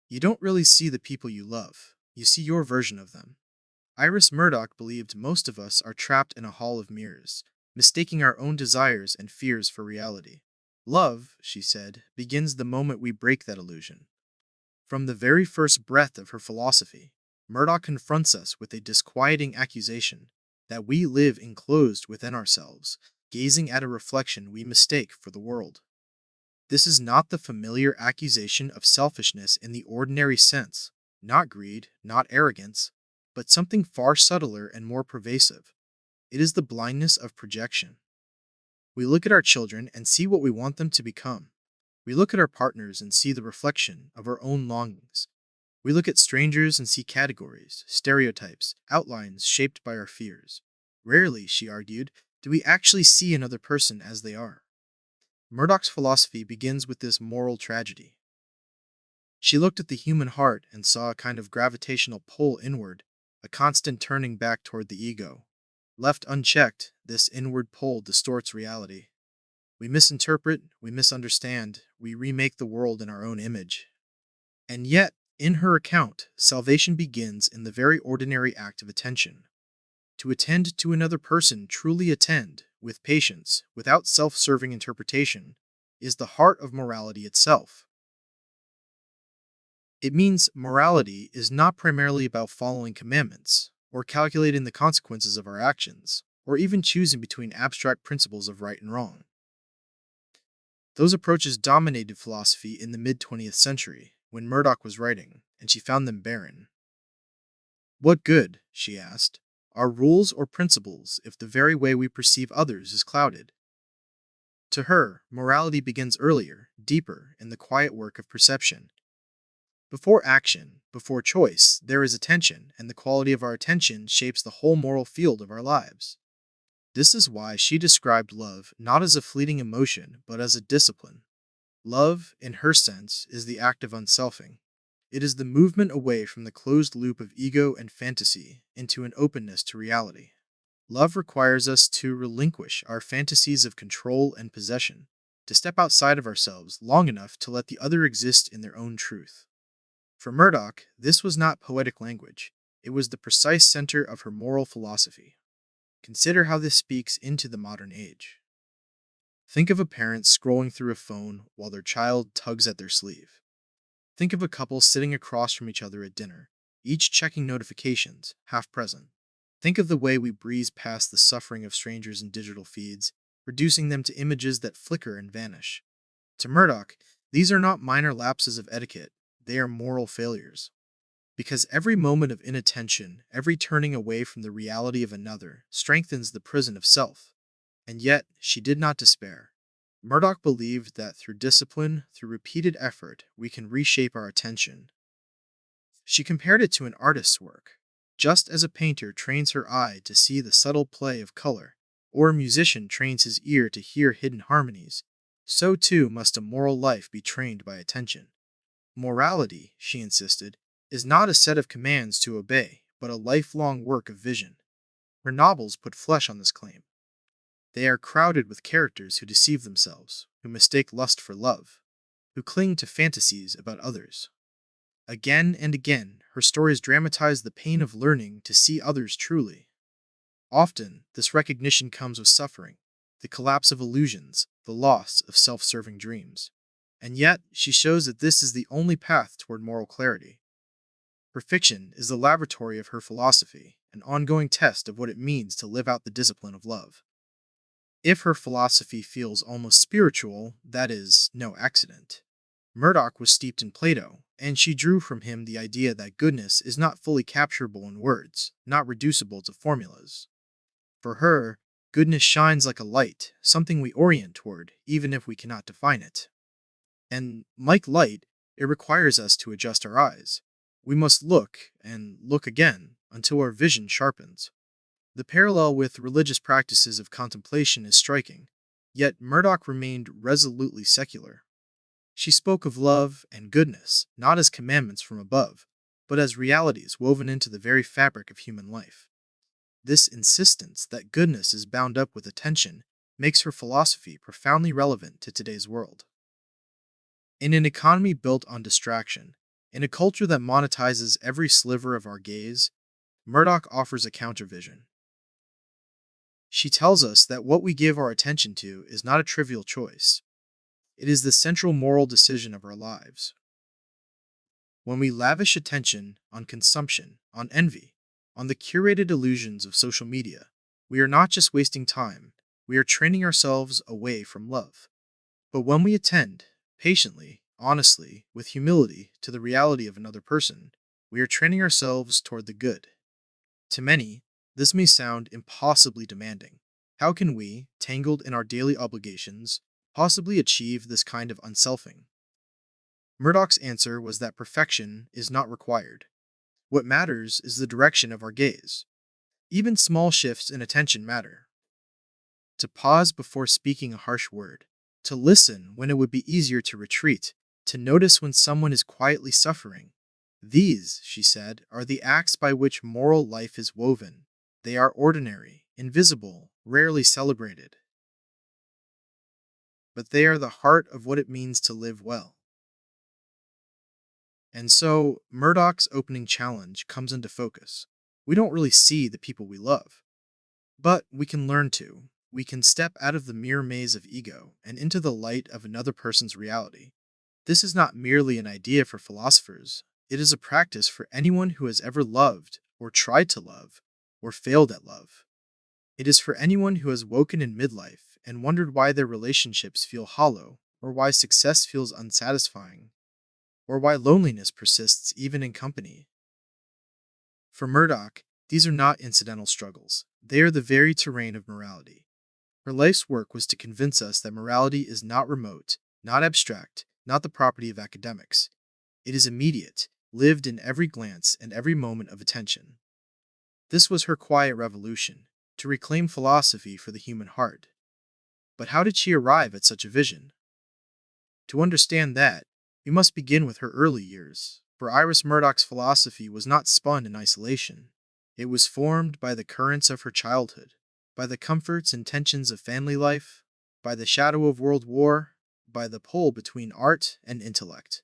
You don't really see the people you love, you see your version of them. Iris Murdoch believed most of us are trapped in a hall of mirrors, mistaking our own desires and fears for reality. Love, she said, begins the moment we break that illusion. From the very first breath of her philosophy, Murdoch confronts us with a disquieting accusation that we live enclosed within ourselves, gazing at a reflection we mistake for the world. This is not the familiar accusation of selfishness in the ordinary sense, not greed, not arrogance, but something far subtler and more pervasive. It is the blindness of projection. We look at our children and see what we want them to become. We look at our partners and see the reflection of our own longings. We look at strangers and see categories, stereotypes, outlines shaped by our fears. Rarely, she argued, do we actually see another person as they are. Murdoch's philosophy begins with this moral tragedy. She looked at the human heart and saw a kind of gravitational pull inward, a constant turning back toward the ego. Left unchecked, this inward pull distorts reality. We misinterpret, we misunderstand, we remake the world in our own image. And yet, in her account, salvation begins in the very ordinary act of attention. To attend to another person, truly attend, with patience, without self-serving interpretation, is the heart of morality itself. It means morality is not primarily about following commandments, or calculating the consequences of our actions, or even choosing between abstract principles of right and wrong. Those approaches dominated philosophy in the mid-20th century, when Murdoch was writing, and she found them barren. What good, she asked, are rules or principles if the very way we perceive others is clouded? To her, morality begins earlier, deeper, in the quiet work of perception. Before action, before choice, there is attention, and the quality of our attention shapes the whole moral field of our lives. This is why she described love not as a fleeting emotion, but as a discipline. Love, in her sense, is the act of unselfing. It is the movement away from the closed loop of ego and fantasy into an openness to reality. Love requires us to relinquish our fantasies of control and possession, to step outside of ourselves long enough to let the other exist in their own truth. For Murdoch, this was not poetic language. It was the precise center of her moral philosophy. Consider how this speaks into the modern age. Think of a parent scrolling through a phone while their child tugs at their sleeve. Think of a couple sitting across from each other at dinner, each checking notifications, half present. Think of the way we breeze past the suffering of strangers in digital feeds, reducing them to images that flicker and vanish. To Murdoch, these are not minor lapses of etiquette, they are moral failures. Because every moment of inattention, every turning away from the reality of another, strengthens the prison of self. And yet, she did not despair. Murdoch believed that through discipline, through repeated effort, we can reshape our attention. She compared it to an artist's work. Just as a painter trains her eye to see the subtle play of color, or a musician trains his ear to hear hidden harmonies, so too must a moral life be trained by attention. Morality, she insisted, is not a set of commands to obey, but a lifelong work of vision. Her novels put flesh on this claim. They are crowded with characters who deceive themselves, who mistake lust for love, who cling to fantasies about others. Again and again, her stories dramatize the pain of learning to see others truly. Often, this recognition comes with suffering, the collapse of illusions, the loss of self-serving dreams. And yet, she shows that this is the only path toward moral clarity. Her fiction is the laboratory of her philosophy, an ongoing test of what it means to live out the discipline of love. If her philosophy feels almost spiritual, that is no accident. Murdoch was steeped in Plato, and she drew from him the idea that goodness is not fully capturable in words, not reducible to formulas. For her, goodness shines like a light, something we orient toward, even if we cannot define it. And, like light, it requires us to adjust our eyes. We must look, and look again, until our vision sharpens. The parallel with religious practices of contemplation is striking, yet Murdoch remained resolutely secular. She spoke of love and goodness, not as commandments from above, but as realities woven into the very fabric of human life. This insistence that goodness is bound up with attention makes her philosophy profoundly relevant to today's world. In an economy built on distraction, In a culture that monetizes every sliver of our gaze, Murdoch offers a countervision. She tells us that what we give our attention to is not a trivial choice. It is the central moral decision of our lives. When we lavish attention on consumption, on envy, on the curated illusions of social media, we are not just wasting time, we are training ourselves away from love. But when we attend, patiently, honestly, with humility, to the reality of another person, we are training ourselves toward the good. To many, this may sound impossibly demanding. How can we, tangled in our daily obligations, possibly achieve this kind of unselfing? Murdoch's answer was that perfection is not required. What matters is the direction of our gaze. Even small shifts in attention matter. To pause before speaking a harsh word, to listen when it would be easier to retreat, to notice when someone is quietly suffering. These, she said, are the acts by which moral life is woven. They are ordinary, invisible, rarely celebrated. But they are the heart of what it means to live well. And so, Murdoch's opening challenge comes into focus. We don't really see the people we love, but we can learn to. We can step out of the mere maze of ego and into the light of another person's reality. This is not merely an idea for philosophers, it is a practice for anyone who has ever loved, or tried to love, or failed at love. It is for anyone who has woken in midlife and wondered why their relationships feel hollow, or why success feels unsatisfying, or why loneliness persists even in company. For Murdoch, these are not incidental struggles, they are the very terrain of morality. Her life's work was to convince us that morality is not remote, not abstract, not the property of academics. It is immediate, lived in every glance and every moment of attention. This was her quiet revolution, to reclaim philosophy for the human heart. But how did she arrive at such a vision? To understand that, we must begin with her early years, for Iris Murdoch's philosophy was not spun in isolation. It was formed by the currents of her childhood, by the comforts and tensions of family life, by the shadow of World War, by the pull between art and intellect.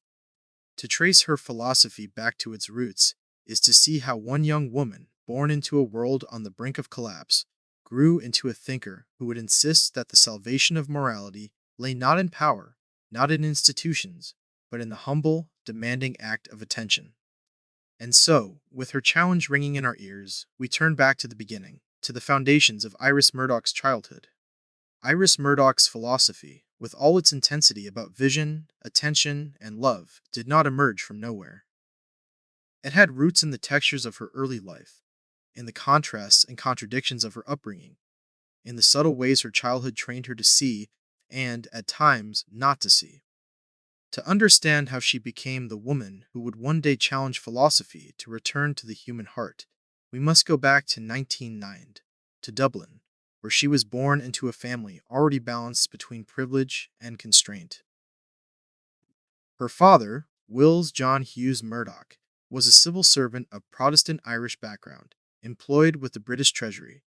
To trace her philosophy back to its roots is to see how one young woman, born into a world on the brink of collapse, grew into a thinker who would insist that the salvation of morality lay not in power, not in institutions, but in the humble, demanding act of attention. And so, with her challenge ringing in our ears, we turn back to the beginning, to the foundations of Iris Murdoch's childhood. Iris Murdoch's philosophy, with all its intensity about vision, attention, and love, did not emerge from nowhere. It had roots in the textures of her early life, in the contrasts and contradictions of her upbringing, in the subtle ways her childhood trained her to see and, at times, not to see. To understand how she became the woman who would one day challenge philosophy to return to the human heart, we must go back to 1909, to Dublin, where she was born into a family already balanced between privilege and constraint. Her father, Wills John Hughes Murdoch, was a civil servant of Protestant Irish background, employed with the British Treasury.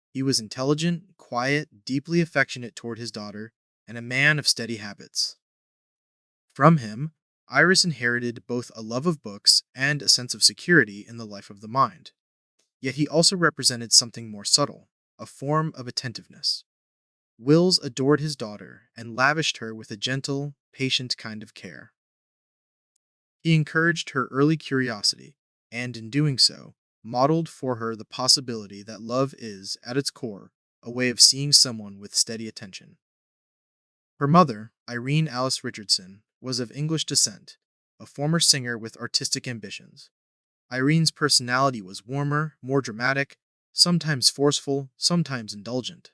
He was intelligent, quiet, deeply affectionate toward his daughter, and a man of steady habits. From him, Iris inherited both a love of books and a sense of security in the life of the mind. Yet he also represented something more subtle, a form of attentiveness. Wills adored his daughter and lavished her with a gentle, patient kind of care. He encouraged her early curiosity, and in doing so, modeled for her the possibility that love is, at its core, a way of seeing someone with steady attention. Her mother, Irene Alice Richardson, was of English descent, a former singer with artistic ambitions. Irene's personality was warmer, more dramatic, sometimes forceful, sometimes indulgent.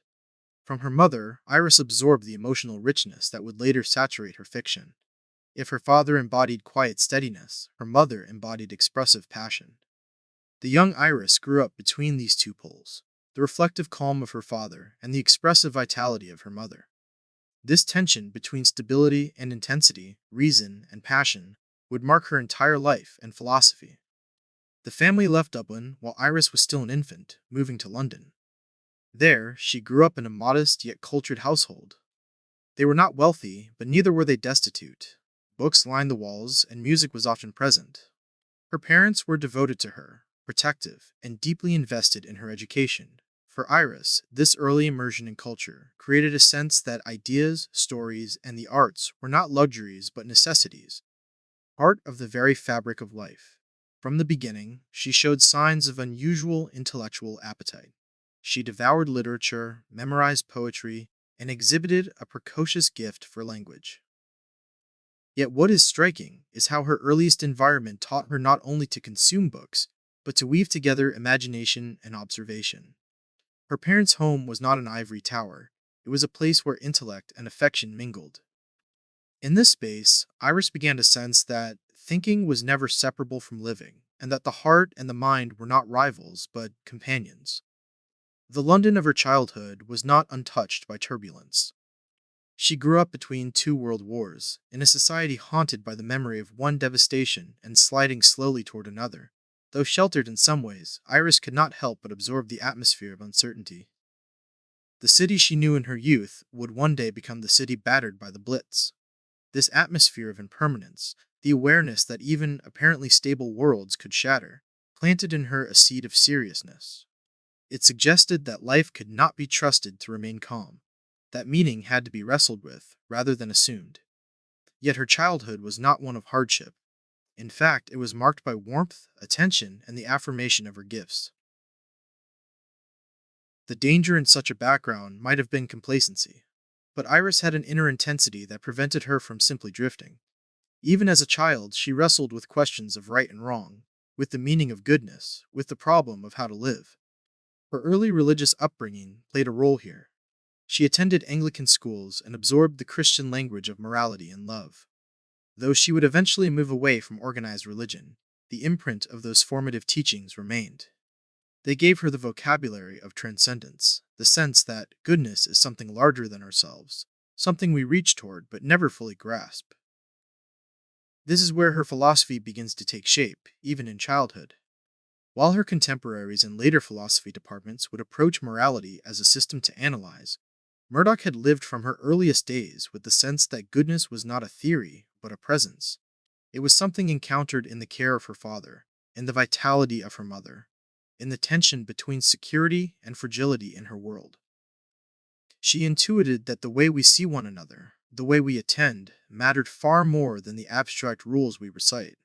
From her mother, Iris absorbed the emotional richness that would later saturate her fiction. If her father embodied quiet steadiness, her mother embodied expressive passion. The young Iris grew up between these two poles, the reflective calm of her father and the expressive vitality of her mother. This tension between stability and intensity, reason and passion, would mark her entire life and philosophy. The family left Dublin while Iris was still an infant, moving to London. There, she grew up in a modest yet cultured household. They were not wealthy, but neither were they destitute. Books lined the walls, and music was often present. Her parents were devoted to her, protective, and deeply invested in her education. For Iris, this early immersion in culture created a sense that ideas, stories, and the arts were not luxuries but necessities, part of the very fabric of life. From the beginning, she showed signs of unusual intellectual appetite. She devoured literature, memorized poetry, and exhibited a precocious gift for language. Yet what is striking is how her earliest environment taught her not only to consume books, but to weave together imagination and observation. Her parents' home was not an ivory tower, it was a place where intellect and affection mingled. In this space, Iris began to sense that thinking was never separable from living, and that the heart and the mind were not rivals, but companions. The London of her childhood was not untouched by turbulence. She grew up between two world wars, in a society haunted by the memory of one devastation and sliding slowly toward another. Though sheltered in some ways, Iris could not help but absorb the atmosphere of uncertainty. The city she knew in her youth would one day become the city battered by the Blitz. This atmosphere of impermanence, the awareness that even apparently stable worlds could shatter, planted in her a seed of seriousness. It suggested that life could not be trusted to remain calm, that meaning had to be wrestled with rather than assumed. Yet her childhood was not one of hardship. In fact, it was marked by warmth, attention, and the affirmation of her gifts. The danger in such a background might have been complacency, but Iris had an inner intensity that prevented her from simply drifting. Even as a child, she wrestled with questions of right and wrong, with the meaning of goodness, with the problem of how to live. Her early religious upbringing played a role here. She attended Anglican schools and absorbed the Christian language of morality and love. Though she would eventually move away from organized religion, the imprint of those formative teachings remained. They gave her the vocabulary of transcendence, the sense that goodness is something larger than ourselves, something we reach toward but never fully grasp. This is where her philosophy begins to take shape, even in childhood. While her contemporaries in later philosophy departments would approach morality as a system to analyze, Murdoch had lived from her earliest days with the sense that goodness was not a theory, but a presence. It was something encountered in the care of her father, in the vitality of her mother, in the tension between security and fragility in her world. She intuited that the way we see one another, the way we attend, mattered far more than the abstract rules we recite.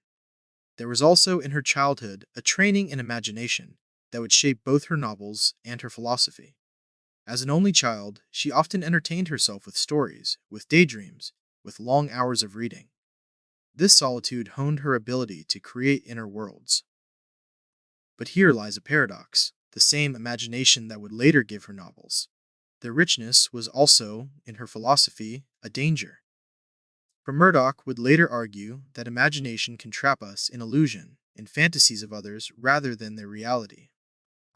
There was also in her childhood a training in imagination that would shape both her novels and her philosophy. As an only child, she often entertained herself with stories, with daydreams, with long hours of reading. This solitude honed her ability to create inner worlds. But here lies a paradox, the same imagination that would later give her novels. Their richness was also, in her philosophy, a danger. For Murdoch would later argue that imagination can trap us in illusion, in fantasies of others rather than their reality.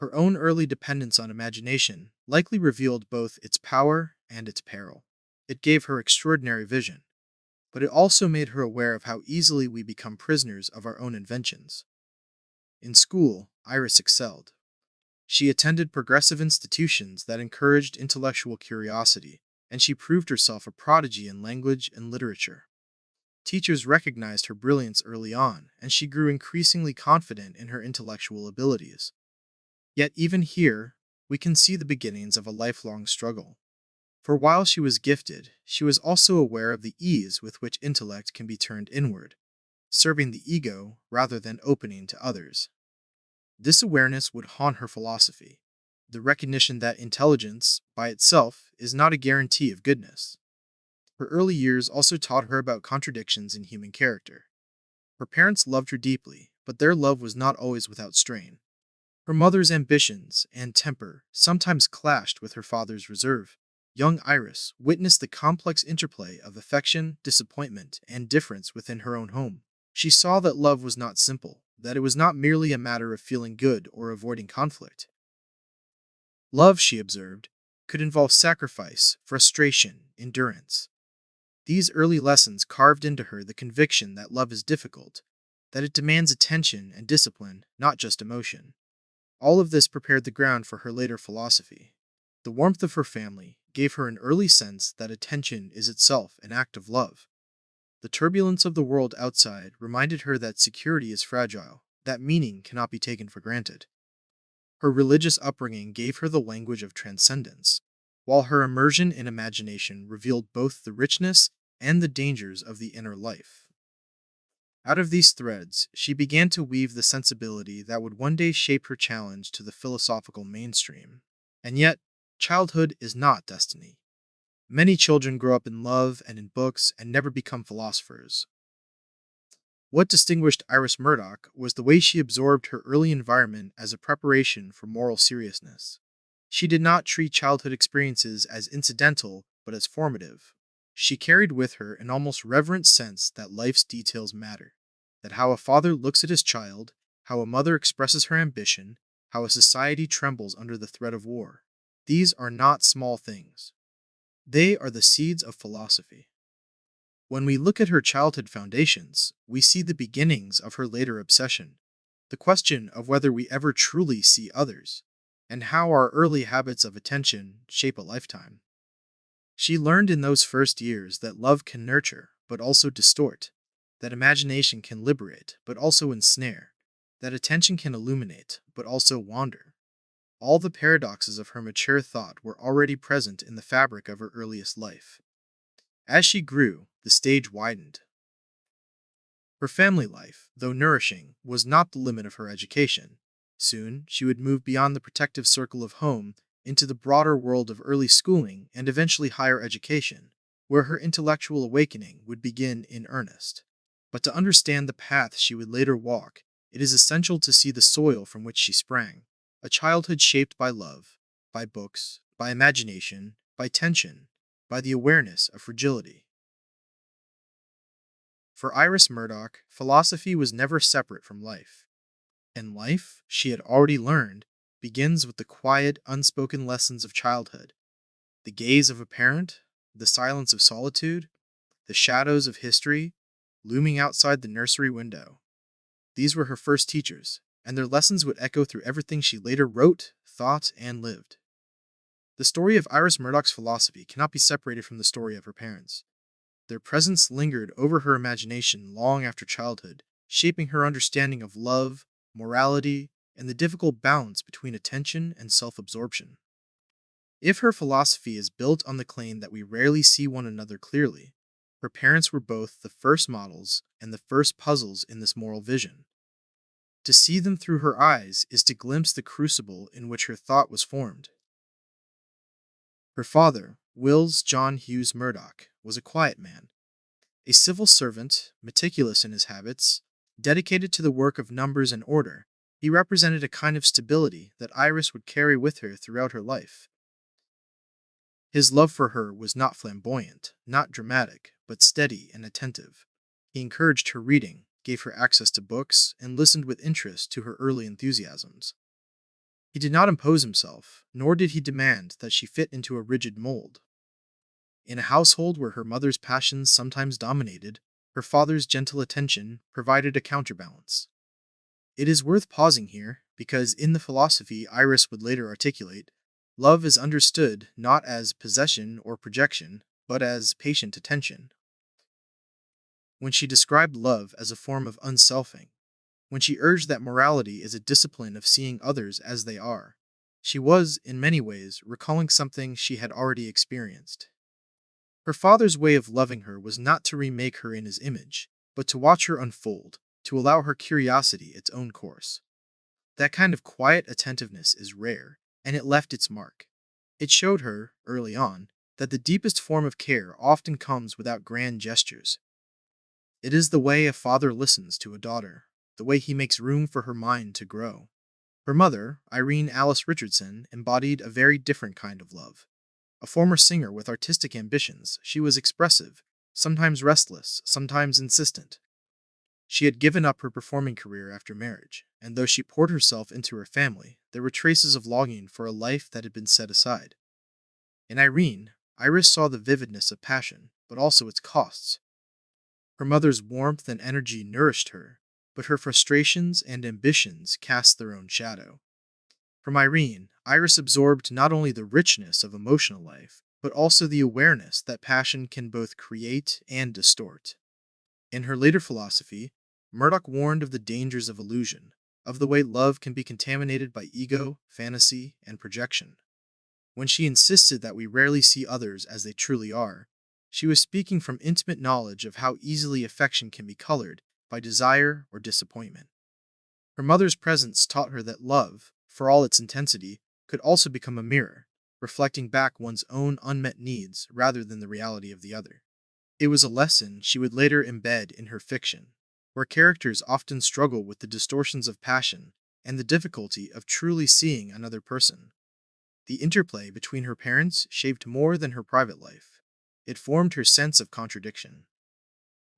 Her own early dependence on imagination likely revealed both its power and its peril. It gave her extraordinary vision, but it also made her aware of how easily we become prisoners of our own inventions. In school, Iris excelled. She attended progressive institutions that encouraged intellectual curiosity, and she proved herself a prodigy in language and literature. Teachers recognized her brilliance early on, and she grew increasingly confident in her intellectual abilities. Yet even here, we can see the beginnings of a lifelong struggle. For while she was gifted, she was also aware of the ease with which intellect can be turned inward, serving the ego rather than opening to others. This awareness would haunt her philosophy, the recognition that intelligence, by itself, is not a guarantee of goodness. Her early years also taught her about contradictions in human character. Her parents loved her deeply, but their love was not always without strain. Her mother's ambitions and temper sometimes clashed with her father's reserve. Young Iris witnessed the complex interplay of affection, disappointment, and difference within her own home. She saw that love was not simple, that it was not merely a matter of feeling good or avoiding conflict. Love, she observed, could involve sacrifice, frustration, endurance. These early lessons carved into her the conviction that love is difficult, that it demands attention and discipline, not just emotion. All of this prepared the ground for her later philosophy. The warmth of her family gave her an early sense that attention is itself an act of love. The turbulence of the world outside reminded her that security is fragile, that meaning cannot be taken for granted. Her religious upbringing gave her the language of transcendence, while her immersion in imagination revealed both the richness and the dangers of the inner life. Out of these threads, she began to weave the sensibility that would one day shape her challenge to the philosophical mainstream. And yet, childhood is not destiny. Many children grow up in love and in books and never become philosophers. What distinguished Iris Murdoch was the way she absorbed her early environment as a preparation for moral seriousness. She did not treat childhood experiences as incidental, but as formative. She carried with her an almost reverent sense that life's details matter, that how a father looks at his child, how a mother expresses her ambition, how a society trembles under the threat of war. These are not small things. They are the seeds of philosophy. When we look at her childhood foundations, we see the beginnings of her later obsession, the question of whether we ever truly see others, and how our early habits of attention shape a lifetime. She learned in those first years that love can nurture, but also distort, that imagination can liberate, but also ensnare, that attention can illuminate, but also wander. All the paradoxes of her mature thought were already present in the fabric of her earliest life. As she grew, the stage widened. Her family life, though nourishing, was not the limit of her education. Soon, she would move beyond the protective circle of home into the broader world of early schooling and eventually higher education, where her intellectual awakening would begin in earnest. But to understand the path she would later walk, it is essential to see the soil from which she sprang, a childhood shaped by love, by books, by imagination, by tension, by the awareness of fragility. For Iris Murdoch, philosophy was never separate from life. And life, she had already learned, begins with the quiet, unspoken lessons of childhood: the gaze of a parent, the silence of solitude, the shadows of history looming outside the nursery window. These were her first teachers, and their lessons would echo through everything she later wrote, thought, and lived. The story of Iris Murdoch's philosophy cannot be separated from the story of her parents. Their presence lingered over her imagination long after childhood, shaping her understanding of love, morality, and the difficult balance between attention and self-absorption. If her philosophy is built on the claim that we rarely see one another clearly, her parents were both the first models and the first puzzles in this moral vision. To see them through her eyes is to glimpse the crucible in which her thought was formed. Her father, Wills John Hughes Murdoch, was a quiet man, a civil servant, meticulous in his habits, dedicated to the work of numbers and order. He represented a kind of stability that Iris would carry with her throughout her life. His love for her was not flamboyant, not dramatic, but steady and attentive. He encouraged her reading, gave her access to books, and listened with interest to her early enthusiasms. He did not impose himself, nor did he demand that she fit into a rigid mold. In a household where her mother's passions sometimes dominated, her father's gentle attention provided a counterbalance. It is worth pausing here, because in the philosophy Iris would later articulate, love is understood not as possession or projection, but as patient attention. When she described love as a form of unselfing, when she urged that morality is a discipline of seeing others as they are, she was, in many ways, recalling something she had already experienced. Her father's way of loving her was not to remake her in his image, but to watch her unfold, to allow her curiosity its own course. That kind of quiet attentiveness is rare, and it left its mark. It showed her, early on, that the deepest form of care often comes without grand gestures. It is the way a father listens to a daughter, the way he makes room for her mind to grow. Her mother, Irene Alice Richardson, embodied a very different kind of love. A former singer with artistic ambitions, she was expressive, sometimes restless, sometimes insistent. She had given up her performing career after marriage, and though she poured herself into her family, there were traces of longing for a life that had been set aside. In Irene, Iris saw the vividness of passion, but also its costs. Her mother's warmth and energy nourished her, but her frustrations and ambitions cast their own shadow. From Irene, Iris absorbed not only the richness of emotional life, but also the awareness that passion can both create and distort. In her later philosophy, Murdoch warned of the dangers of illusion, of the way love can be contaminated by ego, fantasy, and projection. When she insisted that we rarely see others as they truly are, she was speaking from intimate knowledge of how easily affection can be colored by desire or disappointment. Her mother's presence taught her that love, for all its intensity, could also become a mirror, reflecting back one's own unmet needs rather than the reality of the other. It was a lesson she would later embed in her fiction, where characters often struggle with the distortions of passion and the difficulty of truly seeing another person. The interplay between her parents shaped more than her private life. It formed her sense of contradiction.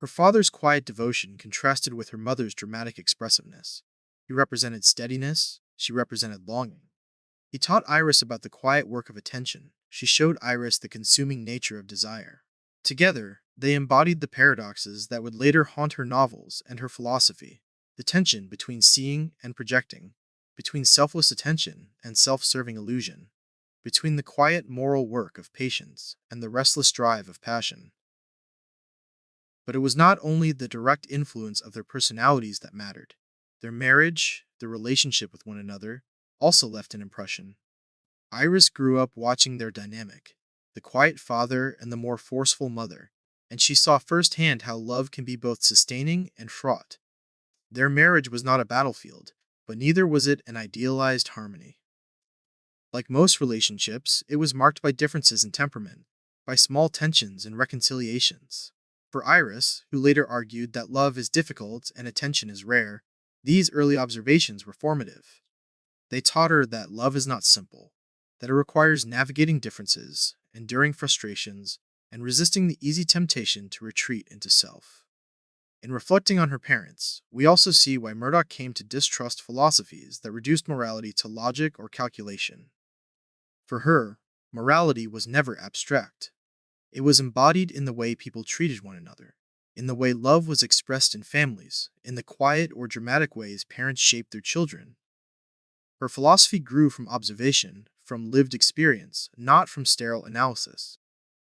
Her father's quiet devotion contrasted with her mother's dramatic expressiveness. He represented steadiness, she represented longing. He taught Iris about the quiet work of attention. She showed Iris the consuming nature of desire. Together, they embodied the paradoxes that would later haunt her novels and her philosophy, the tension between seeing and projecting, between selfless attention and self-serving illusion, between the quiet moral work of patience and the restless drive of passion. But it was not only the direct influence of their personalities that mattered. Their marriage, their relationship with one another, also left an impression. Iris grew up watching their dynamic, the quiet father and the more forceful mother, and she saw firsthand how love can be both sustaining and fraught. Their marriage was not a battlefield, but neither was it an idealized harmony. Like most relationships, it was marked by differences in temperament, by small tensions and reconciliations. For Iris, who later argued that love is difficult and attention is rare, these early observations were formative. They taught her that love is not simple, that it requires navigating differences, enduring frustrations, and resisting the easy temptation to retreat into self. In reflecting on her parents, we also see why Murdoch came to distrust philosophies that reduced morality to logic or calculation. For her, morality was never abstract. It was embodied in the way people treated one another, in the way love was expressed in families, in the quiet or dramatic ways parents shaped their children. Her philosophy grew from observation, from lived experience, not from sterile analysis.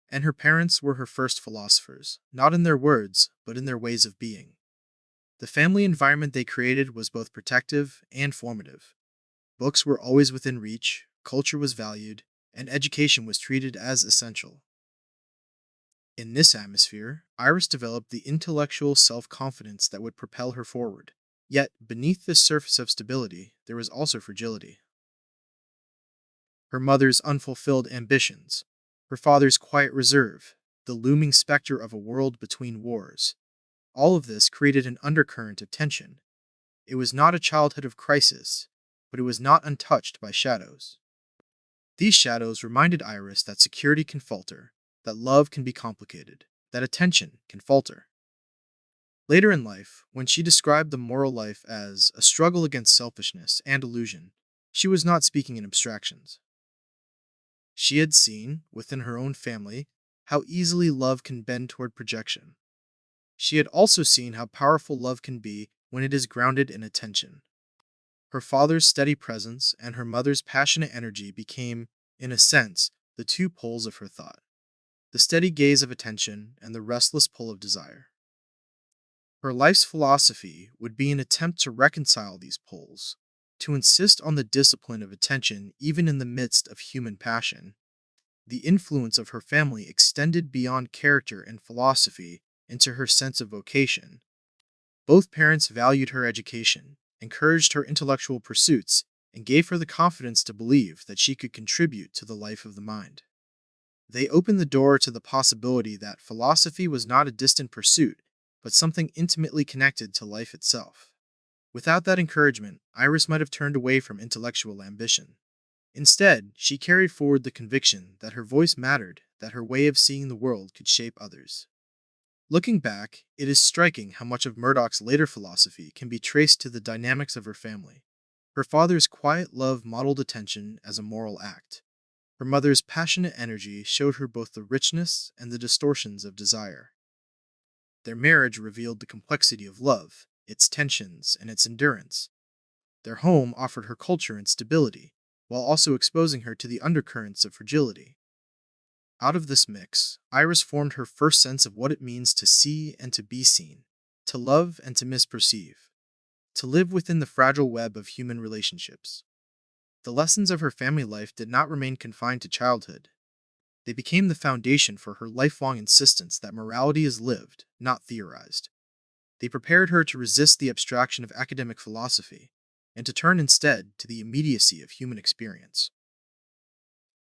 And her parents were her first philosophers, not in their words, but in their ways of being. The family environment they created was both protective and formative. Books were always within reach, culture was valued, and education was treated as essential. In this atmosphere, Iris developed the intellectual self-confidence that would propel her forward. Yet, beneath this surface of stability, there was also fragility. Her mother's unfulfilled ambitions, her father's quiet reserve, the looming specter of a world between wars. All of this created an undercurrent of tension. It was not a childhood of crisis, but it was not untouched by shadows. These shadows reminded Iris that security can falter, that love can be complicated, that attention can falter. Later in life, when she described the moral life as a struggle against selfishness and illusion, she was not speaking in abstractions. She had seen, within her own family, how easily love can bend toward projection. She had also seen how powerful love can be when it is grounded in attention. Her father's steady presence and her mother's passionate energy became, in a sense, the two poles of her thought, the steady gaze of attention and the restless pull of desire. Her life's philosophy would be an attempt to reconcile these poles, to insist on the discipline of attention even in the midst of human passion. The influence of her family extended beyond character and philosophy into her sense of vocation. Both parents valued her education, encouraged her intellectual pursuits, and gave her the confidence to believe that she could contribute to the life of the mind. They opened the door to the possibility that philosophy was not a distant pursuit, but something intimately connected to life itself. Without that encouragement, Iris might have turned away from intellectual ambition. Instead, she carried forward the conviction that her voice mattered, that her way of seeing the world could shape others. Looking back, it is striking how much of Murdoch's later philosophy can be traced to the dynamics of her family. Her father's quiet love modeled attention as a moral act. Her mother's passionate energy showed her both the richness and the distortions of desire. Their marriage revealed the complexity of love, its tensions, and its endurance. Their home offered her culture and stability, while also exposing her to the undercurrents of fragility. Out of this mix, Iris formed her first sense of what it means to see and to be seen. to love and to misperceive, to live within the fragile web of human relationships. The lessons of her family life did not remain confined to childhood. They became the foundation for her lifelong insistence that morality is lived, not theorized. They prepared her to resist the abstraction of academic philosophy and to turn instead to the immediacy of human experience.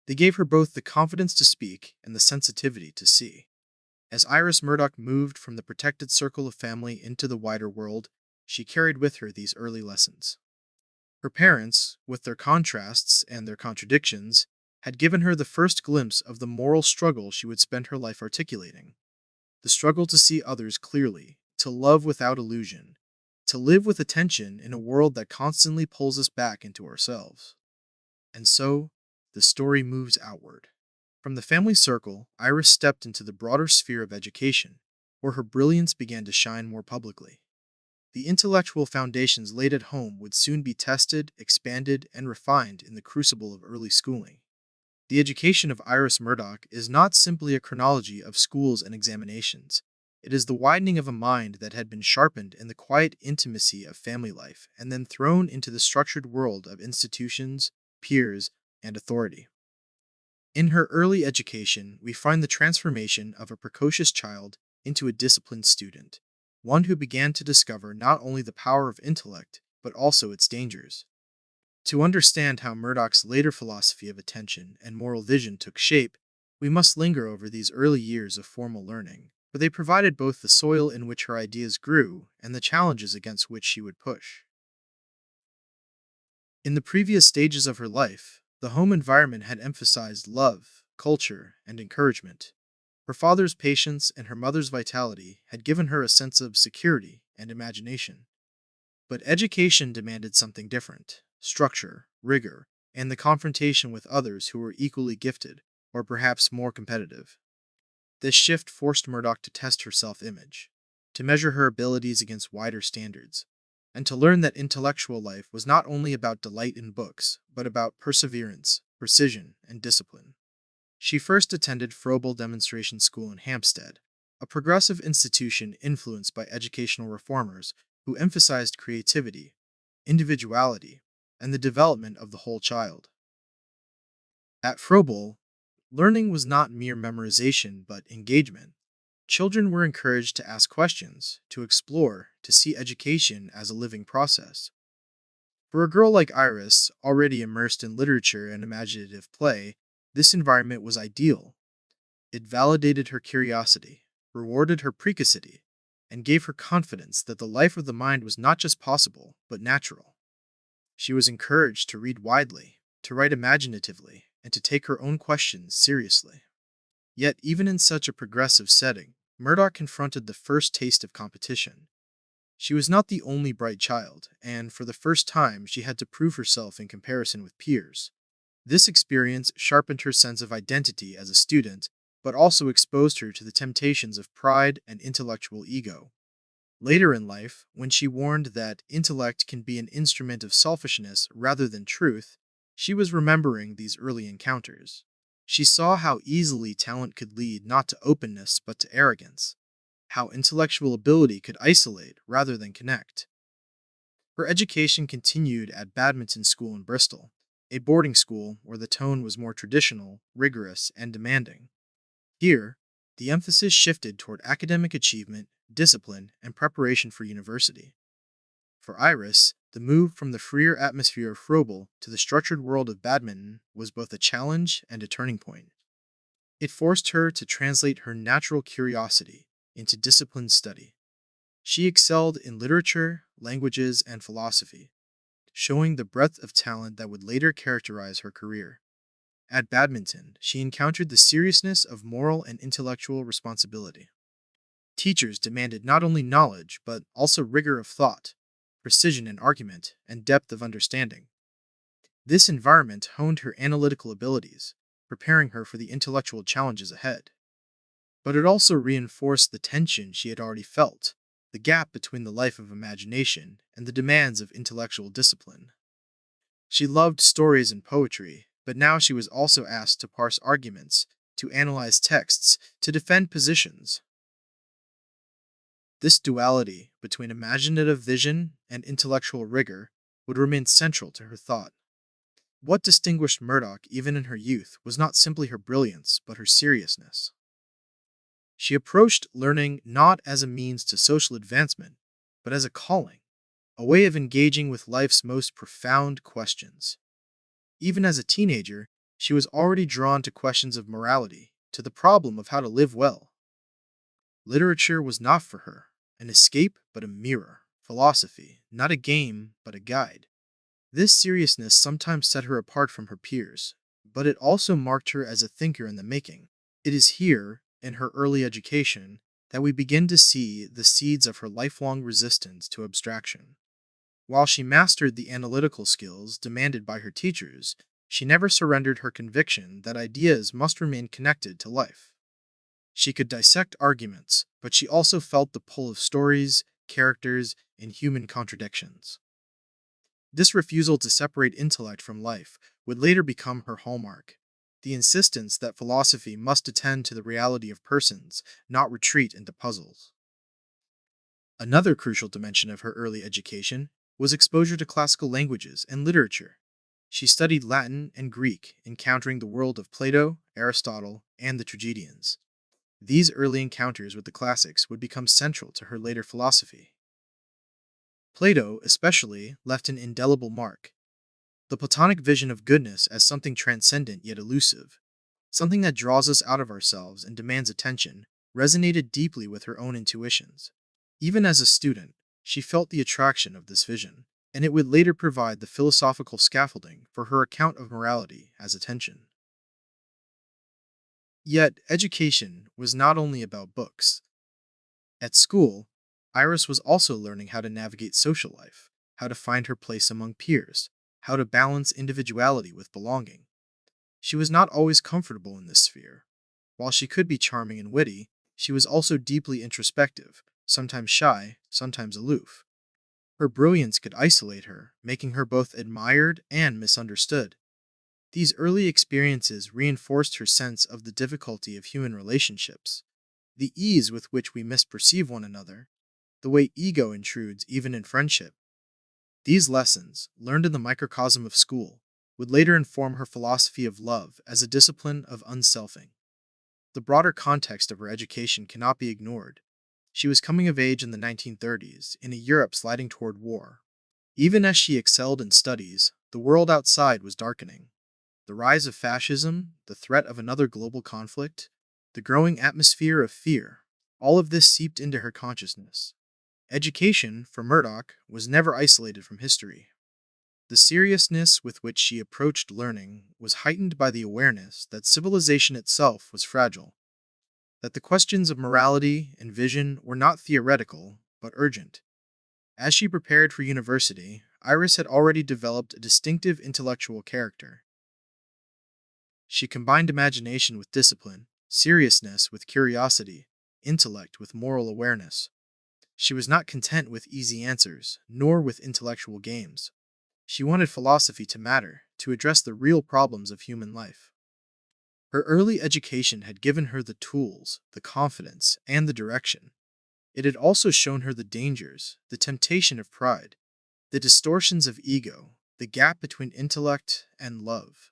They gave her both the confidence to speak and the sensitivity to see. As Iris Murdoch moved from the protected circle of family into the wider world, she carried with her these early lessons. Her parents, with their contrasts and their contradictions, had given her the first glimpse of the moral struggle she would spend her life articulating. The struggle to see others clearly, to love without illusion, to live with attention in a world that constantly pulls us back into ourselves. And so, the story moves outward. From the family circle, Iris stepped into the broader sphere of education, where her brilliance began to shine more publicly. The intellectual foundations laid at home would soon be tested, expanded, and refined in the crucible of early schooling. The education of Iris Murdoch is not simply a chronology of schools and examinations. It is the widening of a mind that had been sharpened in the quiet intimacy of family life and then thrown into the structured world of institutions, peers, and authority. In her early education, we find the transformation of a precocious child into a disciplined student, one who began to discover not only the power of intellect, but also its dangers. To understand how Murdoch's later philosophy of attention and moral vision took shape, we must linger over these early years of formal learning, for they provided both the soil in which her ideas grew and the challenges against which she would push. In the previous stages of her life, the home environment had emphasized love, culture, and encouragement. Her father's patience and her mother's vitality had given her a sense of security and imagination. But education demanded something different: structure, rigor, and the confrontation with others who were equally gifted, or perhaps more competitive. This shift forced Murdoch to test her self-image, to measure her abilities against wider standards, and to learn that intellectual life was not only about delight in books, but about perseverance, precision, and discipline. She first attended Froebel Demonstration School in Hampstead, a progressive institution influenced by educational reformers who emphasized creativity, individuality, and the development of the whole child. At Froebel, learning was not mere memorization but engagement. Children were encouraged to ask questions, to explore, to see education as a living process. For a girl like Iris, already immersed in literature and imaginative play, this environment was ideal. It validated her curiosity, rewarded her precocity, and gave her confidence that the life of the mind was not just possible, but natural. She was encouraged to read widely, to write imaginatively, and to take her own questions seriously. Yet, even in such a progressive setting, Murdoch confronted the first taste of competition. She was not the only bright child, and for the first time she had to prove herself in comparison with peers. This experience sharpened her sense of identity as a student, but also exposed her to the temptations of pride and intellectual ego. Later in life, when she warned that intellect can be an instrument of selfishness rather than truth, she was remembering these early encounters. She saw how easily talent could lead not to openness but to arrogance, how intellectual ability could isolate rather than connect. Her education continued at Badminton School in Bristol, a boarding school where the tone was more traditional, rigorous, and demanding. Here, the emphasis shifted toward academic achievement, discipline, and preparation for university. For Iris, the move from the freer atmosphere of Froebel to the structured world of badminton was both a challenge and a turning point. It forced her to translate her natural curiosity into disciplined study. She excelled in literature, languages, and philosophy, showing the breadth of talent that would later characterize her career. At badminton, she encountered the seriousness of moral and intellectual responsibility. Teachers demanded not only knowledge, but also rigor of thought, precision in argument, and depth of understanding. This environment honed her analytical abilities, preparing her for the intellectual challenges ahead. But it also reinforced the tension she had already felt, the gap between the life of imagination and the demands of intellectual discipline. She loved stories and poetry, but now she was also asked to parse arguments, to analyze texts, to defend positions. This duality between imaginative vision and intellectual rigor would remain central to her thought. What distinguished Murdoch even in her youth was not simply her brilliance, but her seriousness. She approached learning not as a means to social advancement, but as a calling, a way of engaging with life's most profound questions. Even as a teenager, she was already drawn to questions of morality, to the problem of how to live well. Literature was not for her an escape but a mirror, philosophy, not a game but a guide. This seriousness sometimes set her apart from her peers, but it also marked her as a thinker in the making. It is here, in her early education, that we begin to see the seeds of her lifelong resistance to abstraction. While she mastered the analytical skills demanded by her teachers, she never surrendered her conviction that ideas must remain connected to life. She could dissect arguments, but she also felt the pull of stories, characters, and human contradictions. This refusal to separate intellect from life would later become her hallmark. The insistence that philosophy must attend to the reality of persons, not retreat into puzzles. Another crucial dimension of her early education was exposure to classical languages and literature. She studied Latin and Greek, encountering the world of Plato, Aristotle, and the tragedians. These early encounters with the classics would become central to her later philosophy. Plato, especially, left an indelible mark. The Platonic vision of goodness as something transcendent yet elusive, something that draws us out of ourselves and demands attention, resonated deeply with her own intuitions. Even as a student, she felt the attraction of this vision, and it would later provide the philosophical scaffolding for her account of morality as attention. Yet, education was not only about books. At school, Iris was also learning how to navigate social life, how to find her place among peers, how to balance individuality with belonging. She was not always comfortable in this sphere. While she could be charming and witty, she was also deeply introspective, sometimes shy, sometimes aloof. Her brilliance could isolate her, making her both admired and misunderstood. These early experiences reinforced her sense of the difficulty of human relationships, the ease with which we misperceive one another, the way ego intrudes even in friendship. These lessons, learned in the microcosm of school, would later inform her philosophy of love as a discipline of unselfing. The broader context of her education cannot be ignored. She was coming of age in the 1930s, in a Europe sliding toward war. Even as she excelled in studies, the world outside was darkening. The rise of fascism, the threat of another global conflict, the growing atmosphere of fear, all of this seeped into her consciousness. Education, for Murdoch, was never isolated from history. The seriousness with which she approached learning was heightened by the awareness that civilization itself was fragile, that the questions of morality and vision were not theoretical, but urgent. As she prepared for university, Iris had already developed a distinctive intellectual character. She combined imagination with discipline, seriousness with curiosity, intellect with moral awareness. She was not content with easy answers, nor with intellectual games. She wanted philosophy to matter, to address the real problems of human life. Her early education had given her the tools, the confidence, and the direction. It had also shown her the dangers, the temptation of pride, the distortions of ego, the gap between intellect and love.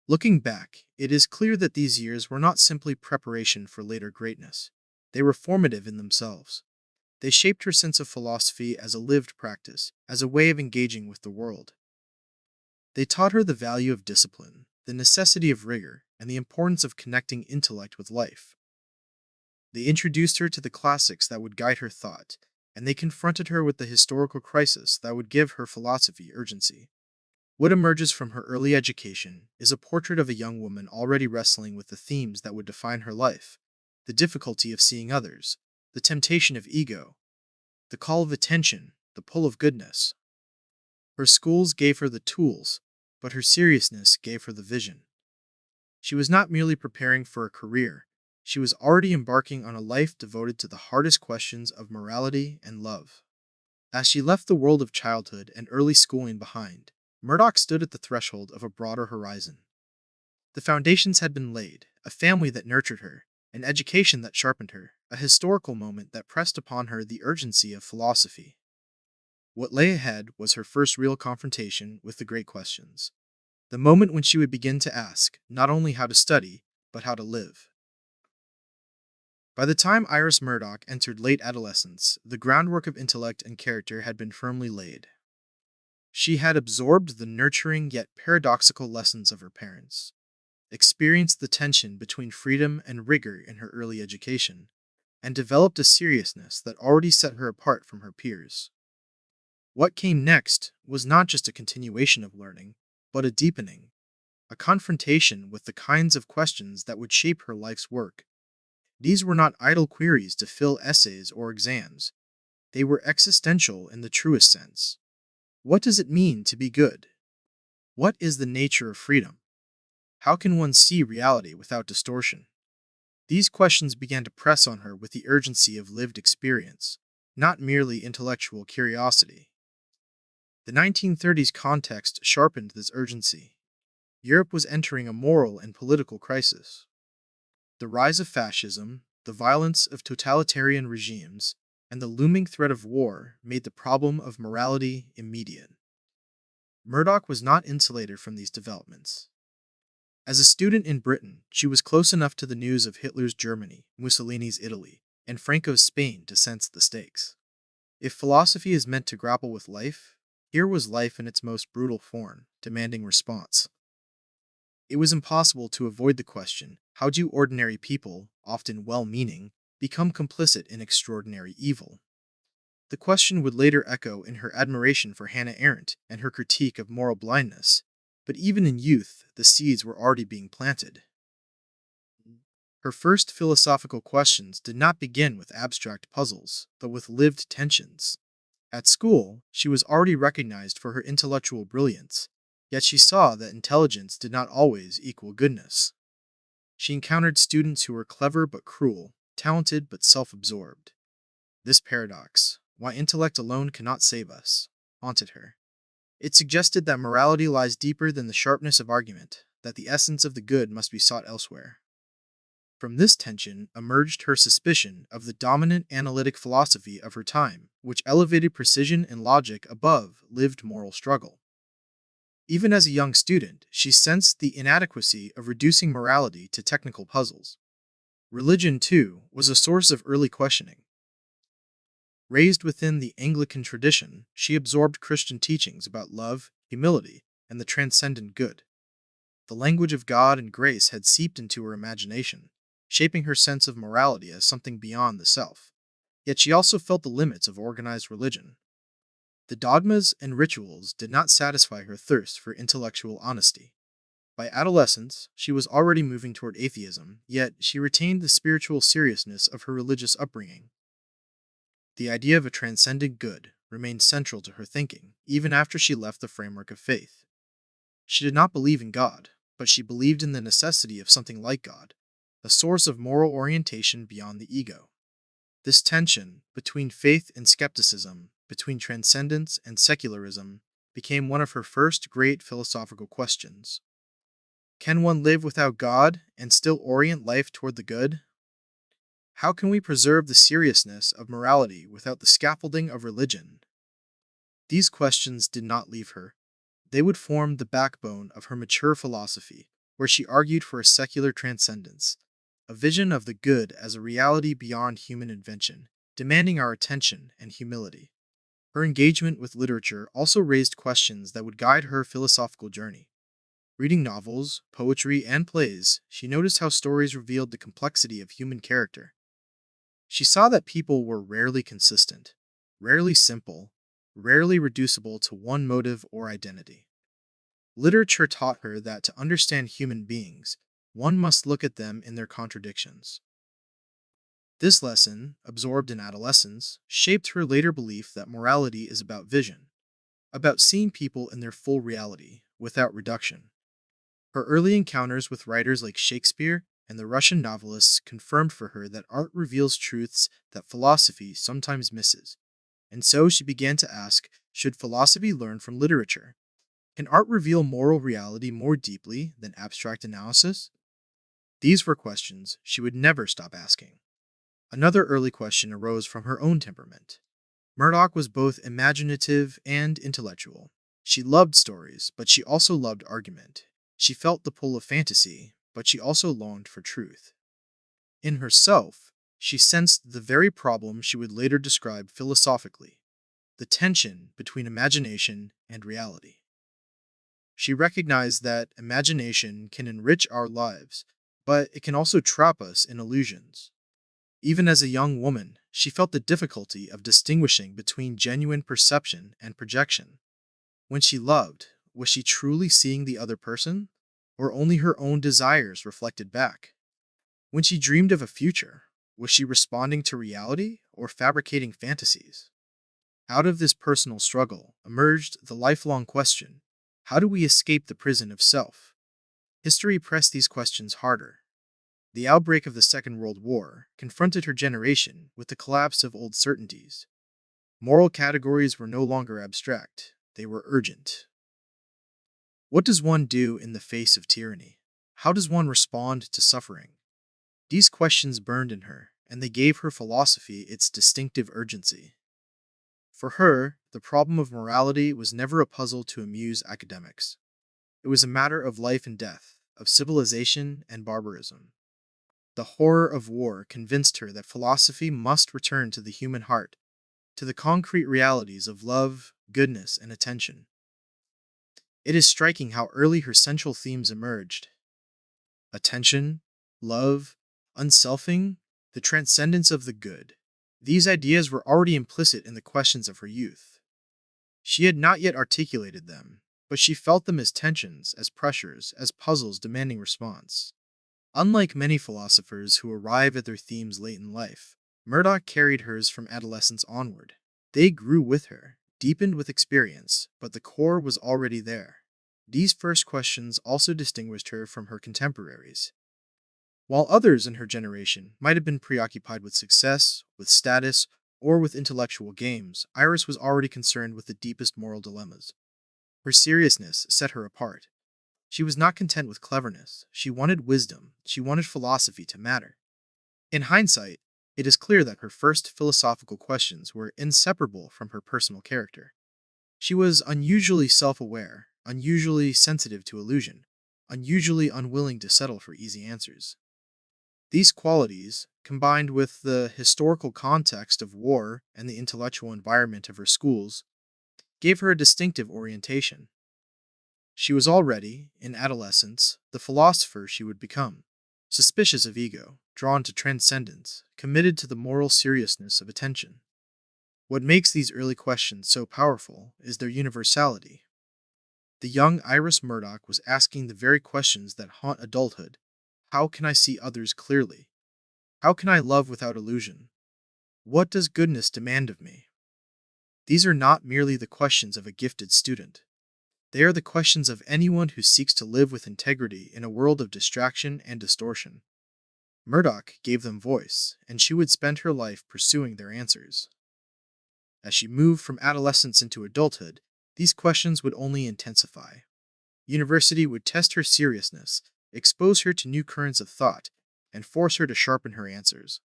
Looking back, it is clear that these years were not simply preparation for later greatness. They were formative in themselves. They shaped her sense of philosophy as a lived practice, as a way of engaging with the world. They taught her the value of discipline, the necessity of rigor, and the importance of connecting intellect with life. They introduced her to the classics that would guide her thought, and they confronted her with the historical crisis that would give her philosophy urgency. What emerges from her early education is a portrait of a young woman already wrestling with the themes that would define her life: the difficulty of seeing others, the temptation of ego, the call of attention, the pull of goodness. Her schools gave her the tools, but her seriousness gave her the vision. She was not merely preparing for a career, she was already embarking on a life devoted to the hardest questions of morality and love. As she left the world of childhood and early schooling behind, Murdoch stood at the threshold of a broader horizon. The foundations had been laid, a family that nurtured her, an education that sharpened her, a historical moment that pressed upon her the urgency of philosophy. What lay ahead was her first real confrontation with the great questions, the moment when she would begin to ask not only how to study, but how to live. By the time Iris Murdoch entered late adolescence, the groundwork of intellect and character had been firmly laid. She had absorbed the nurturing yet paradoxical lessons of her parents, experienced the tension between freedom and rigor in her early education, and developed a seriousness that already set her apart from her peers. What came next was not just a continuation of learning, but a deepening, a confrontation with the kinds of questions that would shape her life's work. These were not idle queries to fill essays or exams. They were existential in the truest sense. What does it mean to be good? What is the nature of freedom? How can one see reality without distortion? These questions began to press on her with the urgency of lived experience, not merely intellectual curiosity. The 1930s context sharpened this urgency. Europe was entering a moral and political crisis. The rise of fascism, the violence of totalitarian regimes, and the looming threat of war made the problem of morality immediate. Murdoch was not insulated from these developments. As a student in Britain, she was close enough to the news of Hitler's Germany, Mussolini's Italy, and Franco's Spain to sense the stakes. If philosophy is meant to grapple with life, here was life in its most brutal form, demanding response. It was impossible to avoid the question, how do ordinary people, often well-meaning, become complicit in extraordinary evil? The question would later echo in her admiration for Hannah Arendt and her critique of moral blindness, but even in youth, the seeds were already being planted. Her first philosophical questions did not begin with abstract puzzles, but with lived tensions. At school, she was already recognized for her intellectual brilliance, yet she saw that intelligence did not always equal goodness. She encountered students who were clever but cruel, talented but self-absorbed. This paradox, why intellect alone cannot save us, haunted her. It suggested that morality lies deeper than the sharpness of argument, that the essence of the good must be sought elsewhere. From this tension emerged her suspicion of the dominant analytic philosophy of her time, which elevated precision and logic above lived moral struggle. Even as a young student, she sensed the inadequacy of reducing morality to technical puzzles. Religion, too, was a source of early questioning. Raised within the Anglican tradition, she absorbed Christian teachings about love, humility, and the transcendent good. The language of God and grace had seeped into her imagination, shaping her sense of morality as something beyond the self. Yet she also felt the limits of organized religion. The dogmas and rituals did not satisfy her thirst for intellectual honesty. By adolescence, she was already moving toward atheism, yet she retained the spiritual seriousness of her religious upbringing. The idea of a transcendent good remained central to her thinking, even after she left the framework of faith. She did not believe in God, but she believed in the necessity of something like God, a source of moral orientation beyond the ego. This tension between faith and skepticism, between transcendence and secularism, became one of her first great philosophical questions. Can one live without God and still orient life toward the good? How can we preserve the seriousness of morality without the scaffolding of religion? These questions did not leave her. They would form the backbone of her mature philosophy, where she argued for a secular transcendence, a vision of the good as a reality beyond human invention, demanding our attention and humility. Her engagement with literature also raised questions that would guide her philosophical journey. Reading novels, poetry, and plays, she noticed how stories revealed the complexity of human character. She saw that people were rarely consistent, rarely simple, rarely reducible to one motive or identity. Literature taught her that to understand human beings, one must look at them in their contradictions. This lesson, absorbed in adolescence, shaped her later belief that morality is about vision, about seeing people in their full reality, without reduction. Her early encounters with writers like Shakespeare and the Russian novelists confirmed for her that art reveals truths that philosophy sometimes misses. And so she began to ask, should philosophy learn from literature? Can art reveal moral reality more deeply than abstract analysis? These were questions she would never stop asking. Another early question arose from her own temperament. Murdoch was both imaginative and intellectual. She loved stories, but she also loved argument. She felt the pull of fantasy, but she also longed for truth. In herself, she sensed the very problem she would later describe philosophically: the tension between imagination and reality. She recognized that imagination can enrich our lives, but it can also trap us in illusions. Even as a young woman, she felt the difficulty of distinguishing between genuine perception and projection. When she loved, was she truly seeing the other person, or only her own desires reflected back? When she dreamed of a future, was she responding to reality or fabricating fantasies? Out of this personal struggle emerged the lifelong question: how do we escape the prison of self? History pressed these questions harder. The outbreak of the Second World War confronted her generation with the collapse of old certainties. Moral categories were no longer abstract, they were urgent. What does one do in the face of tyranny? How does one respond to suffering? These questions burned in her, and they gave her philosophy its distinctive urgency. For her, the problem of morality was never a puzzle to amuse academics. It was a matter of life and death, of civilization and barbarism. The horror of war convinced her that philosophy must return to the human heart, to the concrete realities of love, goodness, and attention. It is striking how early her central themes emerged: attention, love, unselfing, the transcendence of the good. These ideas were already implicit in the questions of her youth. She had not yet articulated them, but she felt them as tensions, as pressures, as puzzles demanding response. Unlike many philosophers who arrive at their themes late in life, Murdoch carried hers from adolescence onward. They grew with her, deepened with experience, but the core was already there. These first questions also distinguished her from her contemporaries. While others in her generation might have been preoccupied with success, with status, or with intellectual games, Iris was already concerned with the deepest moral dilemmas. Her seriousness set her apart. She was not content with cleverness. She wanted wisdom. She wanted philosophy to matter. In hindsight, it is clear that her first philosophical questions were inseparable from her personal character. She was unusually self-aware, unusually sensitive to illusion, unusually unwilling to settle for easy answers. These qualities, combined with the historical context of war and the intellectual environment of her schools, gave her a distinctive orientation. She was already, in adolescence, the philosopher she would become, suspicious of ego, drawn to transcendence, committed to the moral seriousness of attention. What makes these early questions so powerful is their universality. The young Iris Murdoch was asking the very questions that haunt adulthood. How can I see others clearly? How can I love without illusion? What does goodness demand of me? These are not merely the questions of a gifted student. They are the questions of anyone who seeks to live with integrity in a world of distraction and distortion. Murdoch gave them voice, and she would spend her life pursuing their answers. As she moved from adolescence into adulthood, these questions would only intensify. University would test her seriousness, expose her to new currents of thought, and force her to sharpen her answers.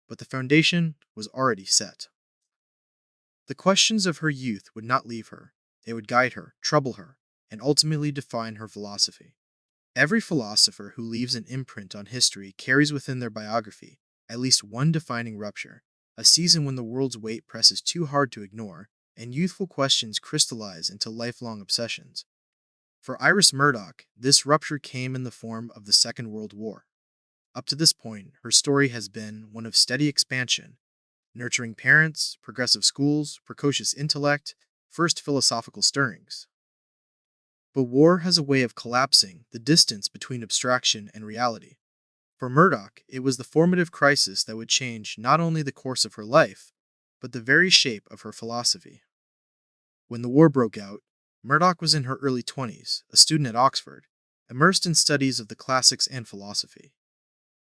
But the foundation was already set. The questions of her youth would not leave her. They would guide her, trouble her, and ultimately define her philosophy. Every philosopher who leaves an imprint on history carries within their biography at least one defining rupture, a season when the world's weight presses too hard to ignore, and youthful questions crystallize into lifelong obsessions. For Iris Murdoch, this rupture came in the form of the Second World War. Up to this point, her story has been one of steady expansion: nurturing parents, progressive schools, precocious intellect, first philosophical stirrings. But war has a way of collapsing the distance between abstraction and reality. For Murdoch, it was the formative crisis that would change not only the course of her life, but the very shape of her philosophy. When the war broke out, Murdoch was in her early 20s, a student at Oxford, immersed in studies of the classics and philosophy.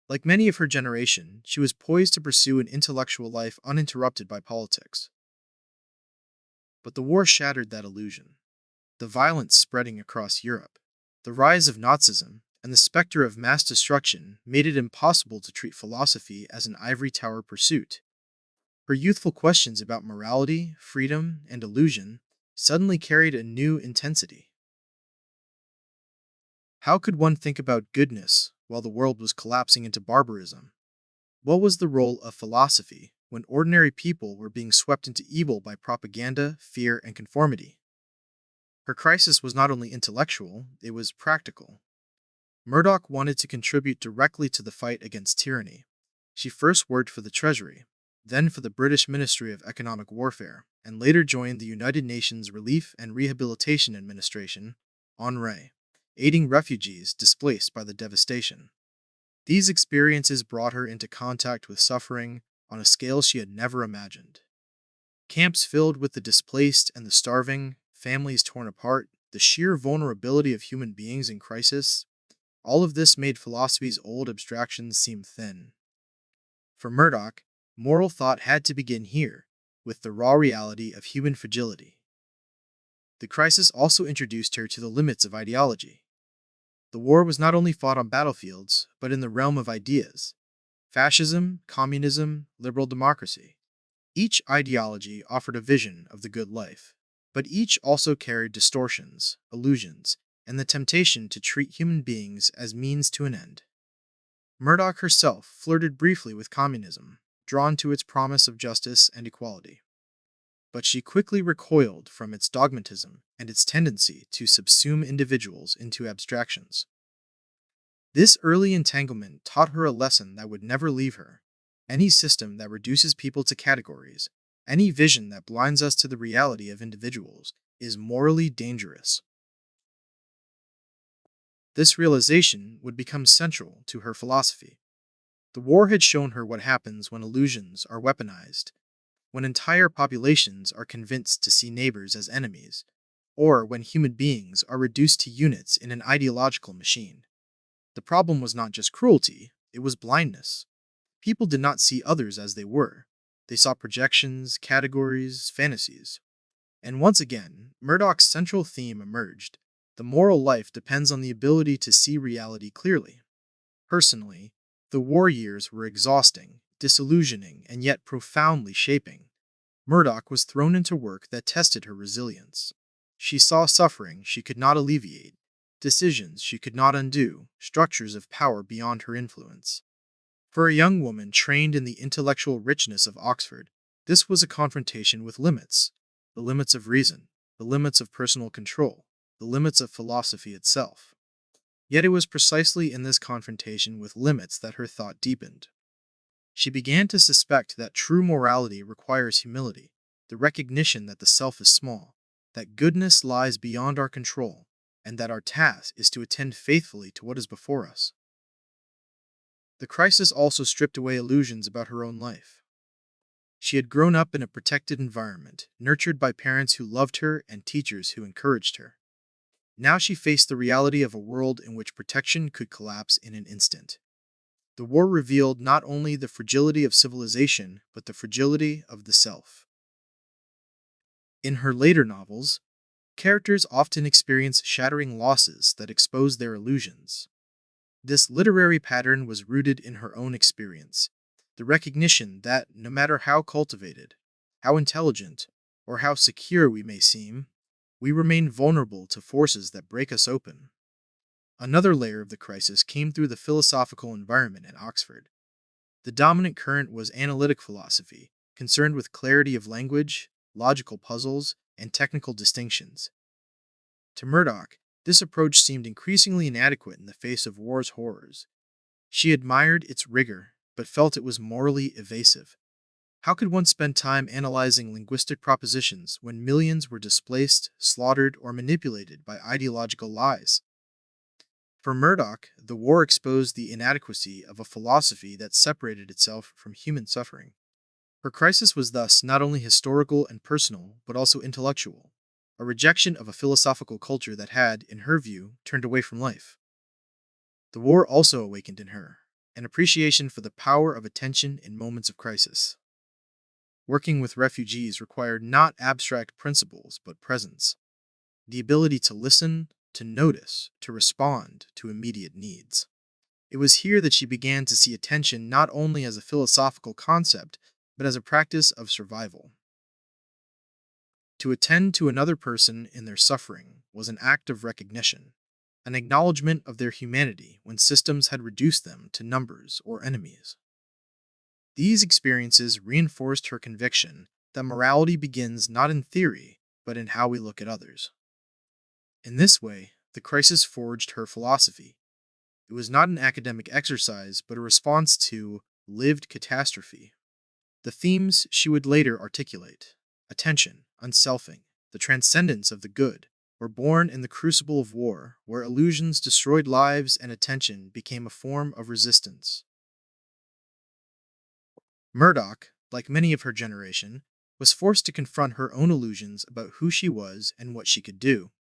Like many of her generation, she was poised to pursue an intellectual life uninterrupted by politics. But the war shattered that illusion. The violence spreading across Europe, the rise of Nazism, and the specter of mass destruction made it impossible to treat philosophy as an ivory tower pursuit. Her youthful questions about morality, freedom, and illusion suddenly carried a new intensity. How could one think about goodness while the world was collapsing into barbarism? What was the role of philosophy when ordinary people were being swept into evil by propaganda, fear, and conformity? Her crisis was not only intellectual, it was practical. Murdoch wanted to contribute directly to the fight against tyranny. She first worked for the Treasury, then for the British Ministry of Economic Warfare, and later joined the United Nations Relief and Rehabilitation Administration, UNRWA, aiding refugees displaced by the devastation. These experiences brought her into contact with suffering on a scale she had never imagined. Camps filled with the displaced and the starving, families torn apart, the sheer vulnerability of human beings in crisis, all of this made philosophy's old abstractions seem thin. For Murdoch, moral thought had to begin here, with the raw reality of human fragility. The crisis also introduced her to the limits of ideology. The war was not only fought on battlefields, but in the realm of ideas: fascism, communism, liberal democracy. Each ideology offered a vision of the good life, but each also carried distortions, illusions, and the temptation to treat human beings as means to an end. Murdoch herself flirted briefly with communism, drawn to its promise of justice and equality. But she quickly recoiled from its dogmatism and its tendency to subsume individuals into abstractions. This early entanglement taught her a lesson that would never leave her. Any system that reduces people to categories, any vision that blinds us to the reality of individuals, is morally dangerous. This realization would become central to her philosophy. The war had shown her what happens when illusions are weaponized, when entire populations are convinced to see neighbors as enemies, or when human beings are reduced to units in an ideological machine. The problem was not just cruelty, it was blindness. People did not see others as they were. They saw projections, categories, fantasies. And once again, Murdoch's central theme emerged. The moral life depends on the ability to see reality clearly. Personally, the war years were exhausting, disillusioning, and yet profoundly shaping. Murdoch was thrown into work that tested her resilience. She saw suffering she could not alleviate, decisions she could not undo, structures of power beyond her influence. For a young woman trained in the intellectual richness of Oxford, this was a confrontation with limits: the limits of reason, the limits of personal control, the limits of philosophy itself. Yet it was precisely in this confrontation with limits that her thought deepened. She began to suspect that true morality requires humility, the recognition that the self is small, that goodness lies beyond our control, and that our task is to attend faithfully to what is before us. The crisis also stripped away illusions about her own life. She had grown up in a protected environment, nurtured by parents who loved her and teachers who encouraged her. Now she faced the reality of a world in which protection could collapse in an instant. The war revealed not only the fragility of civilization, but the fragility of the self. In her later novels, characters often experience shattering losses that expose their illusions. This literary pattern was rooted in her own experience, the recognition that no matter how cultivated, how intelligent, or how secure we may seem, we remain vulnerable to forces that break us open. Another layer of the crisis came through the philosophical environment at Oxford. The dominant current was analytic philosophy, concerned with clarity of language, logical puzzles, and technical distinctions. To Murdoch, this approach seemed increasingly inadequate in the face of war's horrors. She admired its rigor, but felt it was morally evasive. How could one spend time analyzing linguistic propositions when millions were displaced, slaughtered, or manipulated by ideological lies? For Murdoch, the war exposed the inadequacy of a philosophy that separated itself from human suffering. Her crisis was thus not only historical and personal, but also intellectual, a rejection of a philosophical culture that had, in her view, turned away from life. The war also awakened in her an appreciation for the power of attention in moments of crisis. Working with refugees required not abstract principles, but presence, the ability to listen, to notice, to respond to immediate needs. It was here that she began to see attention not only as a philosophical concept, but as a practice of survival. To attend to another person in their suffering was an act of recognition, an acknowledgement of their humanity when systems had reduced them to numbers or enemies. These experiences reinforced her conviction that morality begins not in theory, but in how we look at others. In this way, the crisis forged her philosophy. It was not an academic exercise, but a response to lived catastrophe. The themes she would later articulate, attention, unselfing, the transcendence of the good, were born in the crucible of war, where illusions destroyed lives and attention became a form of resistance. Murdoch, like many of her generation, was forced to confront her own illusions about who she was and what she could do.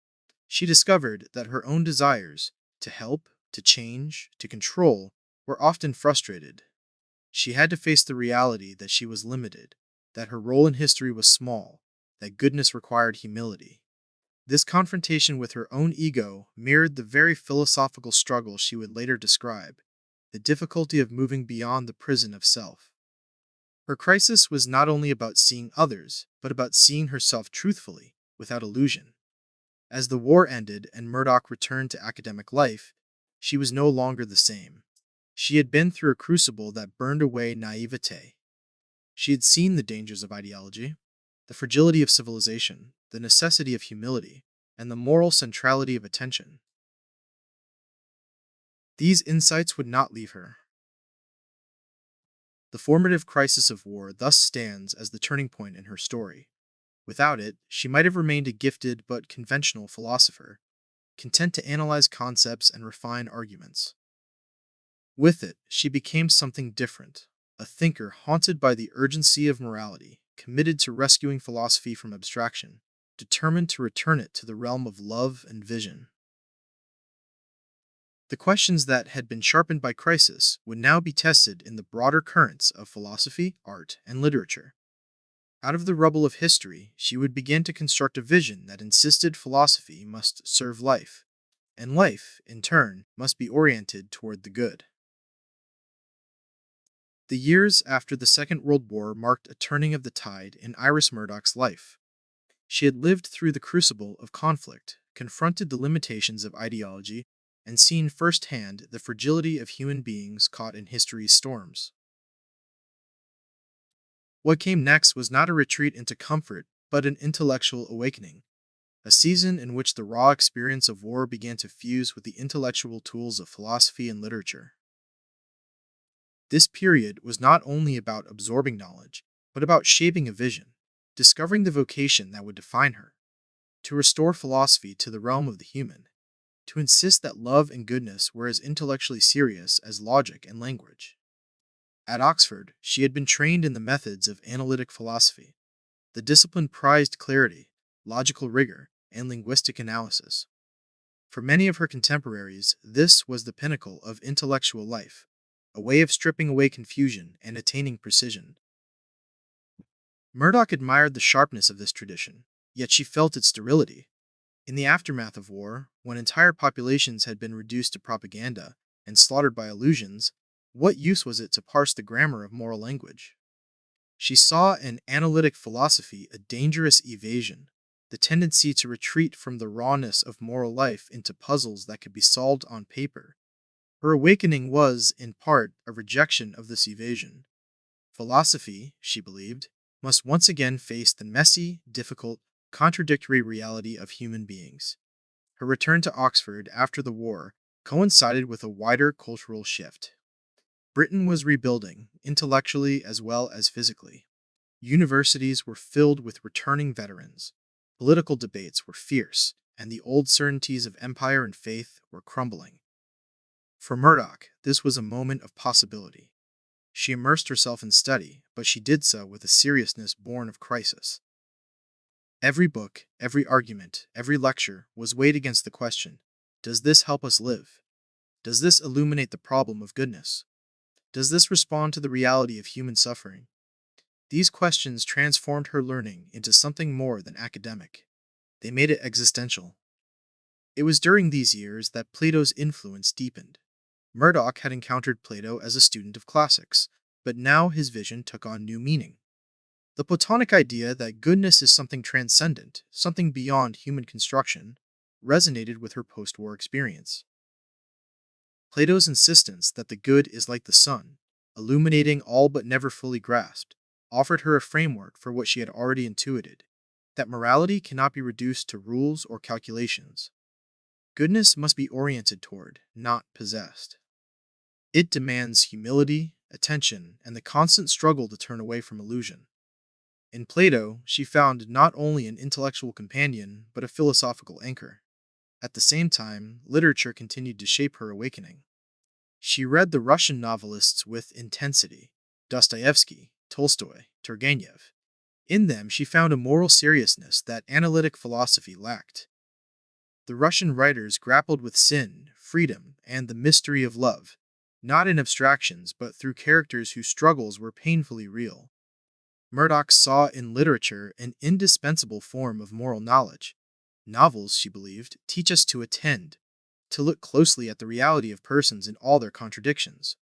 She discovered that her own desires, to help, to change, to control, were often frustrated. She had to face the reality that she was limited, that her role in history was small, that goodness required humility. This confrontation with her own ego mirrored the very philosophical struggle she would later describe, the difficulty of moving beyond the prison of self. Her crisis was not only about seeing others, but about seeing herself truthfully, without illusion. As the war ended and Murdoch returned to academic life, she was no longer the same. She had been through a crucible that burned away naivete. She had seen the dangers of ideology, the fragility of civilization, the necessity of humility, and the moral centrality of attention. These insights would not leave her. The formative crisis of war thus stands as the turning point in her story. Without it, she might have remained a gifted but conventional philosopher, content to analyze concepts and refine arguments. With it, she became something different, a thinker haunted by the urgency of morality, committed to rescuing philosophy from abstraction, determined to return it to the realm of love and vision. The questions that had been sharpened by crisis would now be tested in the broader currents of philosophy, art, and literature. Out of the rubble of history, she would begin to construct a vision that insisted philosophy must serve life, and life, in turn, must be oriented toward the good. The years after the Second World War marked a turning of the tide in Iris Murdoch's life. She had lived through the crucible of conflict, confronted the limitations of ideology, and seen firsthand the fragility of human beings caught in history's storms. What came next was not a retreat into comfort, but an intellectual awakening, a season in which the raw experience of war began to fuse with the intellectual tools of philosophy and literature. This period was not only about absorbing knowledge, but about shaping a vision, discovering the vocation that would define her, to restore philosophy to the realm of the human, to insist that love and goodness were as intellectually serious as logic and language. At Oxford, she had been trained in the methods of analytic philosophy. The discipline prized clarity, logical rigor, and linguistic analysis. For many of her contemporaries, this was the pinnacle of intellectual life, a way of stripping away confusion and attaining precision. Murdoch admired the sharpness of this tradition, yet she felt its sterility. In the aftermath of war, when entire populations had been reduced to propaganda and slaughtered by illusions, what use was it to parse the grammar of moral language? She saw in analytic philosophy a dangerous evasion, the tendency to retreat from the rawness of moral life into puzzles that could be solved on paper. Her awakening was, in part, a rejection of this evasion. Philosophy, she believed, must once again face the messy, difficult, contradictory reality of human beings. Her return to Oxford after the war coincided with a wider cultural shift. Britain was rebuilding, intellectually as well as physically. Universities were filled with returning veterans. Political debates were fierce, and the old certainties of empire and faith were crumbling. For Murdoch, this was a moment of possibility. She immersed herself in study, but she did so with a seriousness born of crisis. Every book, every argument, every lecture was weighed against the question, does this help us live? Does this illuminate the problem of goodness? Does this respond to the reality of human suffering? These questions transformed her learning into something more than academic. They made it existential. It was during these years that Plato's influence deepened. Murdoch had encountered Plato as a student of classics, but now his vision took on new meaning. The Platonic idea that goodness is something transcendent, something beyond human construction, resonated with her post war experience. Plato's insistence that the good is like the sun, illuminating all but never fully grasped, offered her a framework for what she had already intuited, that morality cannot be reduced to rules or calculations. Goodness must be oriented toward, not possessed. It demands humility, attention, and the constant struggle to turn away from illusion. In Plato, she found not only an intellectual companion, but a philosophical anchor. At the same time, literature continued to shape her awakening. She read the Russian novelists with intensity: Dostoevsky, Tolstoy, Turgenev. In them, she found a moral seriousness that analytic philosophy lacked. The Russian writers grappled with sin, freedom, and the mystery of love, not in abstractions but through characters whose struggles were painfully real. Murdoch saw in literature an indispensable form of moral knowledge. Novels, she believed, teach us to attend, to look closely at the reality of persons in all their contradictions.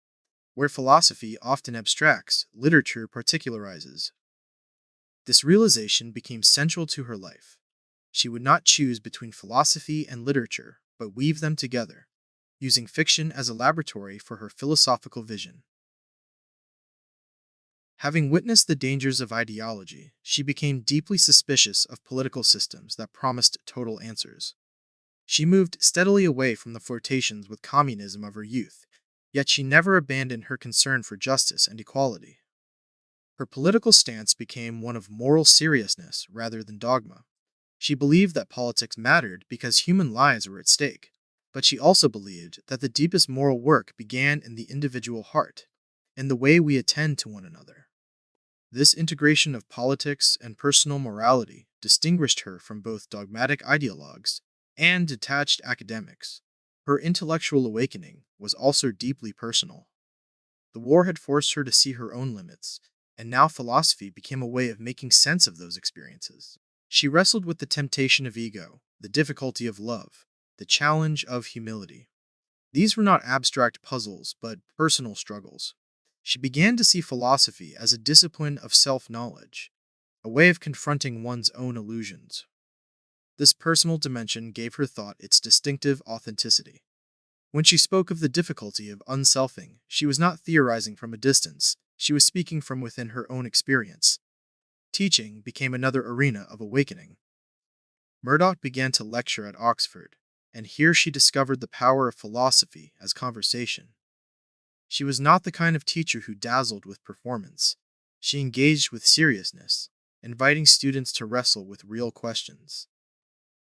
Where philosophy often abstracts, literature particularizes. This realization became central to her life. She would not choose between philosophy and literature, but weave them together, using fiction as a laboratory for her philosophical vision. Having witnessed the dangers of ideology, she became deeply suspicious of political systems that promised total answers. She moved steadily away from the flirtations with communism of her youth, yet she never abandoned her concern for justice and equality. Her political stance became one of moral seriousness rather than dogma. She believed that politics mattered because human lives were at stake, but she also believed that the deepest moral work began in the individual heart, in the way we attend to one another. This integration of politics and personal morality distinguished her from both dogmatic ideologues and detached academics. Her intellectual awakening was also deeply personal. The war had forced her to see her own limits, and now philosophy became a way of making sense of those experiences. She wrestled with the temptation of ego, the difficulty of love, the challenge of humility. These were not abstract puzzles, but personal struggles. She began to see philosophy as a discipline of self-knowledge, a way of confronting one's own illusions. This personal dimension gave her thought its distinctive authenticity. When she spoke of the difficulty of unselfing, she was not theorizing from a distance, she was speaking from within her own experience. Teaching became another arena of awakening. Murdoch began to lecture at Oxford, and here she discovered the power of philosophy as conversation. She was not the kind of teacher who dazzled with performance. She engaged with seriousness, inviting students to wrestle with real questions.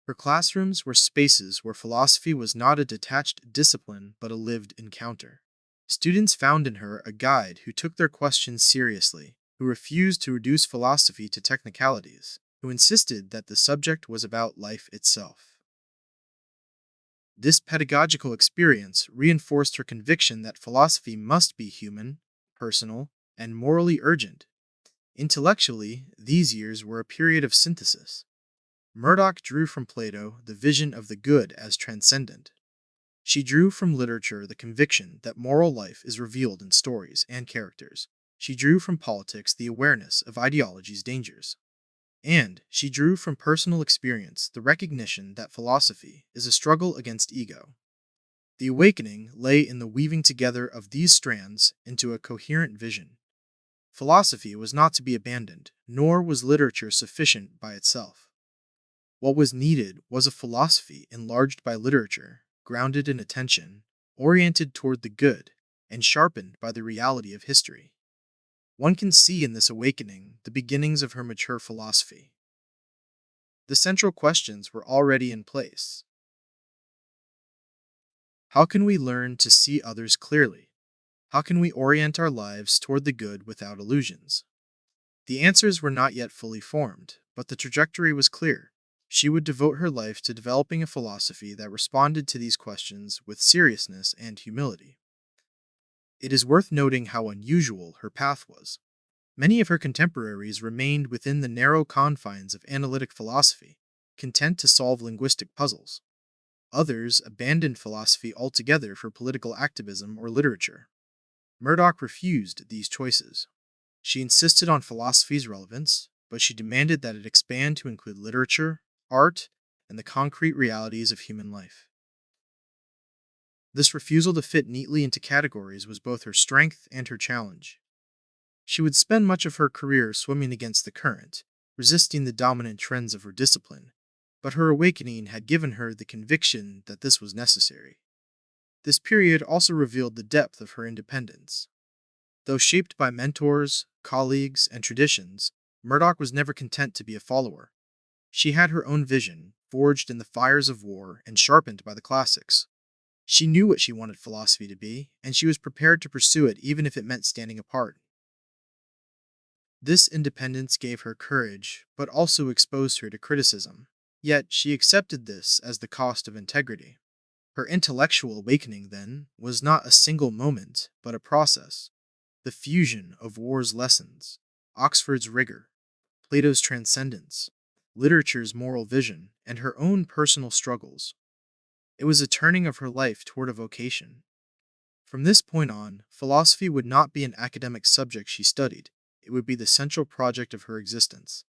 Her classrooms were spaces where philosophy was not a detached discipline but a lived encounter. Students found in her a guide who took their questions seriously, who refused to reduce philosophy to technicalities, who insisted that the subject was about life itself. This pedagogical experience reinforced her conviction that philosophy must be human, personal, and morally urgent. Intellectually, these years were a period of synthesis. Murdoch drew from Plato the vision of the good as transcendent. She drew from literature the conviction that moral life is revealed in stories and characters. She drew from politics the awareness of ideology's dangers. And she drew from personal experience the recognition that philosophy is a struggle against ego. The awakening lay in the weaving together of these strands into a coherent vision. Philosophy was not to be abandoned, nor was literature sufficient by itself. What was needed was a philosophy enlarged by literature, grounded in attention, oriented toward the good, and sharpened by the reality of history. One can see in this awakening the beginnings of her mature philosophy. The central questions were already in place. How can we learn to see others clearly? How can we orient our lives toward the good without illusions? The answers were not yet fully formed, but the trajectory was clear. She would devote her life to developing a philosophy that responded to these questions with seriousness and humility. It is worth noting how unusual her path was. Many of her contemporaries remained within the narrow confines of analytic philosophy, content to solve linguistic puzzles. Others abandoned philosophy altogether for political activism or literature. Murdoch refused these choices. She insisted on philosophy's relevance, but she demanded that it expand to include literature, art, and the concrete realities of human life. This refusal to fit neatly into categories was both her strength and her challenge. She would spend much of her career swimming against the current, resisting the dominant trends of her discipline, but her awakening had given her the conviction that this was necessary. This period also revealed the depth of her independence. Though shaped by mentors, colleagues, and traditions, Murdoch was never content to be a follower. She had her own vision, forged in the fires of war and sharpened by the classics. She knew what she wanted philosophy to be, and she was prepared to pursue it even if it meant standing apart. This independence gave her courage, but also exposed her to criticism. Yet she accepted this as the cost of integrity. Her intellectual awakening, then, was not a single moment, but a process. The fusion of war's lessons, Oxford's rigor, Plato's transcendence, literature's moral vision, and her own personal struggles. It was a turning of her life toward a vocation. From this point on, philosophy would not be an academic subject she studied, it would be the central project of her existence.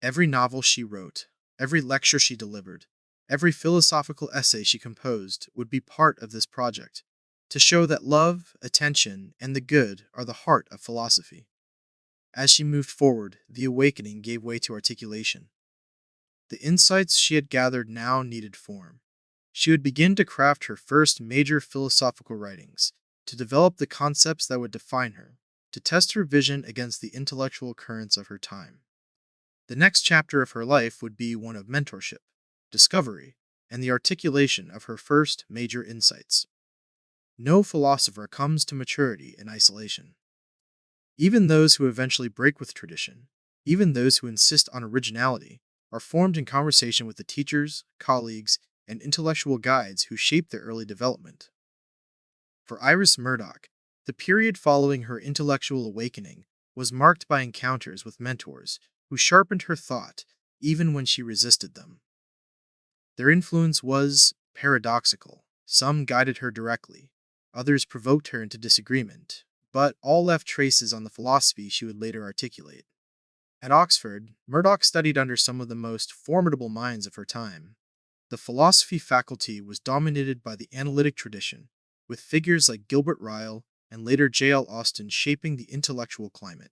Every novel she wrote, every lecture she delivered, every philosophical essay she composed would be part of this project, to show that love, attention, and the good are the heart of philosophy. As she moved forward, the awakening gave way to articulation. The insights she had gathered now needed form. She would begin to craft her first major philosophical writings, to develop the concepts that would define her, to test her vision against the intellectual currents of her time. The next chapter of her life would be one of mentorship, discovery, and the articulation of her first major insights. No philosopher comes to maturity in isolation. Even those who eventually break with tradition, even those who insist on originality, are formed in conversation with the teachers, colleagues, and intellectual guides who shaped their early development. For Iris Murdoch, the period following her intellectual awakening was marked by encounters with mentors who sharpened her thought even when she resisted them. Their influence was paradoxical. Some guided her directly, others provoked her into disagreement, but all left traces on the philosophy she would later articulate. At Oxford, Murdoch studied under some of the most formidable minds of her time. The philosophy faculty was dominated by the analytic tradition, with figures like Gilbert Ryle and later J.L. Austin shaping the intellectual climate.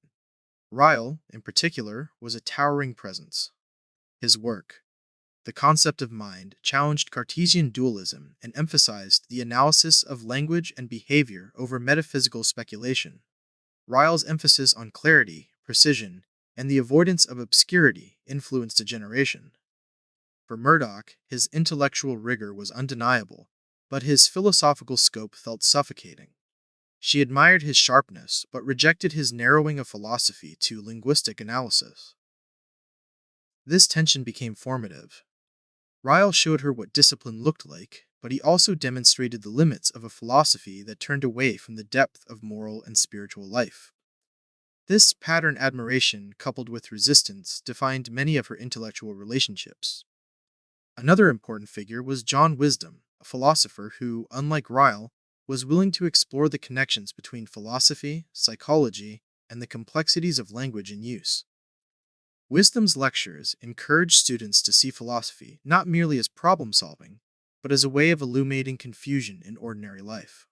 Ryle, in particular, was a towering presence. His work, The Concept of Mind, challenged Cartesian dualism and emphasized the analysis of language and behavior over metaphysical speculation. Ryle's emphasis on clarity, precision, and the avoidance of obscurity influenced a generation. For Murdoch, his intellectual rigor was undeniable, but his philosophical scope felt suffocating. She admired his sharpness, but rejected his narrowing of philosophy to linguistic analysis. This tension became formative. Ryle showed her what discipline looked like, but he also demonstrated the limits of a philosophy that turned away from the depth of moral and spiritual life. This pattern admiration, coupled with resistance, defined many of her intellectual relationships. Another important figure was John Wisdom, a philosopher who, unlike Ryle, was willing to explore the connections between philosophy, psychology, and the complexities of language and use. Wisdom's lectures encouraged students to see philosophy not merely as problem-solving, but as a way of illuminating confusion in ordinary life.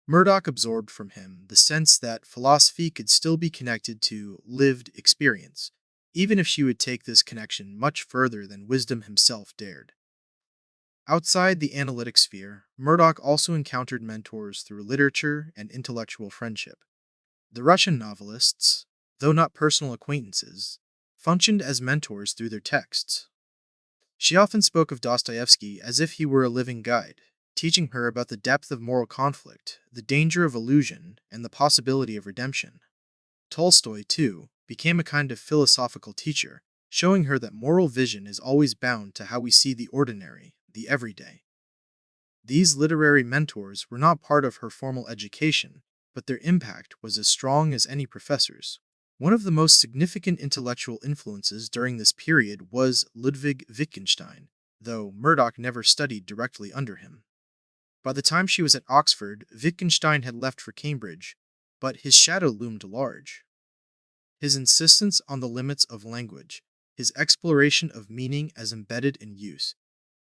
Murdoch absorbed from him the sense that philosophy could still be connected to lived experience, even if she would take this connection much further than Wisdom himself dared. Outside the analytic sphere, Murdoch also encountered mentors through literature and intellectual friendship. The Russian novelists, though not personal acquaintances, functioned as mentors through their texts. She often spoke of Dostoevsky as if he were a living guide, teaching her about the depth of moral conflict, the danger of illusion, and the possibility of redemption. Tolstoy, too, became a kind of philosophical teacher, showing her that moral vision is always bound to how we see the ordinary, the everyday. These literary mentors were not part of her formal education, but their impact was as strong as any professor's. One of the most significant intellectual influences during this period was Ludwig Wittgenstein, though Murdoch never studied directly under him. By the time she was at Oxford, Wittgenstein had left for Cambridge, but his shadow loomed large. His insistence on the limits of language, his exploration of meaning as embedded in use,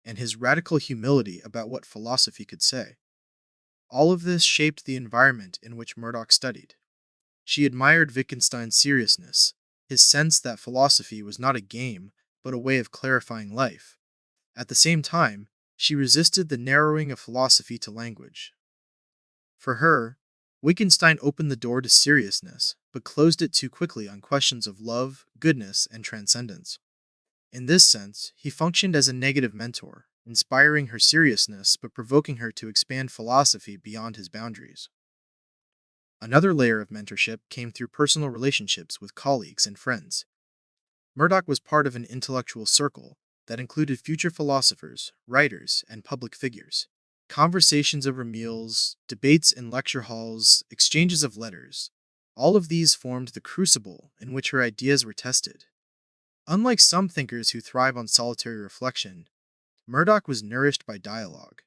and his radical humility about what philosophy could say. All of this shaped the environment in which Murdoch studied. She admired Wittgenstein's seriousness, his sense that philosophy was not a game, but a way of clarifying life. At the same time, she resisted the narrowing of philosophy to language. For her, Wittgenstein opened the door to seriousness, but closed it too quickly on questions of love, goodness, and transcendence. In this sense, he functioned as a negative mentor, inspiring her seriousness but provoking her to expand philosophy beyond his boundaries. Another layer of mentorship came through personal relationships with colleagues and friends. Murdoch was part of an intellectual circle that included future philosophers, writers, and public figures. Conversations over meals, debates in lecture halls, exchanges of letters, all of these formed the crucible in which her ideas were tested. Unlike some thinkers who thrive on solitary reflection, Murdoch was nourished by dialogue.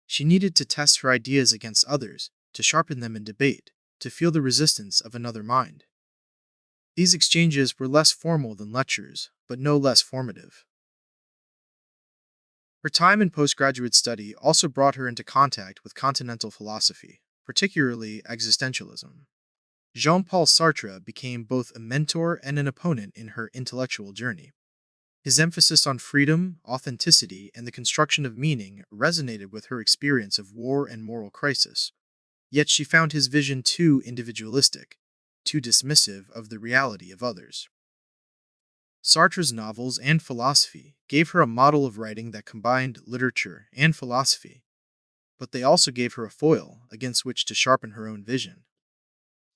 She needed to test her ideas against others, to sharpen them in debate, to feel the resistance of another mind. These exchanges were less formal than lectures, but no less formative. Her time in postgraduate study also brought her into contact with continental philosophy, particularly existentialism. Jean-Paul Sartre became both a mentor and an opponent in her intellectual journey. His emphasis on freedom, authenticity, and the construction of meaning resonated with her experience of war and moral crisis. Yet she found his vision too individualistic, too dismissive of the reality of others. Sartre's novels and philosophy gave her a model of writing that combined literature and philosophy, but they also gave her a foil against which to sharpen her own vision.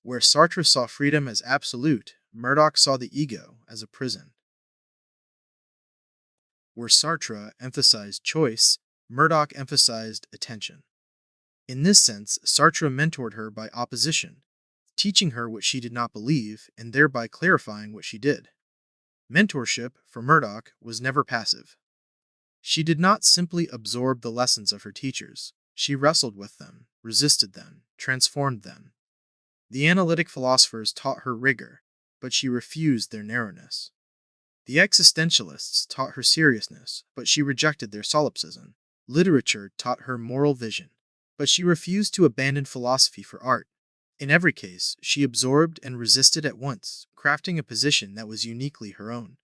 Where Sartre saw freedom as absolute, Murdoch saw the ego as a prison. Where Sartre emphasized choice, Murdoch emphasized attention. In this sense, Sartre mentored her by opposition, teaching her what she did not believe and thereby clarifying what she did. Mentorship, for Murdoch, was never passive. She did not simply absorb the lessons of her teachers. She wrestled with them, resisted them, transformed them. The analytic philosophers taught her rigor, but she refused their narrowness. The existentialists taught her seriousness, but she rejected their solipsism. Literature taught her moral vision, but she refused to abandon philosophy for art. In every case, she absorbed and resisted at once, crafting a position that was uniquely her own.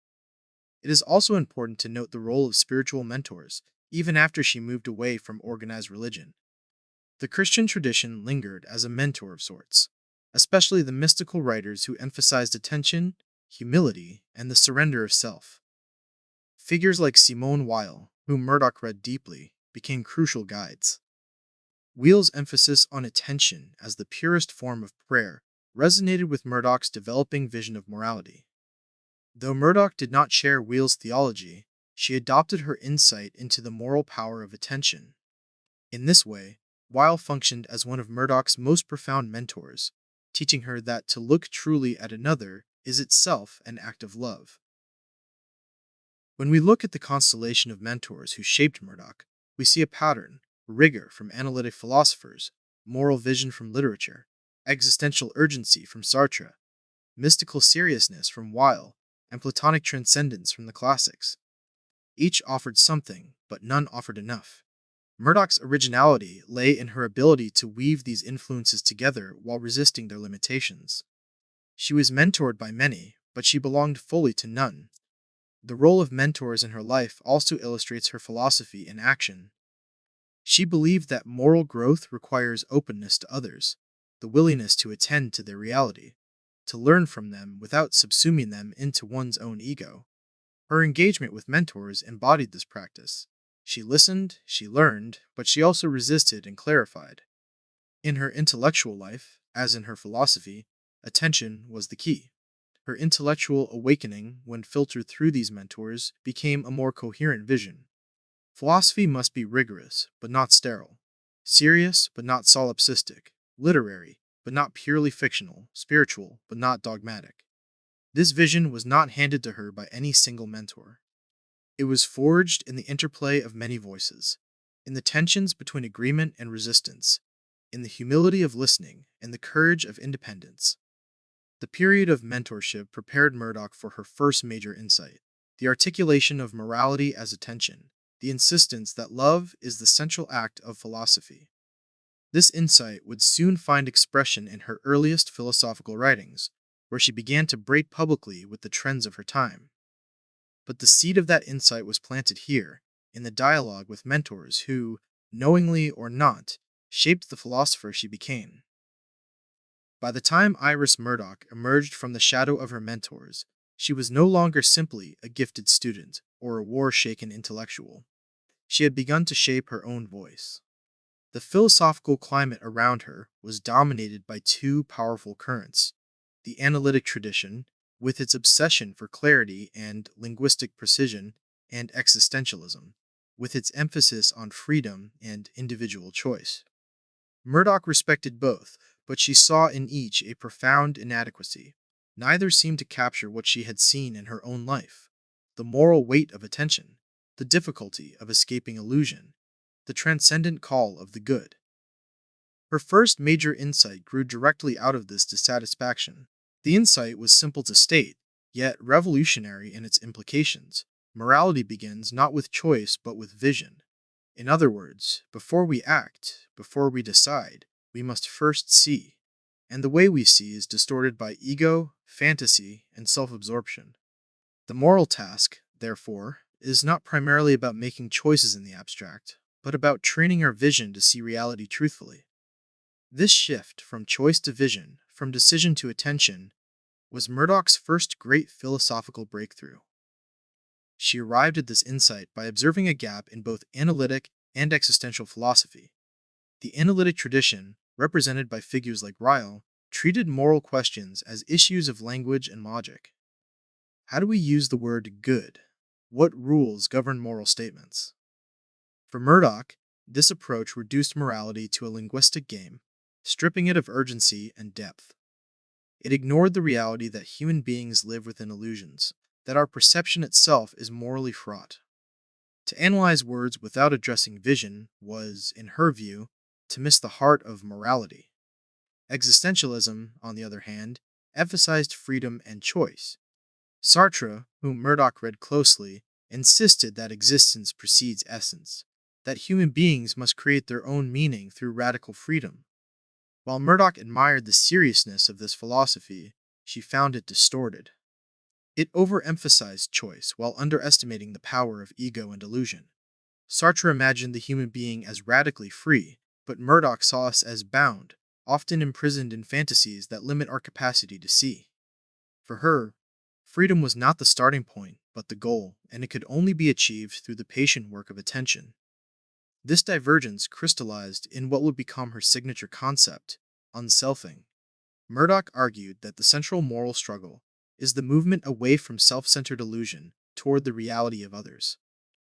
It is also important to note the role of spiritual mentors, even after she moved away from organized religion. The Christian tradition lingered as a mentor of sorts, especially the mystical writers who emphasized attention, humility, and the surrender of self. Figures like Simone Weil, whom Murdoch read deeply, became crucial guides. Weil's emphasis on attention as the purest form of prayer resonated with Murdoch's developing vision of morality. Though Murdoch did not share Weil's theology, she adopted her insight into the moral power of attention. In this way, Weil functioned as one of Murdoch's most profound mentors, teaching her that to look truly at another is itself an act of love. When we look at the constellation of mentors who shaped Murdoch, we see a pattern: rigor from analytic philosophers, moral vision from literature, existential urgency from Sartre, mystical seriousness from Weil, and Platonic transcendence from the classics. Each offered something, but none offered enough. Murdoch's originality lay in her ability to weave these influences together while resisting their limitations. She was mentored by many, but she belonged fully to none. The role of mentors in her life also illustrates her philosophy in action. She believed that moral growth requires openness to others, the willingness to attend to their reality, to learn from them without subsuming them into one's own ego. Her engagement with mentors embodied this practice. She listened, she learned, but she also resisted and clarified. In her intellectual life, as in her philosophy, attention was the key. Her intellectual awakening, when filtered through these mentors, became a more coherent vision. Philosophy must be rigorous, but not sterile. Serious, but not solipsistic. Literary, but not purely fictional. Spiritual, but not dogmatic. This vision was not handed to her by any single mentor. It was forged in the interplay of many voices, in the tensions between agreement and resistance, in the humility of listening and the courage of independence. The period of mentorship prepared Murdoch for her first major insight: the articulation of morality as attention, the insistence that love is the central act of philosophy. This insight would soon find expression in her earliest philosophical writings, where she began to break publicly with the trends of her time. But the seed of that insight was planted here, in the dialogue with mentors who, knowingly or not, shaped the philosopher she became. By the time Iris Murdoch emerged from the shadow of her mentors, she was no longer simply a gifted student or a war-shaken intellectual. She had begun to shape her own voice. The philosophical climate around her was dominated by two powerful currents: the analytic tradition, with its obsession for clarity and linguistic precision, and existentialism, with its emphasis on freedom and individual choice. Murdoch respected both, but she saw in each a profound inadequacy. Neither seemed to capture what she had seen in her own life: the moral weight of attention, the difficulty of escaping illusion, the transcendent call of the good. Her first major insight grew directly out of this dissatisfaction. The insight was simple to state, yet revolutionary in its implications. Morality begins not with choice but with vision. In other words, before we act, before we decide, we must first see. And the way we see is distorted by ego, fantasy, and self-absorption. The moral task, therefore, is not primarily about making choices in the abstract, but about training our vision to see reality truthfully. This shift from choice to vision, from decision to attention, was Murdoch's first great philosophical breakthrough. She arrived at this insight by observing a gap in both analytic and existential philosophy. The analytic tradition, represented by figures like Ryle, treated moral questions as issues of language and logic. How do we use the word good? What rules govern moral statements? For Murdoch, this approach reduced morality to a linguistic game, stripping it of urgency and depth. It ignored the reality that human beings live within illusions, that our perception itself is morally fraught. To analyze words without addressing vision was, in her view, to miss the heart of morality. Existentialism, on the other hand, emphasized freedom and choice. Sartre, whom Murdoch read closely, insisted that existence precedes essence, that human beings must create their own meaning through radical freedom. While Murdoch admired the seriousness of this philosophy, she found it distorted. It overemphasized choice while underestimating the power of ego and illusion. Sartre imagined the human being as radically free, but Murdoch saw us as bound, often imprisoned in fantasies that limit our capacity to see. For her, freedom was not the starting point, but the goal, and it could only be achieved through the patient work of attention. This divergence crystallized in what would become her signature concept, unselfing. Murdoch argued that the central moral struggle is the movement away from self-centered illusion toward the reality of others.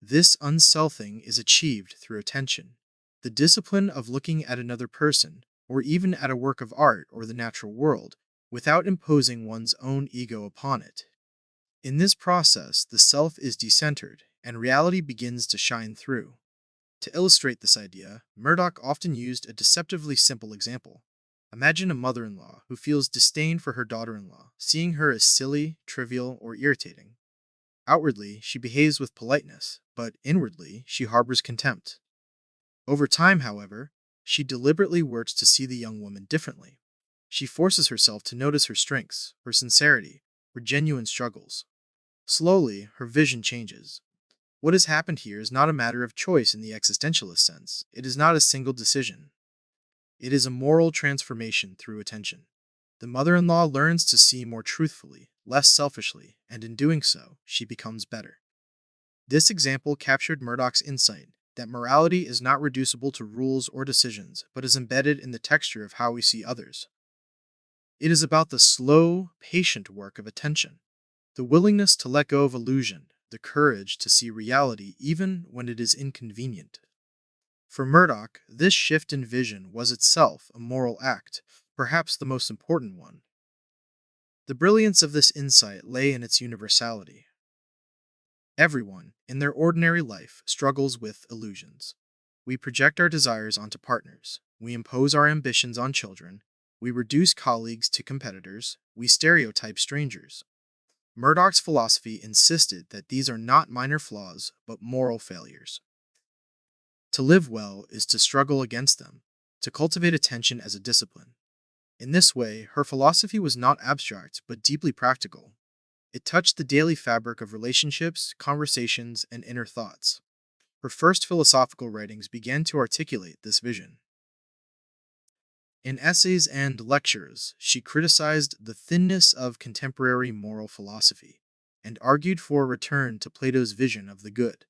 This unselfing is achieved through attention, the discipline of looking at another person, or even at a work of art or the natural world, without imposing one's own ego upon it. In this process, the self is decentered, and reality begins to shine through. To illustrate this idea, Murdoch often used a deceptively simple example. Imagine a mother-in-law who feels disdain for her daughter-in-law, seeing her as silly, trivial, or irritating. Outwardly, she behaves with politeness, but inwardly, she harbors contempt. Over time, however, she deliberately works to see the young woman differently. She forces herself to notice her strengths, her sincerity, her genuine struggles. Slowly, her vision changes. What has happened here is not a matter of choice in the existentialist sense. It is not a single decision. It is a moral transformation through attention. The mother-in-law learns to see more truthfully, less selfishly, and in doing so, she becomes better. This example captured Murdoch's insight that morality is not reducible to rules or decisions, but is embedded in the texture of how we see others. It is about the slow, patient work of attention, the willingness to let go of illusion, the courage to see reality even when it is inconvenient. For Murdoch, this shift in vision was itself a moral act, perhaps the most important one. The brilliance of this insight lay in its universality. Everyone, in their ordinary life, struggles with illusions. We project our desires onto partners, we impose our ambitions on children, we reduce colleagues to competitors, we stereotype strangers. Murdoch's philosophy insisted that these are not minor flaws, but moral failures. To live well is to struggle against them, to cultivate attention as a discipline. In this way, her philosophy was not abstract, but deeply practical. It touched the daily fabric of relationships, conversations, and inner thoughts. Her first philosophical writings began to articulate this vision. In essays and lectures, she criticized the thinness of contemporary moral philosophy and argued for a return to Plato's vision of the good.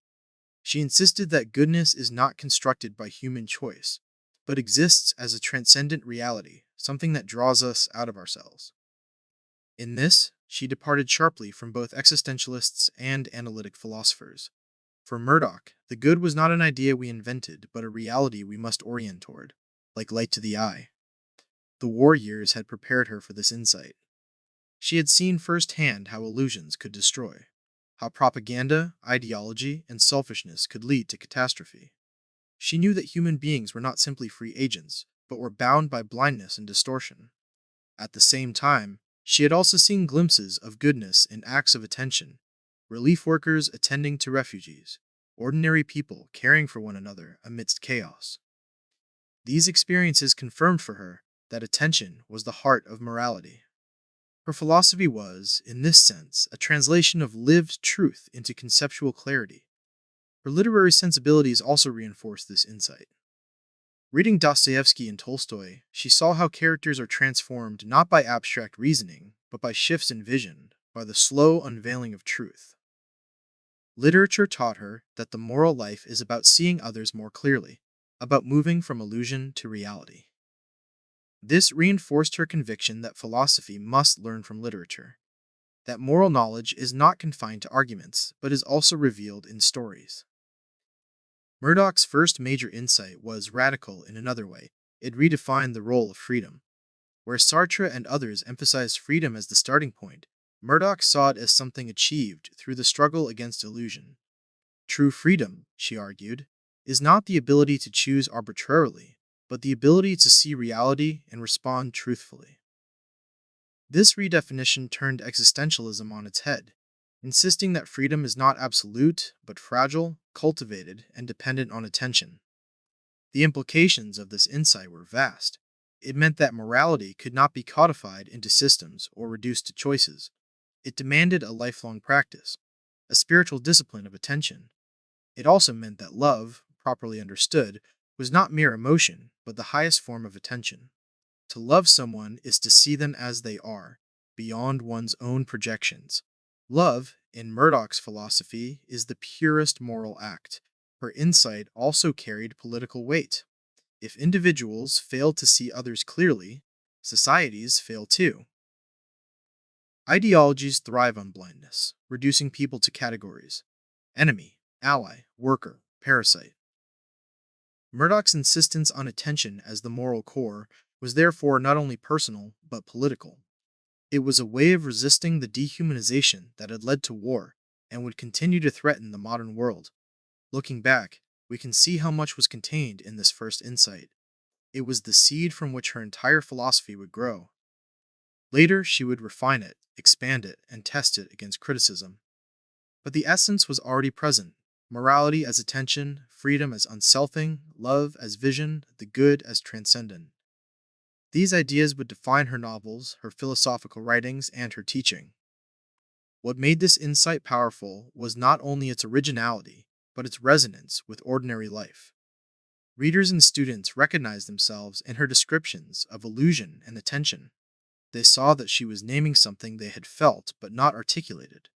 She insisted that goodness is not constructed by human choice, but exists as a transcendent reality, something that draws us out of ourselves. In this, she departed sharply from both existentialists and analytic philosophers. For Murdoch, the good was not an idea we invented, but a reality we must orient toward, like light to the eye. The war years had prepared her for this insight. She had seen firsthand how illusions could destroy, how propaganda, ideology, and selfishness could lead to catastrophe. She knew that human beings were not simply free agents, but were bound by blindness and distortion. At the same time, she had also seen glimpses of goodness in acts of attention, relief workers attending to refugees, ordinary people caring for one another amidst chaos. These experiences confirmed for her that attention was the heart of morality. Her philosophy was, in this sense, a translation of lived truth into conceptual clarity. Her literary sensibilities also reinforced this insight. Reading Dostoevsky and Tolstoy, she saw how characters are transformed not by abstract reasoning, but by shifts in vision, by the slow unveiling of truth. Literature taught her that the moral life is about seeing others more clearly, about moving from illusion to reality. This reinforced her conviction that philosophy must learn from literature, that moral knowledge is not confined to arguments, but is also revealed in stories. Murdoch's first major insight was radical in another way. It redefined the role of freedom. Where Sartre and others emphasized freedom as the starting point, Murdoch saw it as something achieved through the struggle against illusion. True freedom, she argued, is not the ability to choose arbitrarily, but the ability to see reality and respond truthfully. This redefinition turned existentialism on its head, insisting that freedom is not absolute, but fragile, cultivated, and dependent on attention. The implications of this insight were vast. It meant that morality could not be codified into systems or reduced to choices. It demanded a lifelong practice, a spiritual discipline of attention. It also meant that love, properly understood, was not mere emotion, but the highest form of attention. To love someone is to see them as they are, beyond one's own projections. Love, in Murdoch's philosophy, is the purest moral act. Her insight also carried political weight. If individuals fail to see others clearly, societies fail too. Ideologies thrive on blindness, reducing people to categories: enemy, ally, worker, parasite. Murdoch's insistence on attention as the moral core was therefore not only personal, but political. It was a way of resisting the dehumanization that had led to war and would continue to threaten the modern world. Looking back, we can see how much was contained in this first insight. It was the seed from which her entire philosophy would grow. Later, she would refine it, expand it, and test it against criticism. But the essence was already present: morality as attention, freedom as unselfing, love as vision, the good as transcendent. These ideas would define her novels, her philosophical writings, and her teaching. What made this insight powerful was not only its originality, but its resonance with ordinary life. Readers and students recognized themselves in her descriptions of illusion and attention. They saw that she was naming something they had felt but not articulated: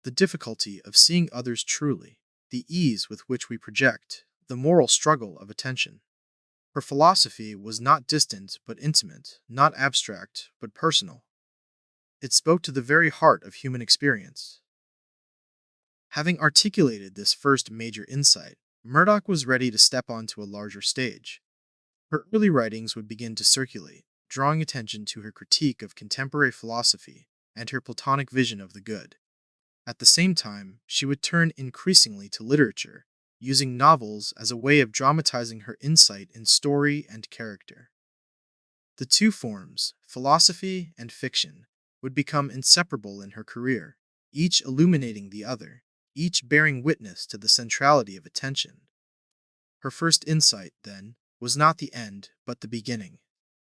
the difficulty of seeing others truly, the ease with which we project, the moral struggle of attention. Her philosophy was not distant but intimate, not abstract but personal. It spoke to the very heart of human experience. Having articulated this first major insight, Murdoch was ready to step onto a larger stage. Her early writings would begin to circulate, drawing attention to her critique of contemporary philosophy and her Platonic vision of the good. At the same time, she would turn increasingly to literature, using novels as a way of dramatizing her insight in story and character. The two forms, philosophy and fiction, would become inseparable in her career, each illuminating the other, each bearing witness to the centrality of attention. Her first insight, then, was not the end, but the beginning.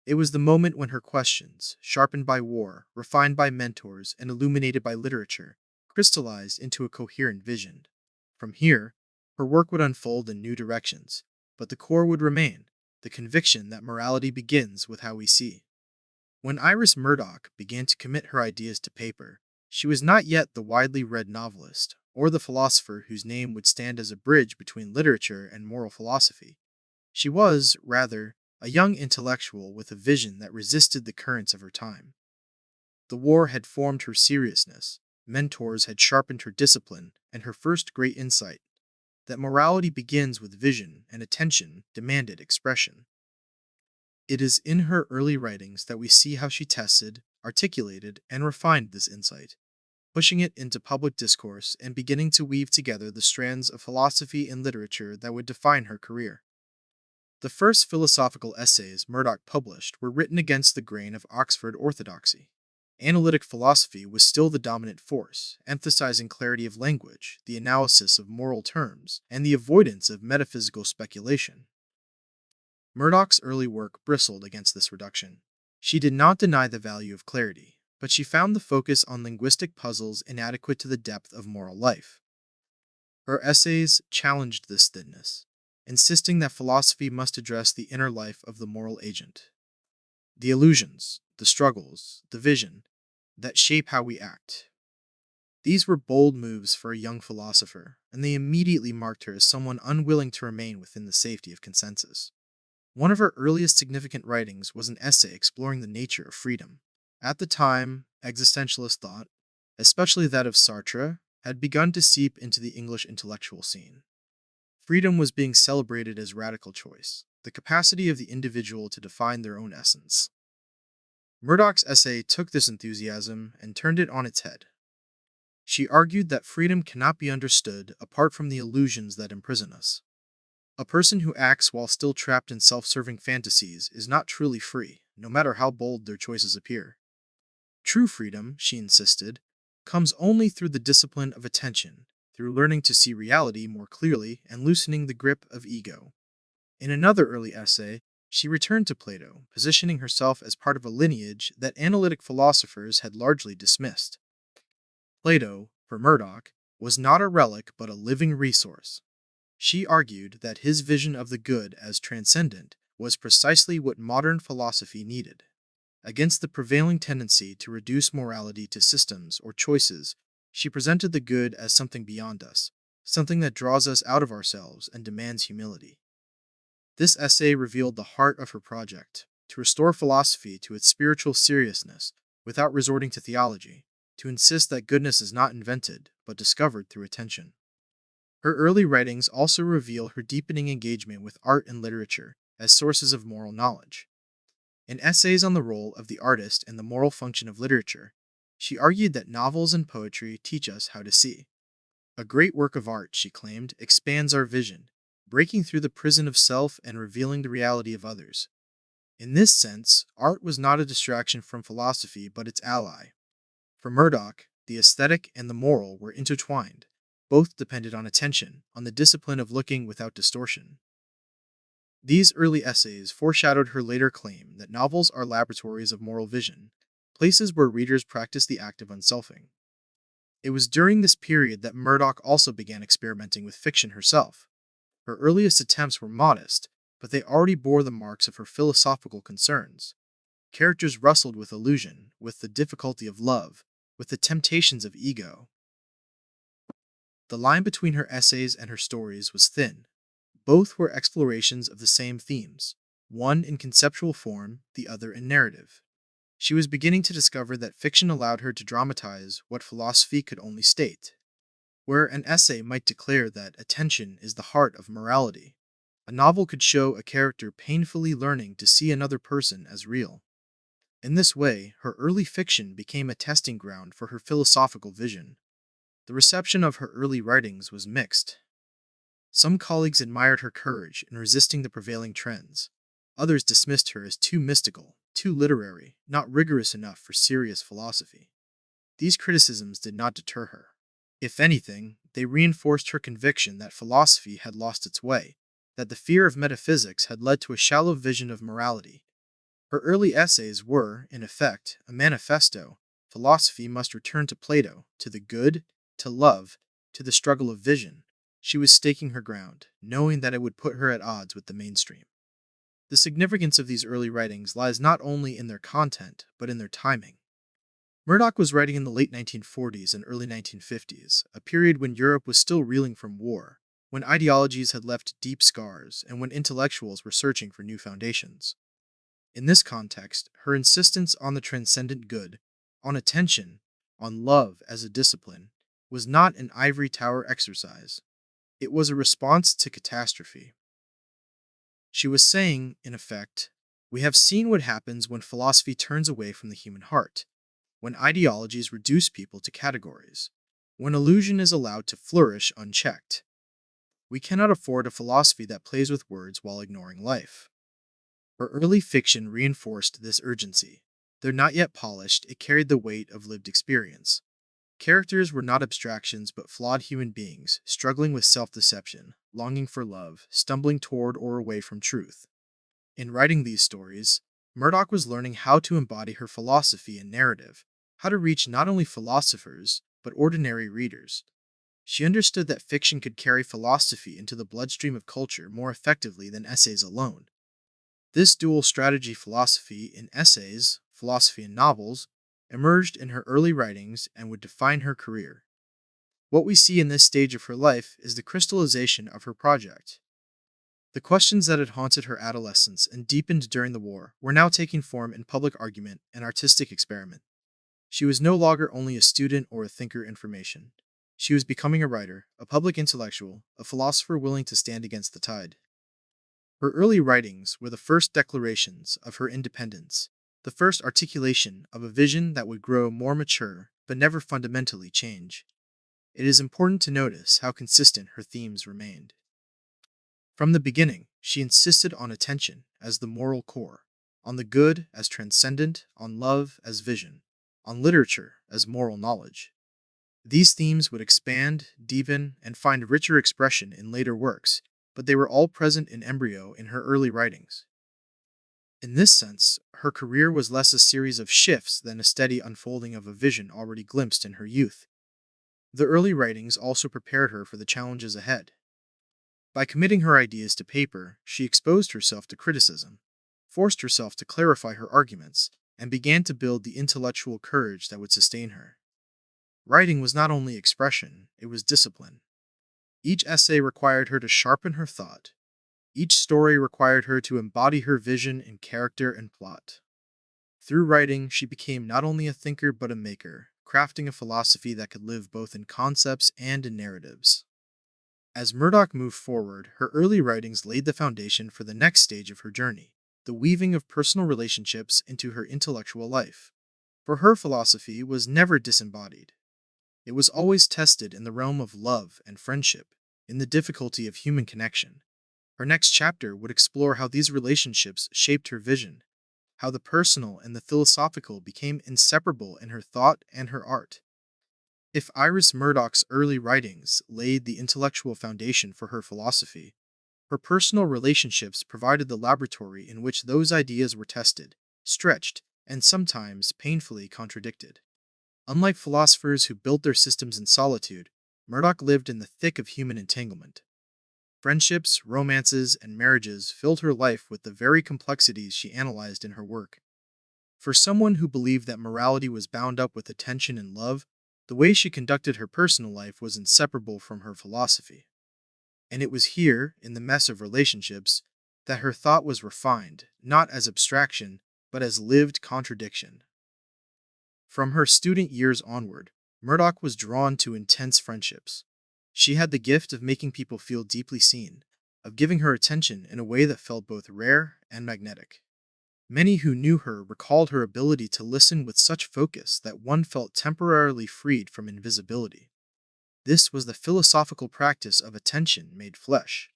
It was the moment when her questions, sharpened by war, refined by mentors, and illuminated by literature, crystallized into a coherent vision. From here, her work would unfold in new directions, but the core would remain the conviction that morality begins with how we see. When Iris Murdoch began to commit her ideas to paper, she was not yet the widely read novelist, or the philosopher whose name would stand as a bridge between literature and moral philosophy. She was, rather, a young intellectual with a vision that resisted the currents of her time. The war had formed her seriousness, mentors had sharpened her discipline, and her first great insight, that morality begins with vision and attention, demanded expression. It is in her early writings that we see how she tested, articulated, and refined this insight, pushing it into public discourse and beginning to weave together the strands of philosophy and literature that would define her career. The first philosophical essays Murdoch published were written against the grain of Oxford orthodoxy. Analytic philosophy was still the dominant force, emphasizing clarity of language, the analysis of moral terms, and the avoidance of metaphysical speculation. Murdoch's early work bristled against this reduction. She did not deny the value of clarity, but she found the focus on linguistic puzzles inadequate to the depth of moral life. Her essays challenged this thinness, insisting that philosophy must address the inner life of the moral agent. The illusions, the struggles, the vision that shape how we act. These were bold moves for a young philosopher, and they immediately marked her as someone unwilling to remain within the safety of consensus. One of her earliest significant writings was an essay exploring the nature of freedom. At the time, existentialist thought, especially that of Sartre, had begun to seep into the English intellectual scene. Freedom was being celebrated as radical choice, the capacity of the individual to define their own essence. Murdoch's essay took this enthusiasm and turned it on its head. She argued that freedom cannot be understood apart from the illusions that imprison us. A person who acts while still trapped in self-serving fantasies is not truly free, no matter how bold their choices appear. True freedom, she insisted, comes only through the discipline of attention, through learning to see reality more clearly and loosening the grip of ego. In another early essay, she returned to Plato, positioning herself as part of a lineage that analytic philosophers had largely dismissed. Plato, for Murdoch, was not a relic but a living resource. She argued that his vision of the good as transcendent was precisely what modern philosophy needed. Against the prevailing tendency to reduce morality to systems or choices, she presented the good as something beyond us, something that draws us out of ourselves and demands humility. This essay revealed the heart of her project, to restore philosophy to its spiritual seriousness without resorting to theology, to insist that goodness is not invented, but discovered through attention. Her early writings also reveal her deepening engagement with art and literature as sources of moral knowledge. In essays on the role of the artist and the moral function of literature, she argued that novels and poetry teach us how to see. A great work of art, she claimed, expands our vision, breaking through the prison of self and revealing the reality of others. In this sense, art was not a distraction from philosophy but its ally. For Murdoch, the aesthetic and the moral were intertwined. Both depended on attention, on the discipline of looking without distortion. These early essays foreshadowed her later claim that novels are laboratories of moral vision, places where readers practice the act of unselfing. It was during this period that Murdoch also began experimenting with fiction herself. Her earliest attempts were modest, but they already bore the marks of her philosophical concerns. Characters wrestled with illusion, with the difficulty of love, with the temptations of ego. The line between her essays and her stories was thin. Both were explorations of the same themes, one in conceptual form, the other in narrative. She was beginning to discover that fiction allowed her to dramatize what philosophy could only state. Where an essay might declare that attention is the heart of morality, a novel could show a character painfully learning to see another person as real. In this way, her early fiction became a testing ground for her philosophical vision. The reception of her early writings was mixed. Some colleagues admired her courage in resisting the prevailing trends. Others dismissed her as too mystical, too literary, not rigorous enough for serious philosophy. These criticisms did not deter her. If anything, they reinforced her conviction that philosophy had lost its way, that the fear of metaphysics had led to a shallow vision of morality. Her early essays were, in effect, a manifesto. Philosophy must return to Plato, to the good, to love, to the struggle of vision. She was staking her ground, knowing that it would put her at odds with the mainstream. The significance of these early writings lies not only in their content, but in their timing. Murdoch was writing in the late 1940s and early 1950s, a period when Europe was still reeling from war, when ideologies had left deep scars, and when intellectuals were searching for new foundations. In this context, her insistence on the transcendent good, on attention, on love as a discipline, was not an ivory tower exercise. It was a response to catastrophe. She was saying, in effect, we have seen what happens when philosophy turns away from the human heart, when ideologies reduce people to categories, when illusion is allowed to flourish unchecked. We cannot afford a philosophy that plays with words while ignoring life. Her early fiction reinforced this urgency. Though not yet polished, it carried the weight of lived experience. Characters were not abstractions but flawed human beings, struggling with self-deception, longing for love, stumbling toward or away from truth. In writing these stories, Murdoch was learning how to embody her philosophy in narrative, how to reach not only philosophers, but ordinary readers. She understood that fiction could carry philosophy into the bloodstream of culture more effectively than essays alone. This dual strategy, philosophy in essays, philosophy in novels, emerged in her early writings and would define her career. What we see in this stage of her life is the crystallization of her project. The questions that had haunted her adolescence and deepened during the war were now taking form in public argument and artistic experiment. She was no longer only a student or a thinker information. She was becoming a writer, a public intellectual, a philosopher willing to stand against the tide. Her early writings were the first declarations of her independence, the first articulation of a vision that would grow more mature but never fundamentally change. It is important to notice how consistent her themes remained. From the beginning, she insisted on attention as the moral core, on the good as transcendent, on love as vision, on literature as moral knowledge. These themes would expand, deepen, and find richer expression in later works, but they were all present in embryo in her early writings. In this sense, her career was less a series of shifts than a steady unfolding of a vision already glimpsed in her youth. The early writings also prepared her for the challenges ahead. By committing her ideas to paper, she exposed herself to criticism, forced herself to clarify her arguments, and began to build the intellectual courage that would sustain her. Writing was not only expression, it was discipline. Each essay required her to sharpen her thought. Each story required her to embody her vision in character and plot. Through writing, she became not only a thinker but a maker, crafting a philosophy that could live both in concepts and in narratives. As Murdoch moved forward, her early writings laid the foundation for the next stage of her journey, the weaving of personal relationships into her intellectual life. For her philosophy was never disembodied. It was always tested in the realm of love and friendship, in the difficulty of human connection. Her next chapter would explore how these relationships shaped her vision, how the personal and the philosophical became inseparable in her thought and her art. If Iris Murdoch's early writings laid the intellectual foundation for her philosophy, her personal relationships provided the laboratory in which those ideas were tested, stretched, and sometimes painfully contradicted. Unlike philosophers who built their systems in solitude, Murdoch lived in the thick of human entanglement. Friendships, romances, and marriages filled her life with the very complexities she analyzed in her work. For someone who believed that morality was bound up with attention and love, the way she conducted her personal life was inseparable from her philosophy. And it was here, in the mess of relationships, that her thought was refined, not as abstraction, but as lived contradiction. From her student years onward, Murdoch was drawn to intense friendships. She had the gift of making people feel deeply seen, of giving her attention in a way that felt both rare and magnetic. Many who knew her recalled her ability to listen with such focus that one felt temporarily freed from invisibility. This was the philosophical practice of attention made flesh.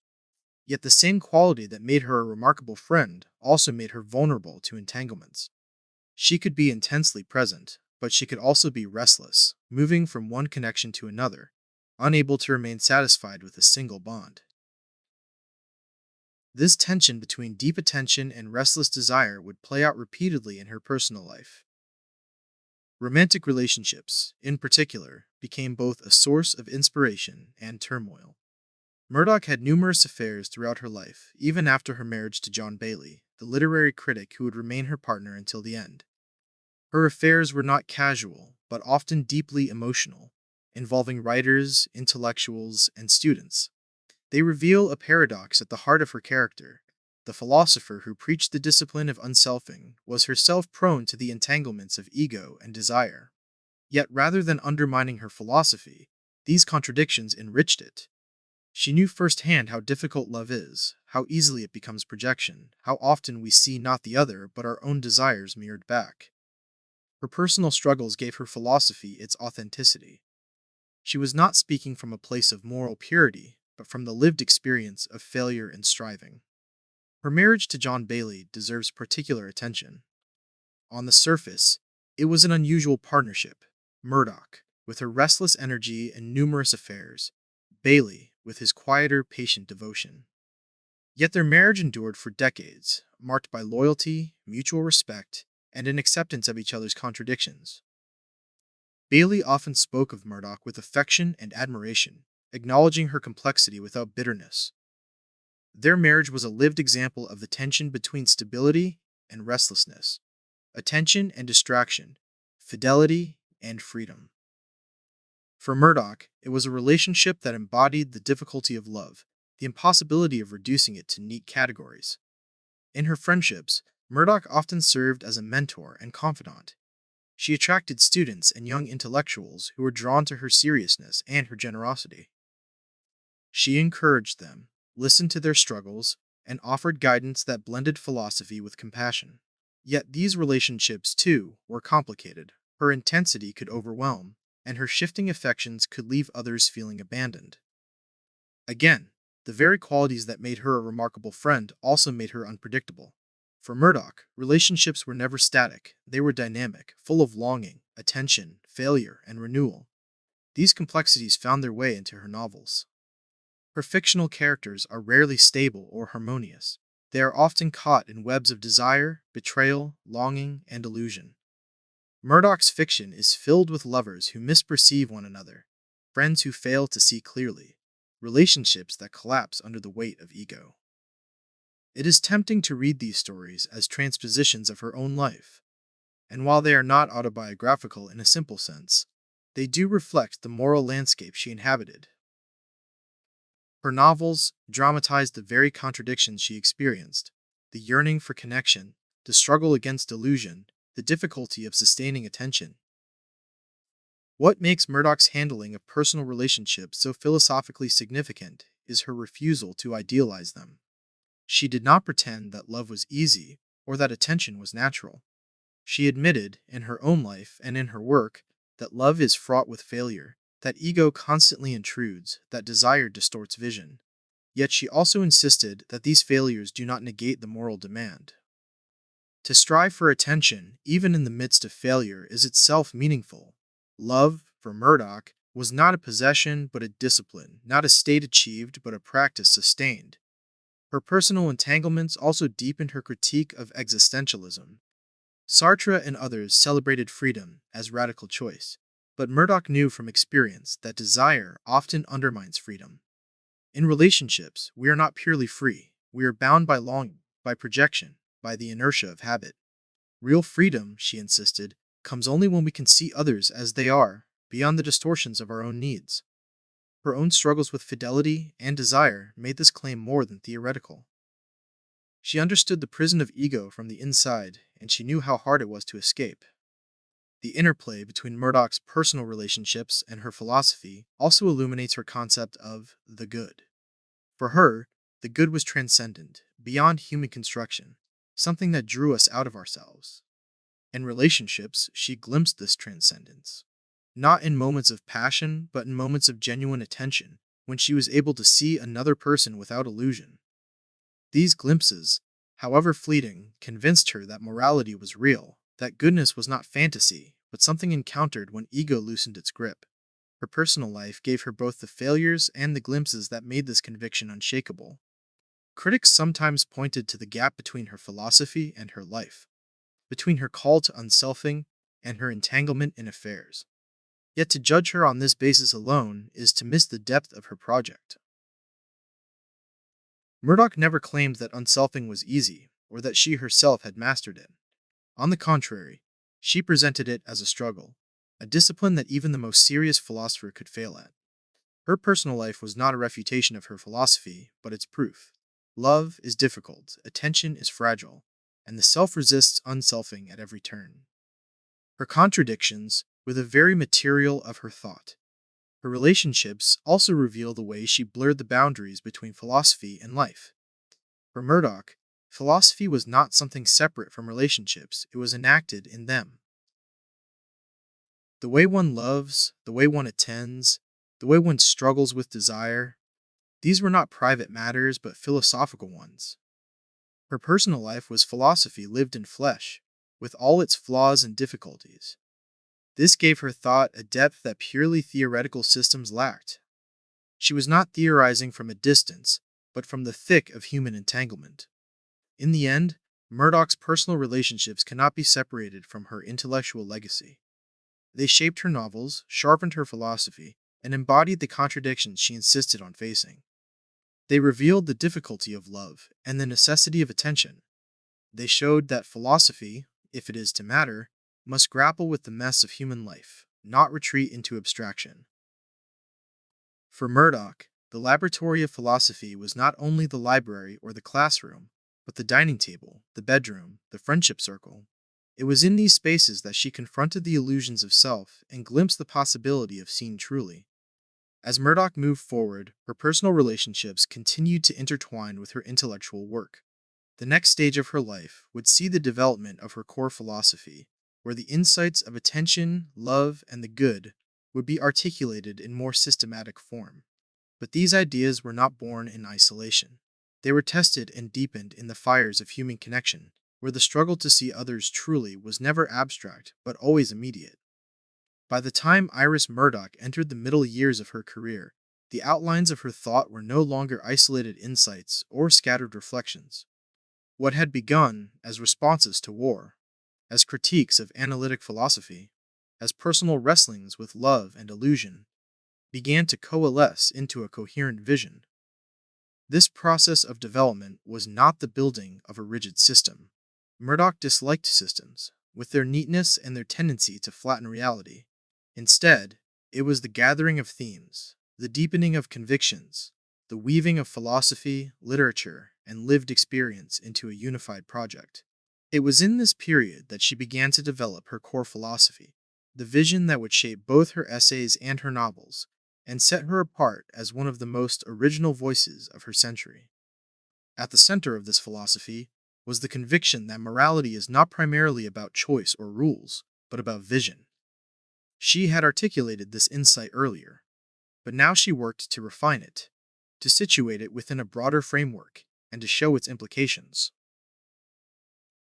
Yet the same quality that made her a remarkable friend also made her vulnerable to entanglements. She could be intensely present, but she could also be restless, moving from one connection to another, unable to remain satisfied with a single bond. This tension between deep attention and restless desire would play out repeatedly in her personal life. Romantic relationships, in particular, became both a source of inspiration and turmoil. Murdoch had numerous affairs throughout her life, even after her marriage to John Bailey, the literary critic who would remain her partner until the end. Her affairs were not casual, but often deeply emotional, involving writers, intellectuals, and students. They reveal a paradox at the heart of her character. The philosopher who preached the discipline of unselfing was herself prone to the entanglements of ego and desire. Yet rather than undermining her philosophy, these contradictions enriched it. She knew firsthand how difficult love is, how easily it becomes projection, how often we see not the other but our own desires mirrored back. Her personal struggles gave her philosophy its authenticity. She was not speaking from a place of moral purity, but from the lived experience of failure and striving. Her marriage to John Bailey deserves particular attention. On the surface, it was an unusual partnership. Murdoch, with her restless energy and numerous affairs, Bailey, with his quieter, patient devotion. Yet their marriage endured for decades, marked by loyalty, mutual respect, and an acceptance of each other's contradictions. Bailey often spoke of Murdoch with affection and admiration, acknowledging her complexity without bitterness. Their marriage was a lived example of the tension between stability and restlessness, attention and distraction, fidelity and freedom. For Murdoch, it was a relationship that embodied the difficulty of love, the impossibility of reducing it to neat categories. In her friendships, Murdoch often served as a mentor and confidant. She attracted students and young intellectuals who were drawn to her seriousness and her generosity. She encouraged them, listened to their struggles, and offered guidance that blended philosophy with compassion. Yet these relationships, too, were complicated. Her intensity could overwhelm, and her shifting affections could leave others feeling abandoned. Again, the very qualities that made her a remarkable friend also made her unpredictable. For Murdoch, relationships were never static, they were dynamic, full of longing, attention, failure, and renewal. These complexities found their way into her novels. Her fictional characters are rarely stable or harmonious. They are often caught in webs of desire, betrayal, longing, and illusion. Murdoch's fiction is filled with lovers who misperceive one another, friends who fail to see clearly, relationships that collapse under the weight of ego. It is tempting to read these stories as transpositions of her own life, and while they are not autobiographical in a simple sense, they do reflect the moral landscape she inhabited. Her novels dramatize the very contradictions she experienced: the yearning for connection, the struggle against delusion, the difficulty of sustaining attention. What makes Murdoch's handling of personal relationships so philosophically significant is her refusal to idealize them. She did not pretend that love was easy or that attention was natural. She admitted, in her own life and in her work, that love is fraught with failure, that ego constantly intrudes, that desire distorts vision. Yet she also insisted that these failures do not negate the moral demand. To strive for attention, even in the midst of failure, is itself meaningful. Love, for Murdoch, was not a possession but a discipline, not a state achieved but a practice sustained. Her personal entanglements also deepened her critique of existentialism. Sartre and others celebrated freedom as radical choice, but Murdoch knew from experience that desire often undermines freedom. In relationships, we are not purely free. We are bound by longing, by projection, by the inertia of habit. Real freedom, she insisted, comes only when we can see others as they are, beyond the distortions of our own needs. Her own struggles with fidelity and desire made this claim more than theoretical. She understood the prison of ego from the inside, and she knew how hard it was to escape. The interplay between Murdoch's personal relationships and her philosophy also illuminates her concept of the good. For her, the good was transcendent, beyond human construction, something that drew us out of ourselves. In relationships, she glimpsed this transcendence. not in moments of passion, but in moments of genuine attention, when she was able to see another person without illusion. These glimpses, however fleeting, convinced her that morality was real, that goodness was not fantasy, but something encountered when ego loosened its grip. Her personal life gave her both the failures and the glimpses that made this conviction unshakable. Critics sometimes pointed to the gap between her philosophy and her life, between her call to unselfing and her entanglement in affairs. Yet to judge her on this basis alone is to miss the depth of her project. Murdoch never claimed that unselfing was easy, or that she herself had mastered it. On the contrary, she presented it as a struggle, a discipline that even the most serious philosopher could fail at. Her personal life was not a refutation of her philosophy, but its proof. Love is difficult, attention is fragile, and the self resists unselfing at every turn. Her contradictions were the very material of her thought. Her relationships also reveal the way she blurred the boundaries between philosophy and life. For Murdoch, philosophy was not something separate from relationships, it was enacted in them. The way one loves, the way one attends, the way one struggles with desire, these were not private matters but philosophical ones. Her personal life was philosophy lived in flesh, with all its flaws and difficulties. This gave her thought a depth that purely theoretical systems lacked. She was not theorizing from a distance, but from the thick of human entanglement. In the end, Murdoch's personal relationships cannot be separated from her intellectual legacy. They shaped her novels, sharpened her philosophy, and embodied the contradictions she insisted on facing. They revealed the difficulty of love and the necessity of attention. They showed that philosophy, if it is to matter, must grapple with the mess of human life, not retreat into abstraction. For Murdoch, the laboratory of philosophy was not only the library or the classroom, but the dining table, the bedroom, the friendship circle. It was in these spaces that she confronted the illusions of self and glimpsed the possibility of seeing truly. As Murdoch moved forward, her personal relationships continued to intertwine with her intellectual work. The next stage of her life would see the development of her core philosophy, where the insights of attention, love, and the good would be articulated in more systematic form. But these ideas were not born in isolation. They were tested and deepened in the fires of human connection, where the struggle to see others truly was never abstract but always immediate. By the time Iris Murdoch entered the middle years of her career, the outlines of her thought were no longer isolated insights or scattered reflections. What had begun as responses to war, as critiques of analytic philosophy, as personal wrestlings with love and illusion, began to coalesce into a coherent vision. This process of development was not the building of a rigid system. Murdoch disliked systems, with their neatness and their tendency to flatten reality. Instead, it was the gathering of themes, the deepening of convictions, the weaving of philosophy, literature, and lived experience into a unified project. It was in this period that she began to develop her core philosophy, the vision that would shape both her essays and her novels, and set her apart as one of the most original voices of her century. At the center of this philosophy was the conviction that morality is not primarily about choice or rules, but about vision. She had articulated this insight earlier, but now she worked to refine it, to situate it within a broader framework, and to show its implications.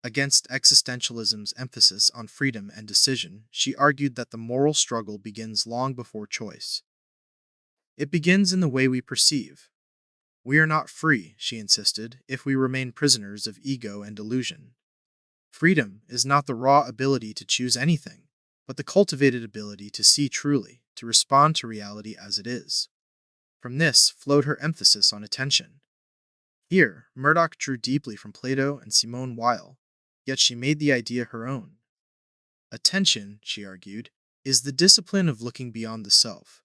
Against existentialism's emphasis on freedom and decision, she argued that the moral struggle begins long before choice. It begins in the way we perceive. We are not free, she insisted, if we remain prisoners of ego and delusion. Freedom is not the raw ability to choose anything, but the cultivated ability to see truly, to respond to reality as it is. From this flowed her emphasis on attention. Here, Murdoch drew deeply from Plato and Simone Weil, yet she made the idea her own. Attention, she argued, is the discipline of looking beyond the self.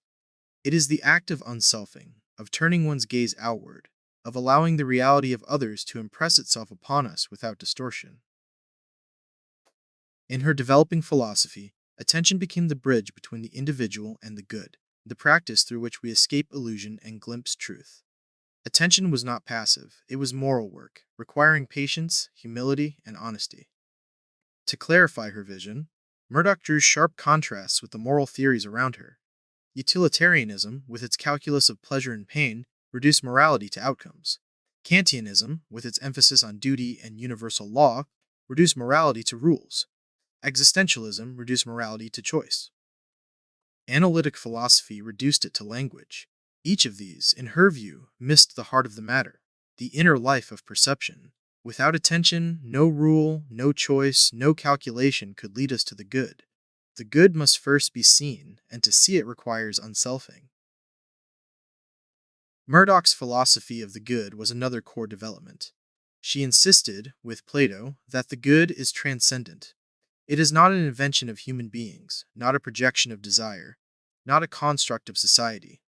It is the act of unselfing, of turning one's gaze outward, of allowing the reality of others to impress itself upon us without distortion. In her developing philosophy, attention became the bridge between the individual and the good, the practice through which we escape illusion and glimpse truth. Attention was not passive, it was moral work, requiring patience, humility, and honesty. To clarify her vision, Murdoch drew sharp contrasts with the moral theories around her. Utilitarianism, with its calculus of pleasure and pain, reduced morality to outcomes. Kantianism, with its emphasis on duty and universal law, reduced morality to rules. Existentialism reduced morality to choice. Analytic philosophy reduced it to language. Each of these, in her view, missed the heart of the matter, the inner life of perception. Without attention, no rule, no choice, no calculation could lead us to the good. The good must first be seen, and to see it requires unselfing. Murdoch's philosophy of the good was another core development. She insisted, with Plato, that the good is transcendent. It is not an invention of human beings, not a projection of desire, not a construct of society.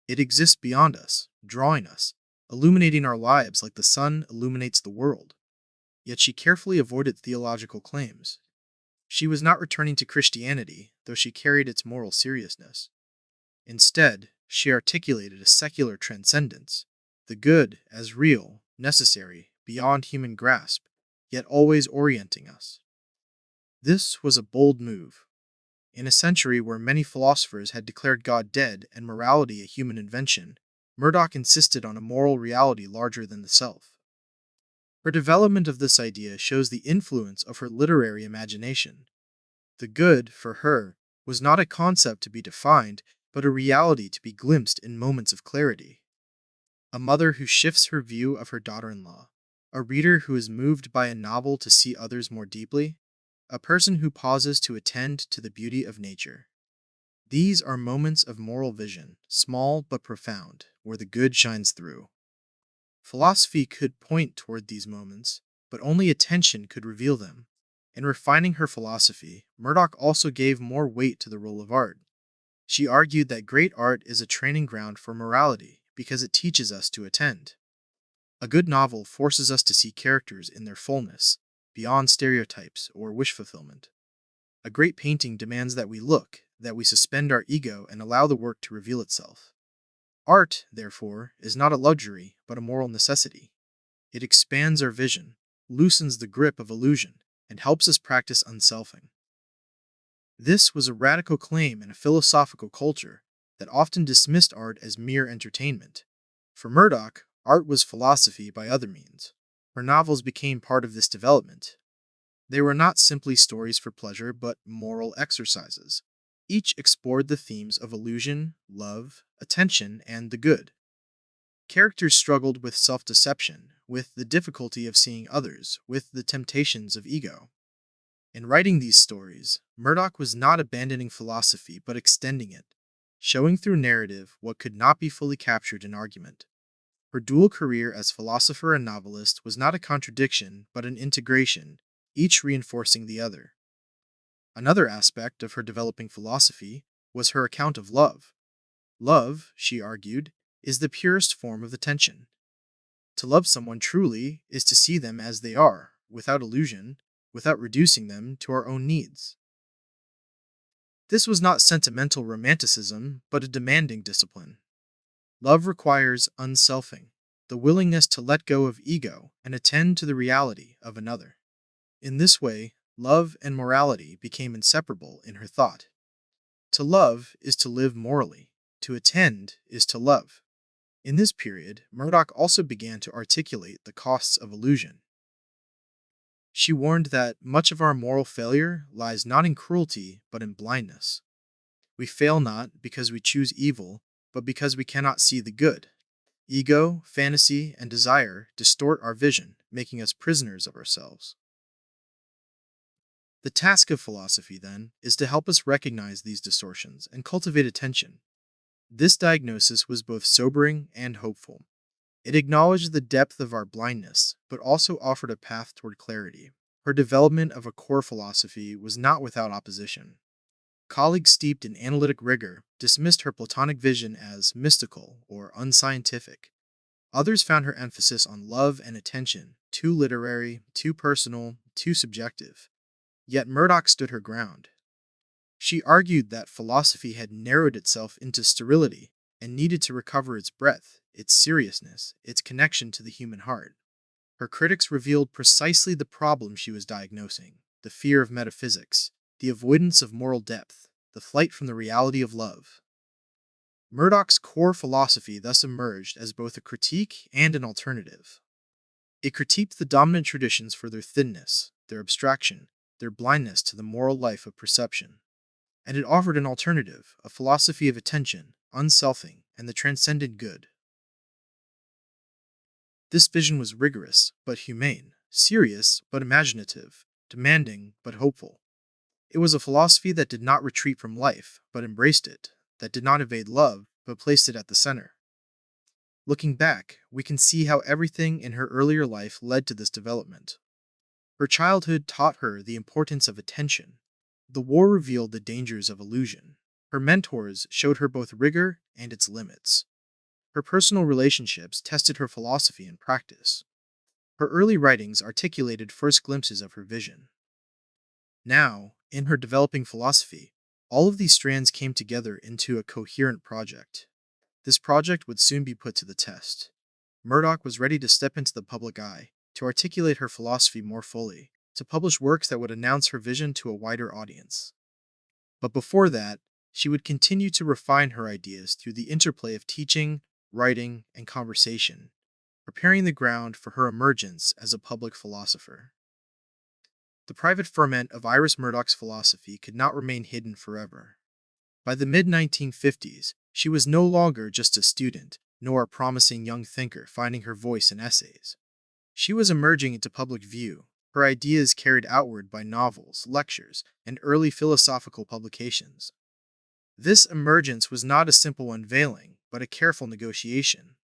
It exists beyond us, drawing us, illuminating our lives like the sun illuminates the world. Yet she carefully avoided theological claims. She was not returning to Christianity, though she carried its moral seriousness. Instead, she articulated a secular transcendence, the good as real, necessary, beyond human grasp, yet always orienting us. This was a bold move. In a century where many philosophers had declared God dead and morality a human invention, Murdoch insisted on a moral reality larger than the self. Her development of this idea shows the influence of her literary imagination. The good, for her, was not a concept to be defined, but a reality to be glimpsed in moments of clarity. A mother who shifts her view of her daughter-in-law, a reader who is moved by a novel to see others more deeply, a person who pauses to attend to the beauty of nature. These are moments of moral vision, small but profound, where the good shines through. Philosophy could point toward these moments, but only attention could reveal them. In refining her philosophy, Murdoch also gave more weight to the role of art. She argued that great art is a training ground for morality because it teaches us to attend. A good novel forces us to see characters in their fullness, beyond stereotypes or wish fulfillment. A great painting demands that we look, that we suspend our ego and allow the work to reveal itself. Art, therefore, is not a luxury, but a moral necessity. It expands our vision, loosens the grip of illusion, and helps us practice unselfing. This was a radical claim in a philosophical culture that often dismissed art as mere entertainment. For Murdoch, art was philosophy by other means. Her novels became part of this development. They were not simply stories for pleasure, but moral exercises. Each explored the themes of illusion, love, attention, and the good. Characters struggled with self-deception, with the difficulty of seeing others, with the temptations of ego. In writing these stories, Murdoch was not abandoning philosophy but extending it, showing through narrative what could not be fully captured in argument. Her dual career as philosopher and novelist was not a contradiction but an integration, each reinforcing the other. Another aspect of her developing philosophy was her account of love. Love, she argued, is the purest form of attention. To love someone truly is to see them as they are, without illusion, without reducing them to our own needs. This was not sentimental romanticism, but a demanding discipline. Love requires unselfing, the willingness to let go of ego and attend to the reality of another. In this way, love and morality became inseparable in her thought. To love is to live morally, to attend is to love. In this period, Murdoch also began to articulate the costs of illusion. She warned that much of our moral failure lies not in cruelty, but in blindness. We fail not because we choose evil, but because we cannot see the good. Ego, fantasy, and desire distort our vision, making us prisoners of ourselves. The task of philosophy, then, is to help us recognize these distortions and cultivate attention. This diagnosis was both sobering and hopeful. It acknowledged the depth of our blindness, but also offered a path toward clarity. Her development of a core philosophy was not without opposition. Colleagues steeped in analytic rigor dismissed her Platonic vision as mystical or unscientific. Others found her emphasis on love and attention too literary, too personal, too subjective. Yet Murdoch stood her ground. She argued that philosophy had narrowed itself into sterility and needed to recover its breadth, its seriousness, its connection to the human heart. Her critics revealed precisely the problem she was diagnosing, the fear of metaphysics, the avoidance of moral depth, the flight from the reality of love. Murdoch's core philosophy thus emerged as both a critique and an alternative. It critiqued the dominant traditions for their thinness, their abstraction, their blindness to the moral life of perception. And it offered an alternative, a philosophy of attention, unselfing, and the transcendent good. This vision was rigorous but humane, serious but imaginative, demanding but hopeful. It was a philosophy that did not retreat from life, but embraced it, that did not evade love, but placed it at the center. Looking back, we can see how everything in her earlier life led to this development. Her childhood taught her the importance of attention. The war revealed the dangers of illusion. Her mentors showed her both rigor and its limits. Her personal relationships tested her philosophy in practice. Her early writings articulated first glimpses of her vision. Now, in her developing philosophy, all of these strands came together into a coherent project. This project would soon be put to the test. Murdoch was ready to step into the public eye, to articulate her philosophy more fully, to publish works that would announce her vision to a wider audience. But before that, she would continue to refine her ideas through the interplay of teaching, writing, and conversation, preparing the ground for her emergence as a public philosopher. The private ferment of Iris Murdoch's philosophy could not remain hidden forever. By the mid-1950s, she was no longer just a student, nor a promising young thinker finding her voice in essays. She was emerging into public view, her ideas carried outward by novels, lectures, and early philosophical publications. This emergence was not a simple unveiling, but a careful negotiation.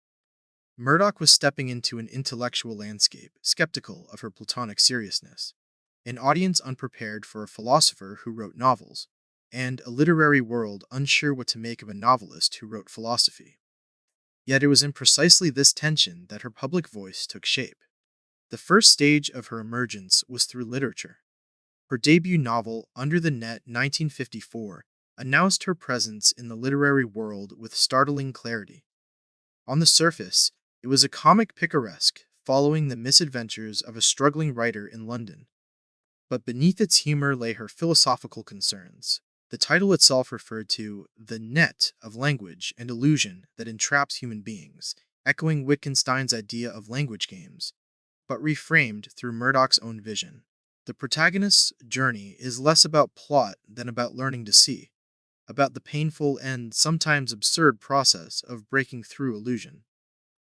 Murdoch was stepping into an intellectual landscape, skeptical of her Platonic seriousness, an audience unprepared for a philosopher who wrote novels, and a literary world unsure what to make of a novelist who wrote philosophy. Yet it was in precisely this tension that her public voice took shape. The first stage of her emergence was through literature. Her debut novel, Under the Net 1954, announced her presence in the literary world with startling clarity. On the surface, it was a comic picaresque following the misadventures of a struggling writer in London. But beneath its humor lay her philosophical concerns. The title itself referred to the net of language and illusion that entraps human beings, echoing Wittgenstein's idea of language games, but reframed through Murdoch's own vision. The protagonist's journey is less about plot than about learning to see, about the painful and sometimes absurd process of breaking through illusion.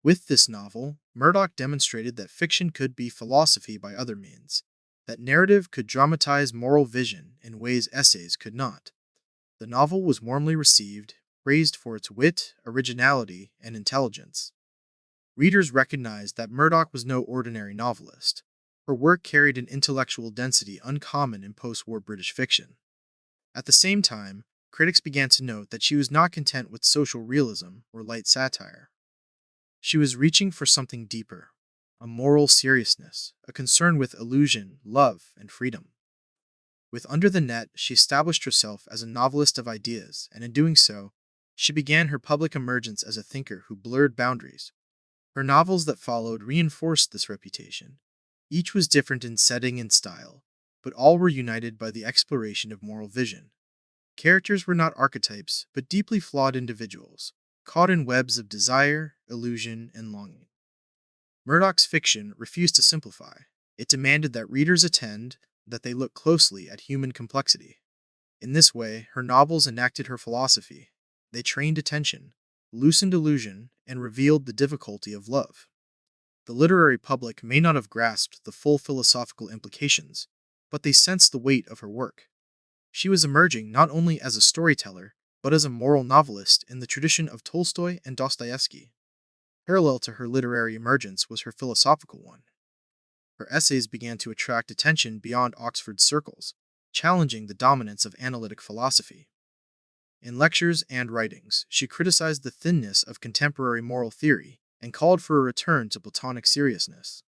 With this novel, Murdoch demonstrated that fiction could be philosophy by other means, that narrative could dramatize moral vision in ways essays could not. The novel was warmly received, praised for its wit, originality, and intelligence. Readers recognized that Murdoch was no ordinary novelist. Her work carried an intellectual density uncommon in post-war British fiction. At the same time, critics began to note that she was not content with social realism or light satire. She was reaching for something deeper, a moral seriousness, a concern with illusion, love, and freedom. With Under the Net, she established herself as a novelist of ideas, and in doing so, she began her public emergence as a thinker who blurred boundaries. Her novels that followed reinforced this reputation. Each was different in setting and style, but all were united by the exploration of moral vision. Characters were not archetypes, but deeply flawed individuals, caught in webs of desire, illusion, and longing. Murdoch's fiction refused to simplify. It demanded that readers attend, that they look closely at human complexity. In this way, her novels enacted her philosophy. They trained attention, loosened illusion, and revealed the difficulty of love. The literary public may not have grasped the full philosophical implications, but they sensed the weight of her work. She was emerging not only as a storyteller, but as a moral novelist in the tradition of Tolstoy and Dostoevsky. Parallel to her literary emergence was her philosophical one. Her essays began to attract attention beyond Oxford circles, challenging the dominance of analytic philosophy. In lectures and writings, she criticized the thinness of contemporary moral theory and called for a return to Platonic seriousness.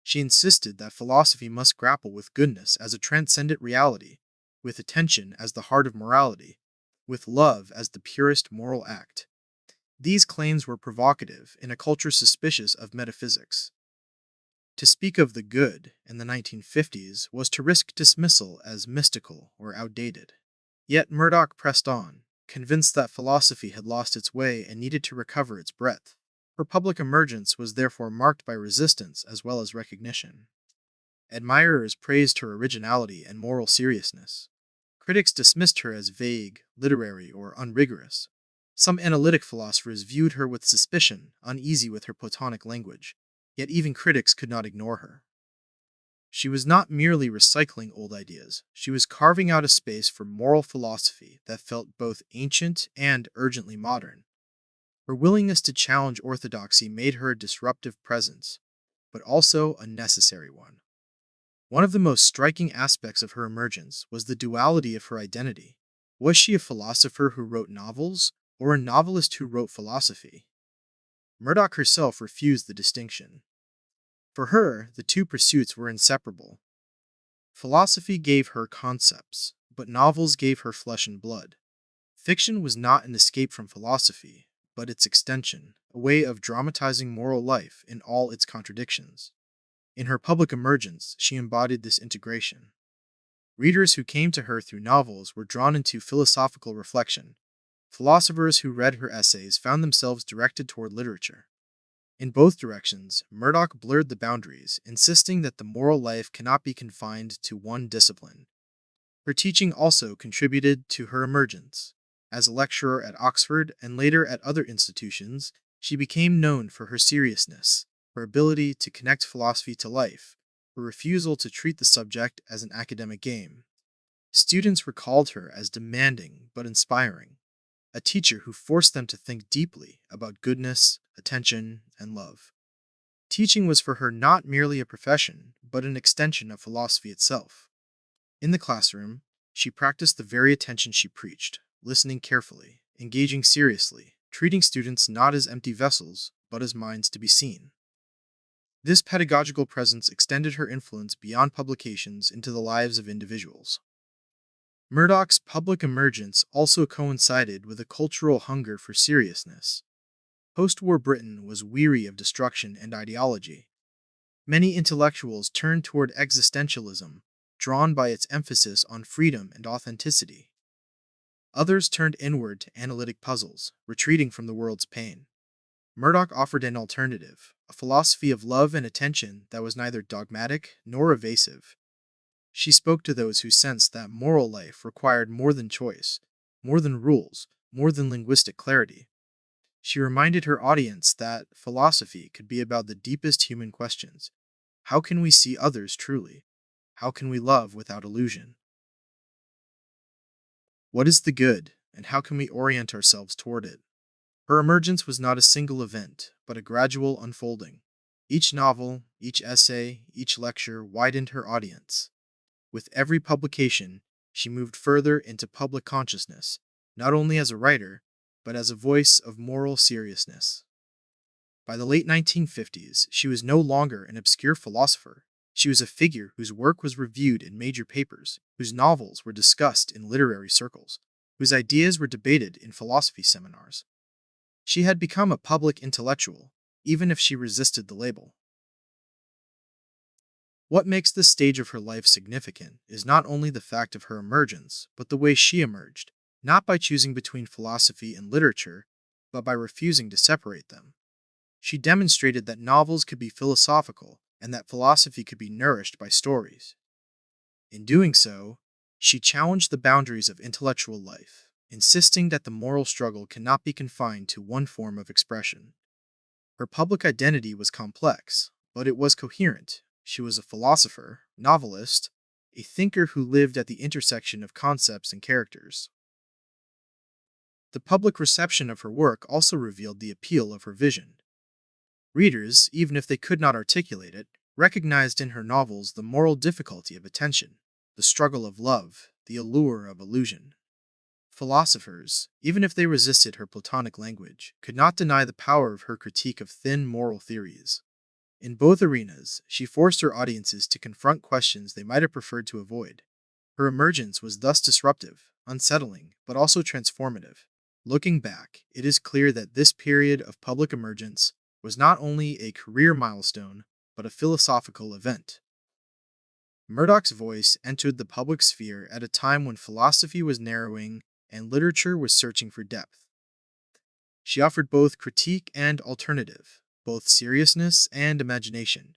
She insisted that philosophy must grapple with goodness as a transcendent reality, with attention as the heart of morality, with love as the purest moral act. These claims were provocative in a culture suspicious of metaphysics. To speak of the good in the 1950s was to risk dismissal as mystical or outdated. Yet Murdoch pressed on, convinced that philosophy had lost its way and needed to recover its breadth. Her public emergence was therefore marked by resistance as well as recognition. Admirers praised her originality and moral seriousness. Critics dismissed her as vague, literary, or unrigorous. Some analytic philosophers viewed her with suspicion, uneasy with her Platonic language, yet even critics could not ignore her. She was not merely recycling old ideas, she was carving out a space for moral philosophy that felt both ancient and urgently modern. Her willingness to challenge orthodoxy made her a disruptive presence, but also a necessary one. One of the most striking aspects of her emergence was the duality of her identity. Was she a philosopher who wrote novels, or a novelist who wrote philosophy? Murdoch herself refused the distinction. For her, the two pursuits were inseparable. Philosophy gave her concepts, but novels gave her flesh and blood. Fiction was not an escape from philosophy, but its extension, a way of dramatizing moral life in all its contradictions. In her public emergence, she embodied this integration. Readers who came to her through novels were drawn into philosophical reflection. Philosophers who read her essays found themselves directed toward literature. In both directions, Murdoch blurred the boundaries, insisting that the moral life cannot be confined to one discipline. Her teaching also contributed to her emergence. As a lecturer at Oxford and later at other institutions, she became known for her seriousness, her ability to connect philosophy to life, her refusal to treat the subject as an academic game. Students recalled her as demanding but inspiring, a teacher who forced them to think deeply about goodness, attention, and love. Teaching was for her not merely a profession, but an extension of philosophy itself. In the classroom, she practiced the very attention she preached, listening carefully, engaging seriously, treating students not as empty vessels, but as minds to be seen. This pedagogical presence extended her influence beyond publications into the lives of individuals. Murdoch's public emergence also coincided with a cultural hunger for seriousness. Post-war Britain was weary of destruction and ideology. Many intellectuals turned toward existentialism, drawn by its emphasis on freedom and authenticity. Others turned inward to analytic puzzles, retreating from the world's pain. Murdoch offered an alternative, a philosophy of love and attention that was neither dogmatic nor evasive. She spoke to those who sensed that moral life required more than choice, more than rules, more than linguistic clarity. She reminded her audience that philosophy could be about the deepest human questions. How can we see others truly? How can we love without illusion? What is the good, and how can we orient ourselves toward it? Her emergence was not a single event, but a gradual unfolding. Each novel, each essay, each lecture widened her audience. With every publication, she moved further into public consciousness, not only as a writer, but as a voice of moral seriousness. By the late 1950s, she was no longer an obscure philosopher. She was a figure whose work was reviewed in major papers, whose novels were discussed in literary circles, whose ideas were debated in philosophy seminars. She had become a public intellectual, even if she resisted the label. What makes this stage of her life significant is not only the fact of her emergence, but the way she emerged, not by choosing between philosophy and literature, but by refusing to separate them. She demonstrated that novels could be philosophical and that philosophy could be nourished by stories. In doing so, she challenged the boundaries of intellectual life, insisting that the moral struggle cannot be confined to one form of expression. Her public identity was complex, but it was coherent. She was a philosopher, novelist, a thinker who lived at the intersection of concepts and characters. The public reception of her work also revealed the appeal of her vision. Readers, even if they could not articulate it, recognized in her novels the moral difficulty of attention, the struggle of love, the allure of illusion. Philosophers, even if they resisted her Platonic language, could not deny the power of her critique of thin moral theories. In both arenas, she forced her audiences to confront questions they might have preferred to avoid. Her emergence was thus disruptive, unsettling, but also transformative. Looking back, it is clear that this period of public emergence was not only a career milestone, but a philosophical event. Murdoch's voice entered the public sphere at a time when philosophy was narrowing and literature was searching for depth. She offered both critique and alternative, both seriousness and imagination.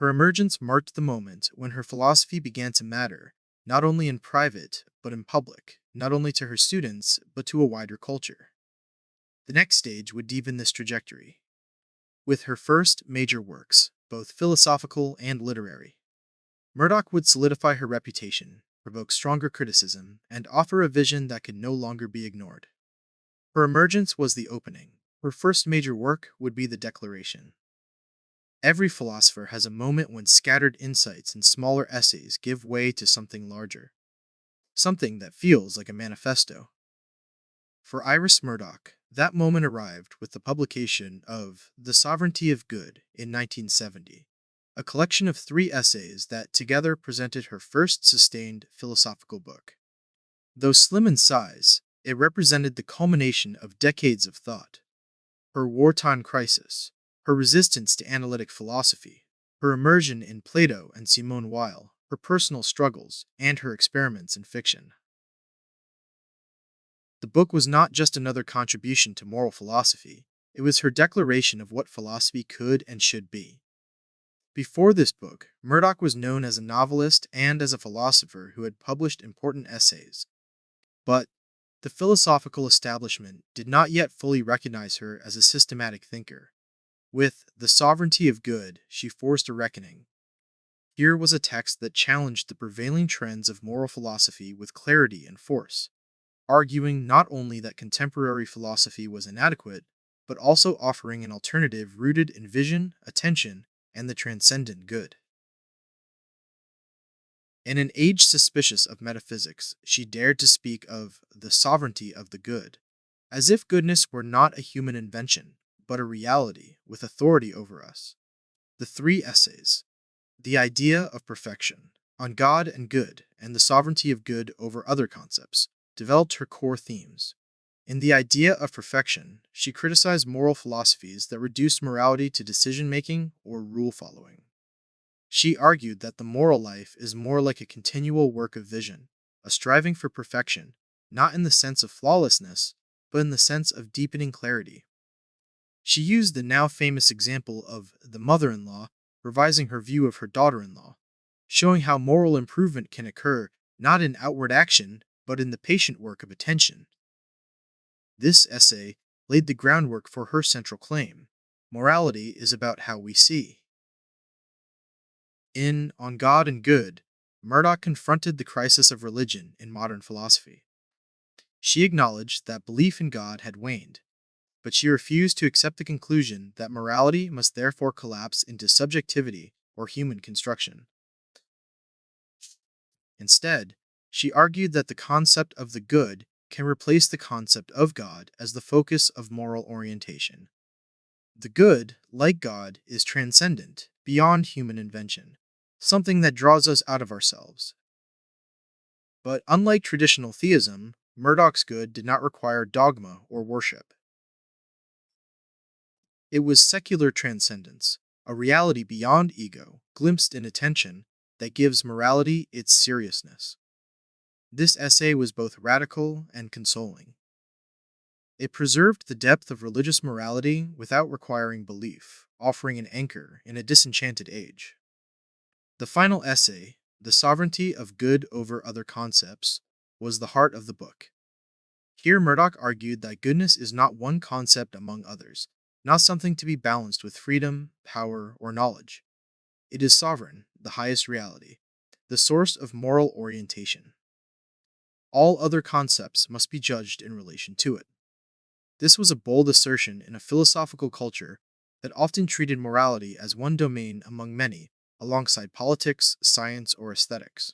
Her emergence marked the moment when her philosophy began to matter, not only in private, but in public, not only to her students, but to a wider culture. The next stage would deepen this trajectory, with her first major works, both philosophical and literary. Murdoch would solidify her reputation, provoke stronger criticism, and offer a vision that could no longer be ignored. Her emergence was the opening. Her first major work would be the Declaration. Every philosopher has a moment when scattered insights and smaller essays give way to something larger, something that feels like a manifesto. For Iris Murdoch, that moment arrived with the publication of The Sovereignty of Good in 1970, a collection of 3 essays that together presented her first sustained philosophical book. Though slim in size, it represented the culmination of decades of thought. Her wartime crisis, her resistance to analytic philosophy, her immersion in Plato and Simone Weil, her personal struggles, and her experiments in fiction. The book was not just another contribution to moral philosophy, it was her declaration of what philosophy could and should be. Before this book, Murdoch was known as a novelist and as a philosopher who had published important essays. But the philosophical establishment did not yet fully recognize her as a systematic thinker. With The Sovereignty of Good, she forced a reckoning. Here was a text that challenged the prevailing trends of moral philosophy with clarity and force, arguing not only that contemporary philosophy was inadequate, but also offering an alternative rooted in vision, attention, and the transcendent good. In an age suspicious of metaphysics, she dared to speak of the sovereignty of the good, as if goodness were not a human invention, but a reality with authority over us. The 3 essays, The Idea of Perfection, On God and Good, and the Sovereignty of Good over Other Concepts, developed her core themes. In The Idea of Perfection, she criticized moral philosophies that reduced morality to decision-making or rule-following. She argued that the moral life is more like a continual work of vision, a striving for perfection, not in the sense of flawlessness, but in the sense of deepening clarity. She used the now famous example of the mother-in-law revising her view of her daughter-in-law, showing how moral improvement can occur not in outward action, but in the patient work of attention. This essay laid the groundwork for her central claim: morality is about how we see. In On God and Good, Murdoch confronted the crisis of religion in modern philosophy. She acknowledged that belief in God had waned, but she refused to accept the conclusion that morality must therefore collapse into subjectivity or human construction. Instead, she argued that the concept of the good can replace the concept of God as the focus of moral orientation. The good, like God, is transcendent, beyond human invention, something that draws us out of ourselves. But unlike traditional theism, Murdoch's good did not require dogma or worship. It was secular transcendence, a reality beyond ego, glimpsed in attention, that gives morality its seriousness. This essay was both radical and consoling. It preserved the depth of religious morality without requiring belief, offering an anchor in a disenchanted age. The final essay, The Sovereignty of Good over Other Concepts, was the heart of the book. Here Murdoch argued that goodness is not one concept among others, not something to be balanced with freedom, power, or knowledge. It is sovereign, the highest reality, the source of moral orientation. All other concepts must be judged in relation to it. This was a bold assertion in a philosophical culture that often treated morality as one domain among many, alongside politics, science, or aesthetics.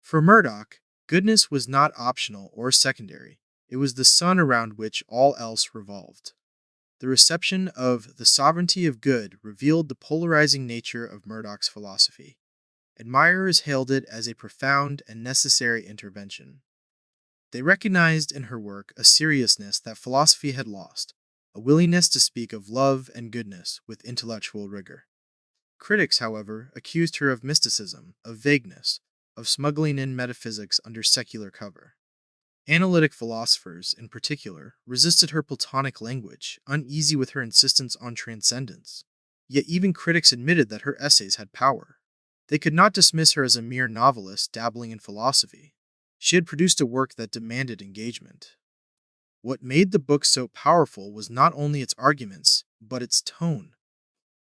For Murdoch, goodness was not optional or secondary, it was the sun around which all else revolved. The reception of The Sovereignty of Good revealed the polarizing nature of Murdoch's philosophy. Admirers hailed it as a profound and necessary intervention. They recognized in her work a seriousness that philosophy had lost, a willingness to speak of love and goodness with intellectual rigor. Critics, however, accused her of mysticism, of vagueness, of smuggling in metaphysics under secular cover. Analytic philosophers, in particular, resisted her Platonic language, uneasy with her insistence on transcendence. Yet even critics admitted that her essays had power. They could not dismiss her as a mere novelist dabbling in philosophy. She had produced a work that demanded engagement. What made the book so powerful was not only its arguments, but its tone.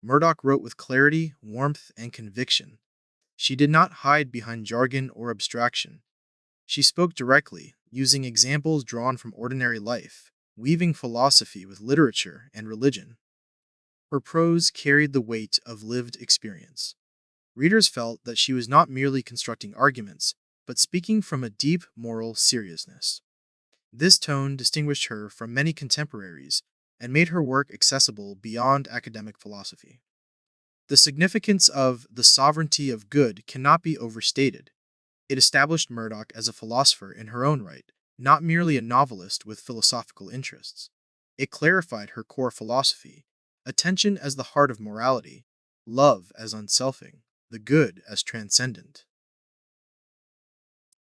Murdoch wrote with clarity, warmth, and conviction. She did not hide behind jargon or abstraction. She spoke directly, using examples drawn from ordinary life, weaving philosophy with literature and religion. Her prose carried the weight of lived experience. Readers felt that she was not merely constructing arguments, but speaking from a deep moral seriousness. This tone distinguished her from many contemporaries and made her work accessible beyond academic philosophy. The significance of the sovereignty of good cannot be overstated. It established Murdoch as a philosopher in her own right, not merely a novelist with philosophical interests. It clarified her core philosophy: attention as the heart of morality, love as unselfing, the good as transcendent.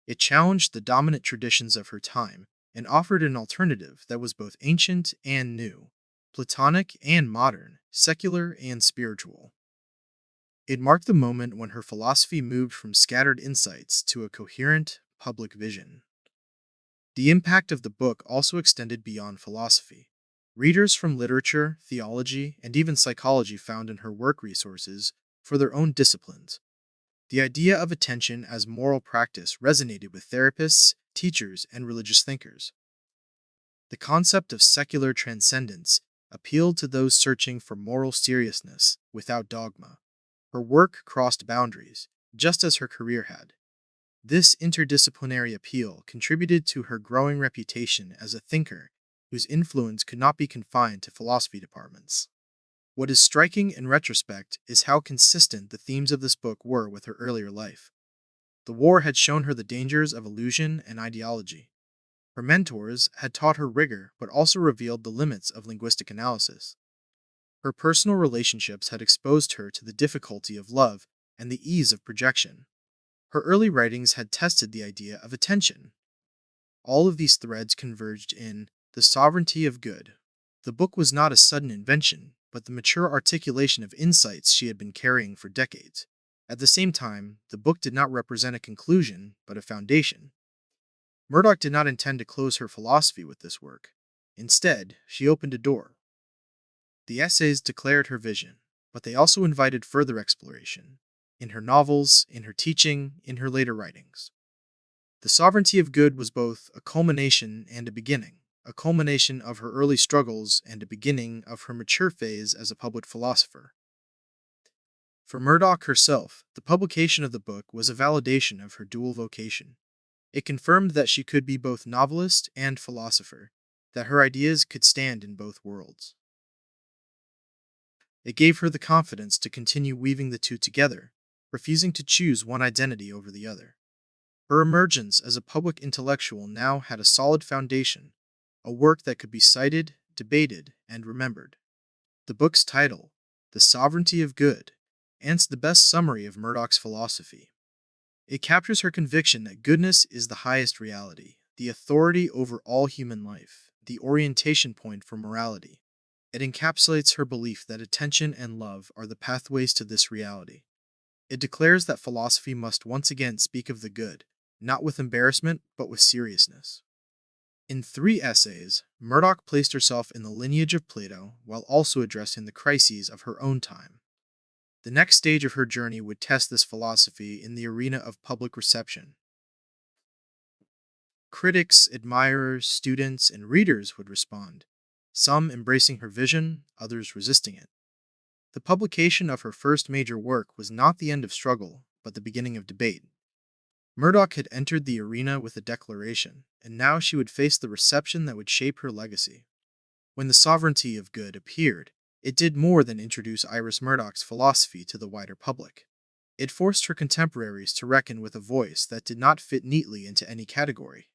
It challenged the dominant traditions of her time and offered an alternative that was both ancient and new, Platonic and modern, secular and spiritual. It marked the moment when her philosophy moved from scattered insights to a coherent, public vision. The impact of the book also extended beyond philosophy. Readers from literature, theology, and even psychology found in her work resources for their own disciplines. The idea of attention as moral practice resonated with therapists, teachers, and religious thinkers. The concept of secular transcendence appealed to those searching for moral seriousness without dogma. Her work crossed boundaries, just as her career had. This interdisciplinary appeal contributed to her growing reputation as a thinker whose influence could not be confined to philosophy departments. What is striking in retrospect is how consistent the themes of this book were with her earlier life. The war had shown her the dangers of illusion and ideology. Her mentors had taught her rigor but also revealed the limits of linguistic analysis. Her personal relationships had exposed her to the difficulty of love and the ease of projection. Her early writings had tested the idea of attention. All of these threads converged in The Sovereignty of Good. The book was not a sudden invention, but the mature articulation of insights she had been carrying for decades. At the same time, the book did not represent a conclusion, but a foundation. Murdoch did not intend to close her philosophy with this work. Instead, she opened a door. The essays declared her vision, but they also invited further exploration, in her novels, in her teaching, in her later writings. The Sovereignty of Good was both a culmination and a beginning, a culmination of her early struggles and a beginning of her mature phase as a public philosopher. For Murdoch herself, the publication of the book was a validation of her dual vocation. It confirmed that she could be both novelist and philosopher, that her ideas could stand in both worlds. It gave her the confidence to continue weaving the two together, refusing to choose one identity over the other. Her emergence as a public intellectual now had a solid foundation, a work that could be cited, debated, and remembered. The book's title, The Sovereignty of Good, ends the best summary of Murdoch's philosophy. It captures her conviction that goodness is the highest reality, the authority over all human life, the orientation point for morality. It encapsulates her belief that attention and love are the pathways to this reality. It declares that philosophy must once again speak of the good, not with embarrassment, but with seriousness. In 3 essays, Murdoch placed herself in the lineage of Plato while also addressing the crises of her own time. The next stage of her journey would test this philosophy in the arena of public reception. Critics, admirers, students, and readers would respond, some embracing her vision, others resisting it. The publication of her first major work was not the end of struggle, but the beginning of debate. Murdoch had entered the arena with a declaration, and now she would face the reception that would shape her legacy. When The Sovereignty of Good appeared, it did more than introduce Iris Murdoch's philosophy to the wider public. It forced her contemporaries to reckon with a voice that did not fit neatly into any category.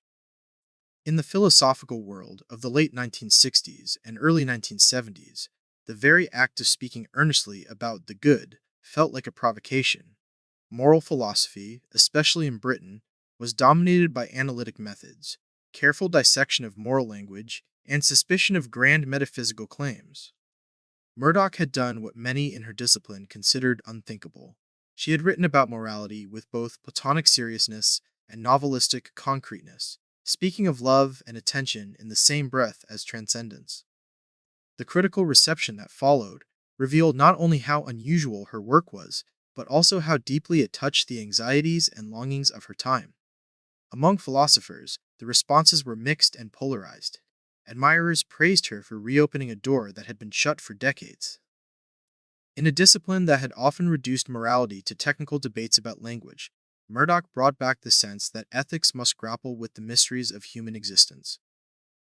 In the philosophical world of the late 1960s and early 1970s, the very act of speaking earnestly about the good felt like a provocation. Moral philosophy, especially in Britain, was dominated by analytic methods, careful dissection of moral language, and suspicion of grand metaphysical claims. Murdoch had done what many in her discipline considered unthinkable. She had written about morality with both platonic seriousness and novelistic concreteness, speaking of love and attention in the same breath as transcendence. The critical reception that followed revealed not only how unusual her work was, but also how deeply it touched the anxieties and longings of her time. Among philosophers, the responses were mixed and polarized. Admirers praised her for reopening a door that had been shut for decades. In a discipline that had often reduced morality to technical debates about language, Murdoch brought back the sense that ethics must grapple with the mysteries of human existence.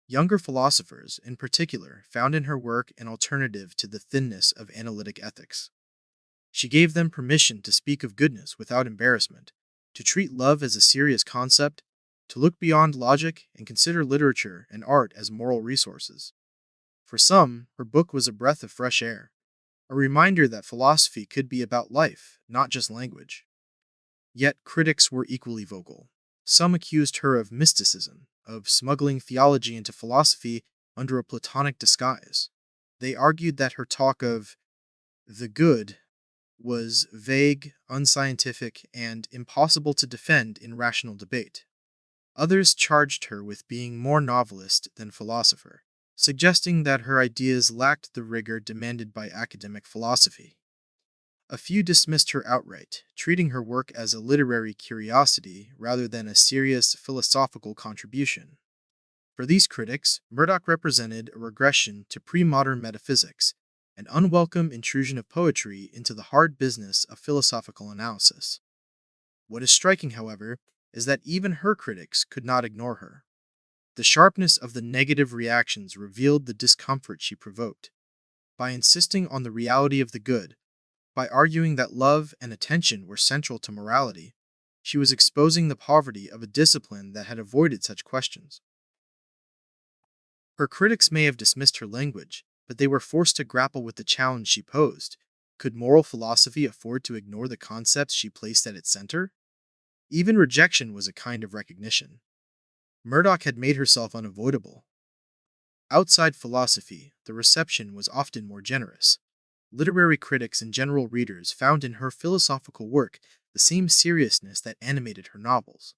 Younger philosophers, in particular, found in her work an alternative to the thinness of analytic ethics. She gave them permission to speak of goodness without embarrassment, to treat love as a serious concept, to look beyond logic and consider literature and art as moral resources. For some, her book was a breath of fresh air, a reminder that philosophy could be about life, not just language. Yet critics were equally vocal. Some accused her of mysticism, of smuggling theology into philosophy under a Platonic disguise. They argued that her talk of the good was vague, unscientific, and impossible to defend in rational debate. Others charged her with being more novelist than philosopher, suggesting that her ideas lacked the rigor demanded by academic philosophy. A few dismissed her outright, treating her work as a literary curiosity rather than a serious philosophical contribution. For these critics, Murdoch represented a regression to pre-modern metaphysics, an unwelcome intrusion of poetry into the hard business of philosophical analysis. What is striking, however, is that even her critics could not ignore her. The sharpness of the negative reactions revealed the discomfort she provoked. By insisting on the reality of the good, by arguing that love and attention were central to morality, she was exposing the poverty of a discipline that had avoided such questions. Her critics may have dismissed her language, but they were forced to grapple with the challenge she posed. Could moral philosophy afford to ignore the concepts she placed at its center? Even rejection was a kind of recognition. Murdoch had made herself unavoidable. Outside philosophy, the reception was often more generous. Literary critics and general readers found in her philosophical work the same seriousness that animated her novels.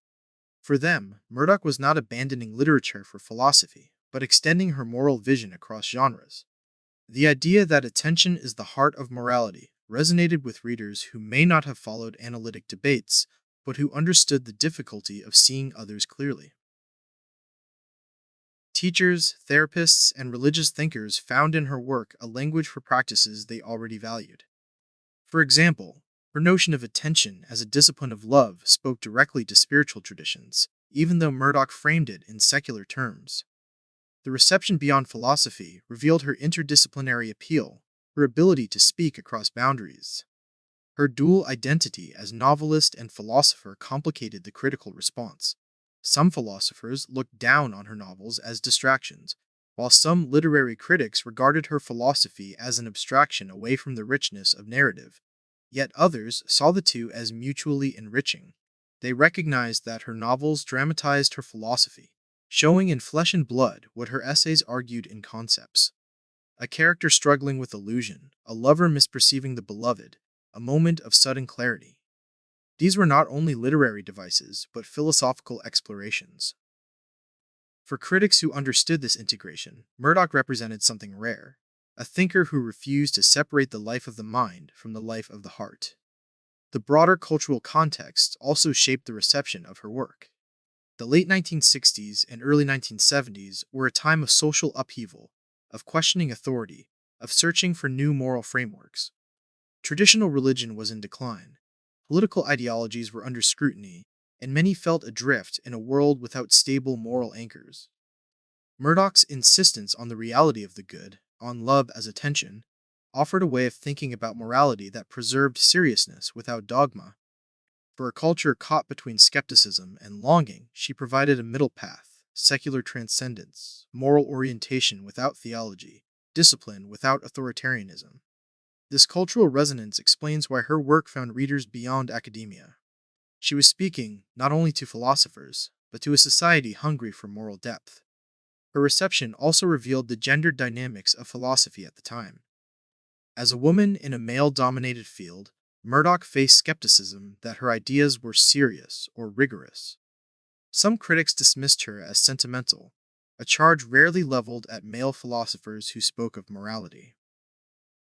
For them, Murdoch was not abandoning literature for philosophy, but extending her moral vision across genres. The idea that attention is the heart of morality resonated with readers who may not have followed analytic debates, but who understood the difficulty of seeing others clearly. Teachers, therapists, and religious thinkers found in her work a language for practices they already valued. For example, her notion of attention as a discipline of love spoke directly to spiritual traditions, even though Murdoch framed it in secular terms. The reception beyond philosophy revealed her interdisciplinary appeal, her ability to speak across boundaries. Her dual identity as novelist and philosopher complicated the critical response. Some philosophers looked down on her novels as distractions, while some literary critics regarded her philosophy as an abstraction away from the richness of narrative. Yet others saw the two as mutually enriching. They recognized that her novels dramatized her philosophy, showing in flesh and blood what her essays argued in concepts. A character struggling with illusion, a lover misperceiving the beloved, a moment of sudden clarity. These were not only literary devices, but philosophical explorations. For critics who understood this integration, Murdoch represented something rare, a thinker who refused to separate the life of the mind from the life of the heart. The broader cultural context also shaped the reception of her work. The late 1960s and early 1970s were a time of social upheaval, of questioning authority, of searching for new moral frameworks. Traditional religion was in decline, political ideologies were under scrutiny, and many felt adrift in a world without stable moral anchors. Murdoch's insistence on the reality of the good, on love as attention, offered a way of thinking about morality that preserved seriousness without dogma. For a culture caught between skepticism and longing, she provided a middle path, secular transcendence, moral orientation without theology, discipline without authoritarianism. This cultural resonance explains why her work found readers beyond academia. She was speaking not only to philosophers, but to a society hungry for moral depth. Her reception also revealed the gendered dynamics of philosophy at the time. As a woman in a male dominated field, Murdoch faced skepticism that her ideas were serious or rigorous. Some critics dismissed her as sentimental, a charge rarely leveled at male philosophers who spoke of morality.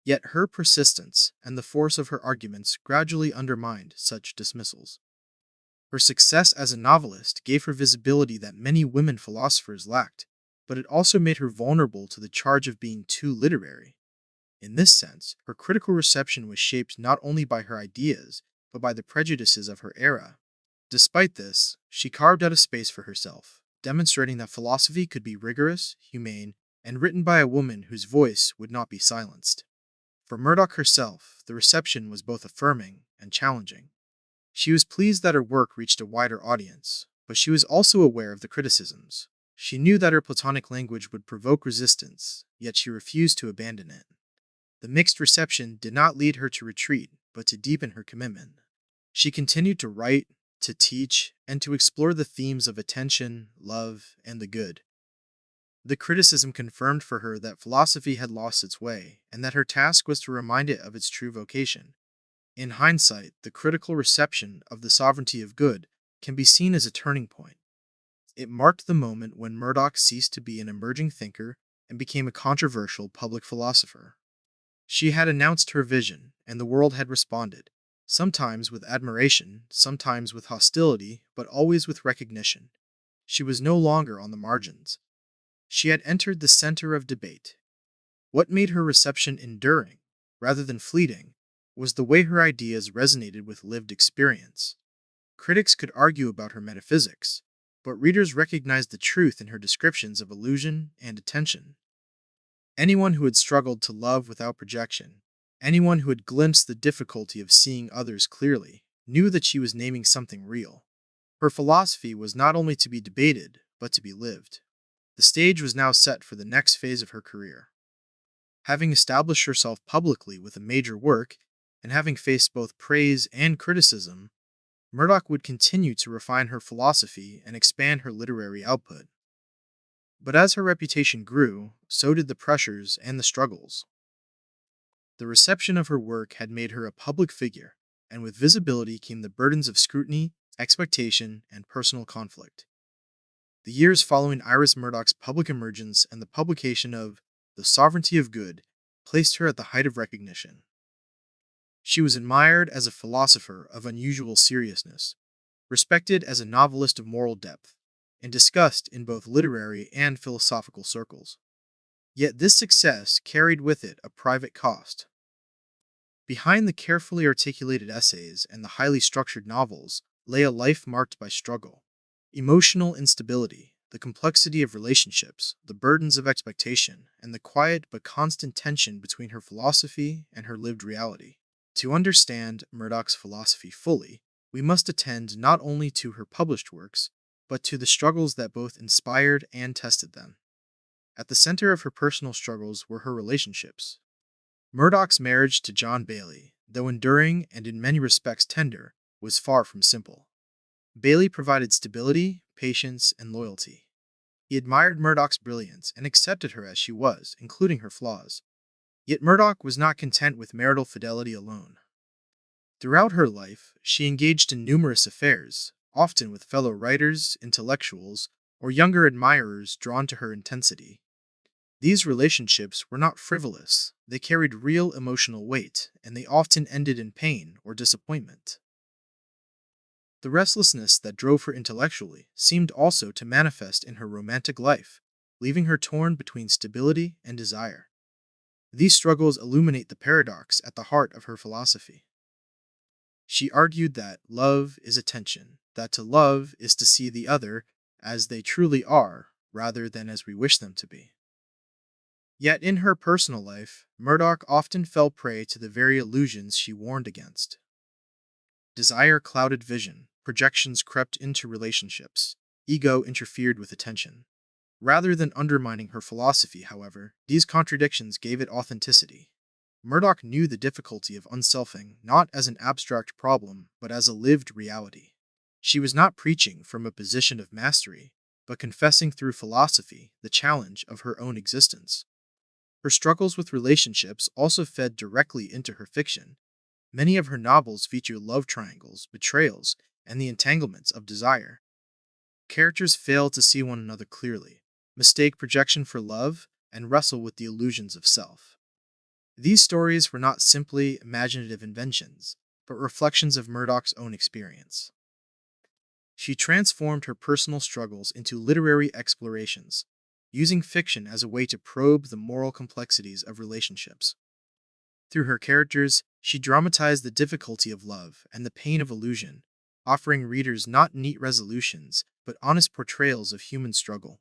Yet her persistence and the force of her arguments gradually undermined such dismissals. Her success as a novelist gave her visibility that many women philosophers lacked, but it also made her vulnerable to the charge of being too literary. In this sense, her critical reception was shaped not only by her ideas, but by the prejudices of her era. Despite this, she carved out a space for herself, demonstrating that philosophy could be rigorous, humane, and written by a woman whose voice would not be silenced. For Murdoch herself, the reception was both affirming and challenging. She was pleased that her work reached a wider audience, but she was also aware of the criticisms. She knew that her Platonic language would provoke resistance, yet she refused to abandon it. The mixed reception did not lead her to retreat, but to deepen her commitment. She continued to write, to teach, and to explore the themes of attention, love, and the good. The criticism confirmed for her that philosophy had lost its way, and that her task was to remind it of its true vocation. In hindsight, the critical reception of The Sovereignty of Good can be seen as a turning point. It marked the moment when Murdoch ceased to be an emerging thinker and became a controversial public philosopher. She had announced her vision, and the world had responded, sometimes with admiration, sometimes with hostility, but always with recognition. She was no longer on the margins. She had entered the center of debate. What made her reception enduring, rather than fleeting, was the way her ideas resonated with lived experience. Critics could argue about her metaphysics, but readers recognized the truth in her descriptions of illusion and attention. Anyone who had struggled to love without projection, anyone who had glimpsed the difficulty of seeing others clearly, knew that she was naming something real. Her philosophy was not only to be debated, but to be lived. The stage was now set for the next phase of her career. Having established herself publicly with a major work, and having faced both praise and criticism, Murdoch would continue to refine her philosophy and expand her literary output. But as her reputation grew, so did the pressures and the struggles. The reception of her work had made her a public figure, and with visibility came the burdens of scrutiny, expectation, and personal conflict. The years following Iris Murdoch's public emergence and the publication of The Sovereignty of Good placed her at the height of recognition. She was admired as a philosopher of unusual seriousness, respected as a novelist of moral depth, and discussed in both literary and philosophical circles. Yet this success carried with it a private cost. Behind the carefully articulated essays and the highly structured novels lay a life marked by struggle, emotional instability, the complexity of relationships, the burdens of expectation, and the quiet but constant tension between her philosophy and her lived reality. To understand Murdoch's philosophy fully, we must attend not only to her published works, but to the struggles that both inspired and tested them. At the center of her personal struggles were her relationships. Murdoch's marriage to John Bailey, though enduring and in many respects tender, was far from simple. Bailey provided stability, patience, and loyalty. He admired Murdoch's brilliance and accepted her as she was, including her flaws. Yet Murdoch was not content with marital fidelity alone. Throughout her life, she engaged in numerous affairs, often with fellow writers, intellectuals, or younger admirers drawn to her intensity. These relationships were not frivolous, they carried real emotional weight, and they often ended in pain or disappointment. The restlessness that drove her intellectually seemed also to manifest in her romantic life, leaving her torn between stability and desire. These struggles illuminate the paradox at the heart of her philosophy. She argued that love is attention, that to love is to see the other as they truly are, rather than as we wish them to be. Yet in her personal life, Murdoch often fell prey to the very illusions she warned against. Desire clouded vision, projections crept into relationships, ego interfered with attention. Rather than undermining her philosophy, however, these contradictions gave it authenticity. Murdoch knew the difficulty of unselfing not as an abstract problem, but as a lived reality. She was not preaching from a position of mastery, but confessing through philosophy the challenge of her own existence. Her struggles with relationships also fed directly into her fiction. Many of her novels feature love triangles, betrayals, and the entanglements of desire. Characters fail to see one another clearly, mistake projection for love, and wrestle with the illusions of self. These stories were not simply imaginative inventions, but reflections of Murdoch's own experience. She transformed her personal struggles into literary explorations, using fiction as a way to probe the moral complexities of relationships. Through her characters, she dramatized the difficulty of love and the pain of illusion, offering readers not neat resolutions, but honest portrayals of human struggle.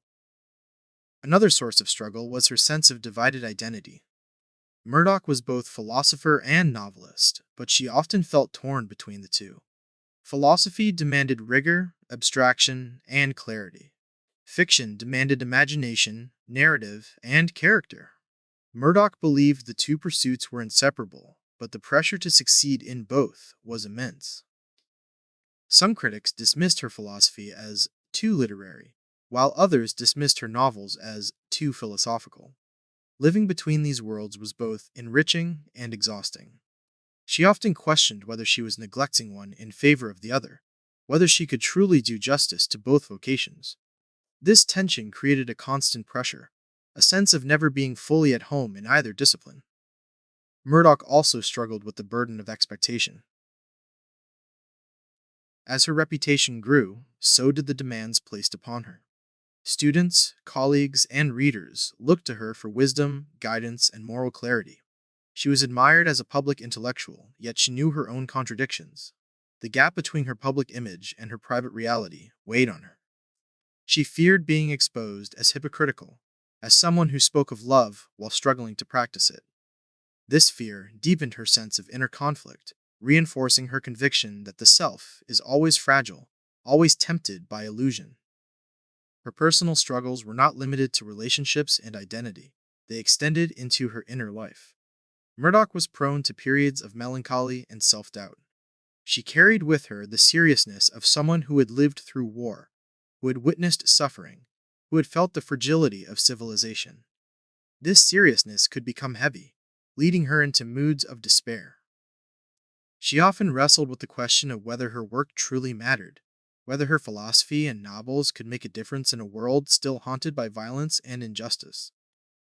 Another source of struggle was her sense of divided identity. Murdoch was both philosopher and novelist, but she often felt torn between the two. Philosophy demanded rigor, abstraction, and clarity. Fiction demanded imagination, narrative, and character. Murdoch believed the two pursuits were inseparable, but the pressure to succeed in both was immense. Some critics dismissed her philosophy as too literary, while others dismissed her novels as too philosophical. Living between these worlds was both enriching and exhausting. She often questioned whether she was neglecting one in favor of the other, whether she could truly do justice to both vocations. This tension created a constant pressure, a sense of never being fully at home in either discipline. Murdoch also struggled with the burden of expectation. As her reputation grew, so did the demands placed upon her. Students, colleagues, and readers looked to her for wisdom, guidance, and moral clarity. She was admired as a public intellectual, yet she knew her own contradictions. The gap between her public image and her private reality weighed on her. She feared being exposed as hypocritical, as someone who spoke of love while struggling to practice it. This fear deepened her sense of inner conflict, reinforcing her conviction that the self is always fragile, always tempted by illusion. Her personal struggles were not limited to relationships and identity, they extended into her inner life. Murdoch was prone to periods of melancholy and self-doubt. She carried with her the seriousness of someone who had lived through war, who had witnessed suffering, who had felt the fragility of civilization. This seriousness could become heavy, leading her into moods of despair. She often wrestled with the question of whether her work truly mattered, whether her philosophy and novels could make a difference in a world still haunted by violence and injustice.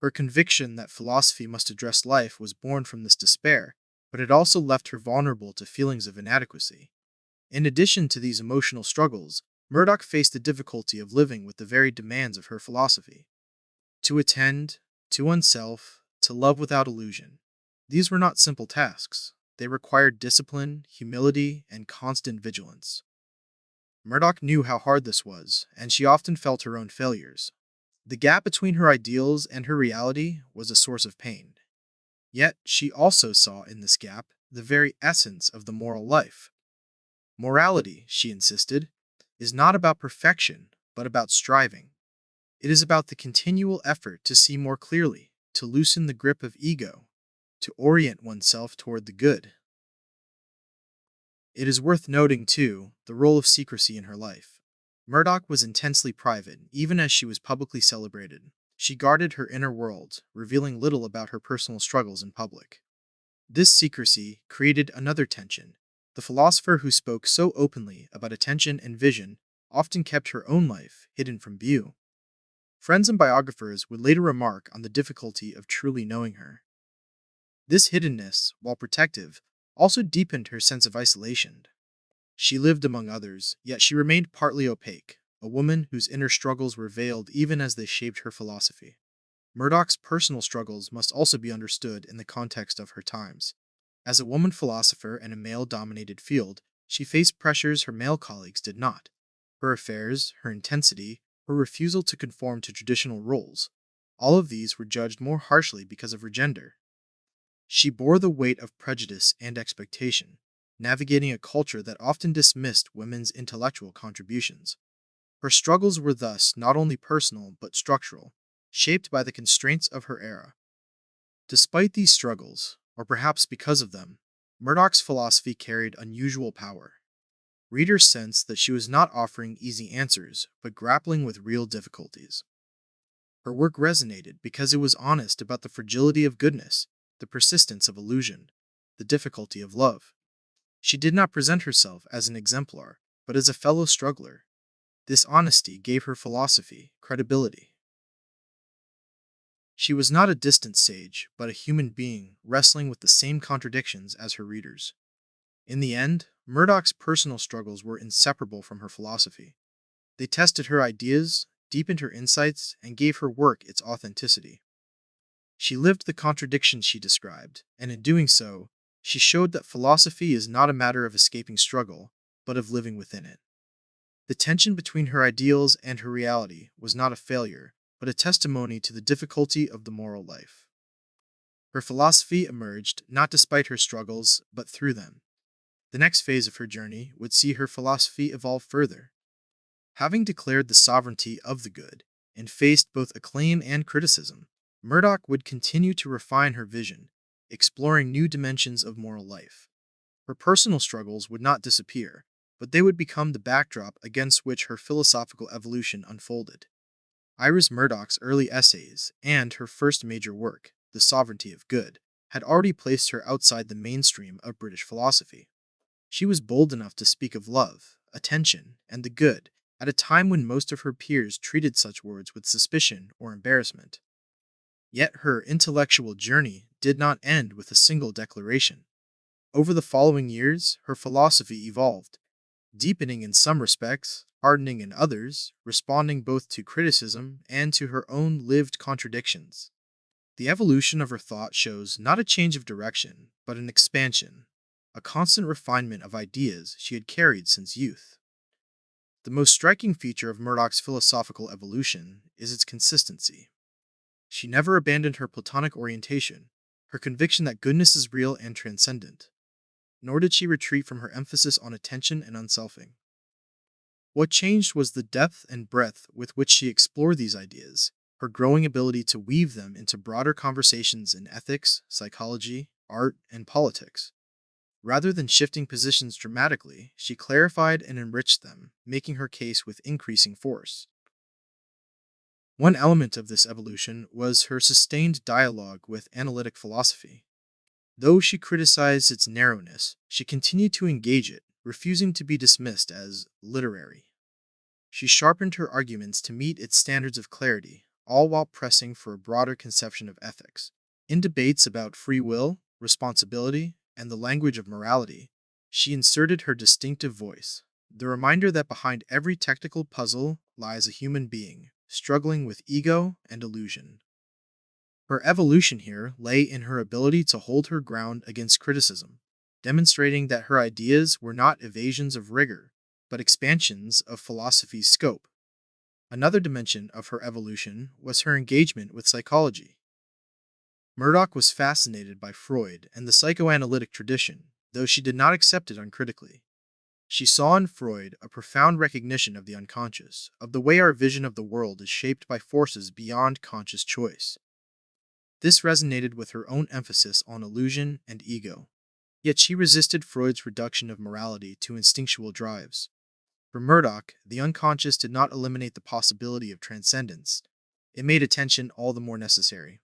Her conviction that philosophy must address life was born from this despair, but it also left her vulnerable to feelings of inadequacy. In addition to these emotional struggles, Murdoch faced the difficulty of living with the very demands of her philosophy. To attend, to oneself, to love without illusion. These were not simple tasks. They required discipline, humility, and constant vigilance. Murdoch knew how hard this was, and she often felt her own failures. The gap between her ideals and her reality was a source of pain. Yet, she also saw in this gap the very essence of the moral life. Morality, she insisted, is not about perfection, but about striving. It is about the continual effort to see more clearly, to loosen the grip of ego, to orient oneself toward the good. It is worth noting, too, the role of secrecy in her life. Murdoch was intensely private, even as she was publicly celebrated. She guarded her inner world, revealing little about her personal struggles in public. This secrecy created another tension. The philosopher who spoke so openly about attention and vision often kept her own life hidden from view. Friends and biographers would later remark on the difficulty of truly knowing her. This hiddenness, while protective, also deepened her sense of isolation. She lived among others, yet she remained partly opaque, a woman whose inner struggles were veiled even as they shaped her philosophy. Murdoch's personal struggles must also be understood in the context of her times. As a woman philosopher in a male-dominated field, she faced pressures her male colleagues did not. Her affairs, her intensity, her refusal to conform to traditional roles, all of these were judged more harshly because of her gender. She bore the weight of prejudice and expectation, navigating a culture that often dismissed women's intellectual contributions. Her struggles were thus not only personal but structural, shaped by the constraints of her era. Despite these struggles, or perhaps because of them, Murdoch's philosophy carried unusual power. Readers sensed that she was not offering easy answers, but grappling with real difficulties. Her work resonated because it was honest about the fragility of goodness, the persistence of illusion, the difficulty of love. She did not present herself as an exemplar, but as a fellow struggler. This honesty gave her philosophy credibility. She was not a distant sage, but a human being wrestling with the same contradictions as her readers. In the end, Murdoch's personal struggles were inseparable from her philosophy. They tested her ideas, deepened her insights, and gave her work its authenticity. She lived the contradictions she described, and in doing so, she showed that philosophy is not a matter of escaping struggle, but of living within it. The tension between her ideals and her reality was not a failure, but a testimony to the difficulty of the moral life. Her philosophy emerged not despite her struggles, but through them. The next phase of her journey would see her philosophy evolve further. Having declared the sovereignty of the good, and faced both acclaim and criticism, Murdoch would continue to refine her vision, exploring new dimensions of moral life. Her personal struggles would not disappear, but they would become the backdrop against which her philosophical evolution unfolded. Iris Murdoch's early essays, and her first major work, The Sovereignty of Good, had already placed her outside the mainstream of British philosophy. She was bold enough to speak of love, attention, and the good at a time when most of her peers treated such words with suspicion or embarrassment. Yet her intellectual journey did not end with a single declaration. Over the following years, her philosophy evolved, deepening in some respects, hardening in others, responding both to criticism and to her own lived contradictions. The evolution of her thought shows not a change of direction, but an expansion, a constant refinement of ideas she had carried since youth. The most striking feature of Murdoch's philosophical evolution is its consistency. She never abandoned her Platonic orientation, her conviction that goodness is real and transcendent, nor did she retreat from her emphasis on attention and unselfing. What changed was the depth and breadth with which she explored these ideas, her growing ability to weave them into broader conversations in ethics, psychology, art, and politics. Rather than shifting positions dramatically, she clarified and enriched them, making her case with increasing force. One element of this evolution was her sustained dialogue with analytic philosophy. Though she criticized its narrowness, she continued to engage it, refusing to be dismissed as literary. She sharpened her arguments to meet its standards of clarity, all while pressing for a broader conception of ethics. In debates about free will, responsibility, and the language of morality, she inserted her distinctive voice, the reminder that behind every technical puzzle lies a human being, struggling with ego and illusion. Her evolution here lay in her ability to hold her ground against criticism, demonstrating that her ideas were not evasions of rigor, but expansions of philosophy's scope. Another dimension of her evolution was her engagement with psychology. Murdoch was fascinated by Freud and the psychoanalytic tradition, though she did not accept it uncritically. She saw in Freud a profound recognition of the unconscious, of the way our vision of the world is shaped by forces beyond conscious choice. This resonated with her own emphasis on illusion and ego. Yet she resisted Freud's reduction of morality to instinctual drives. For Murdoch, the unconscious did not eliminate the possibility of transcendence. It made attention all the more necessary.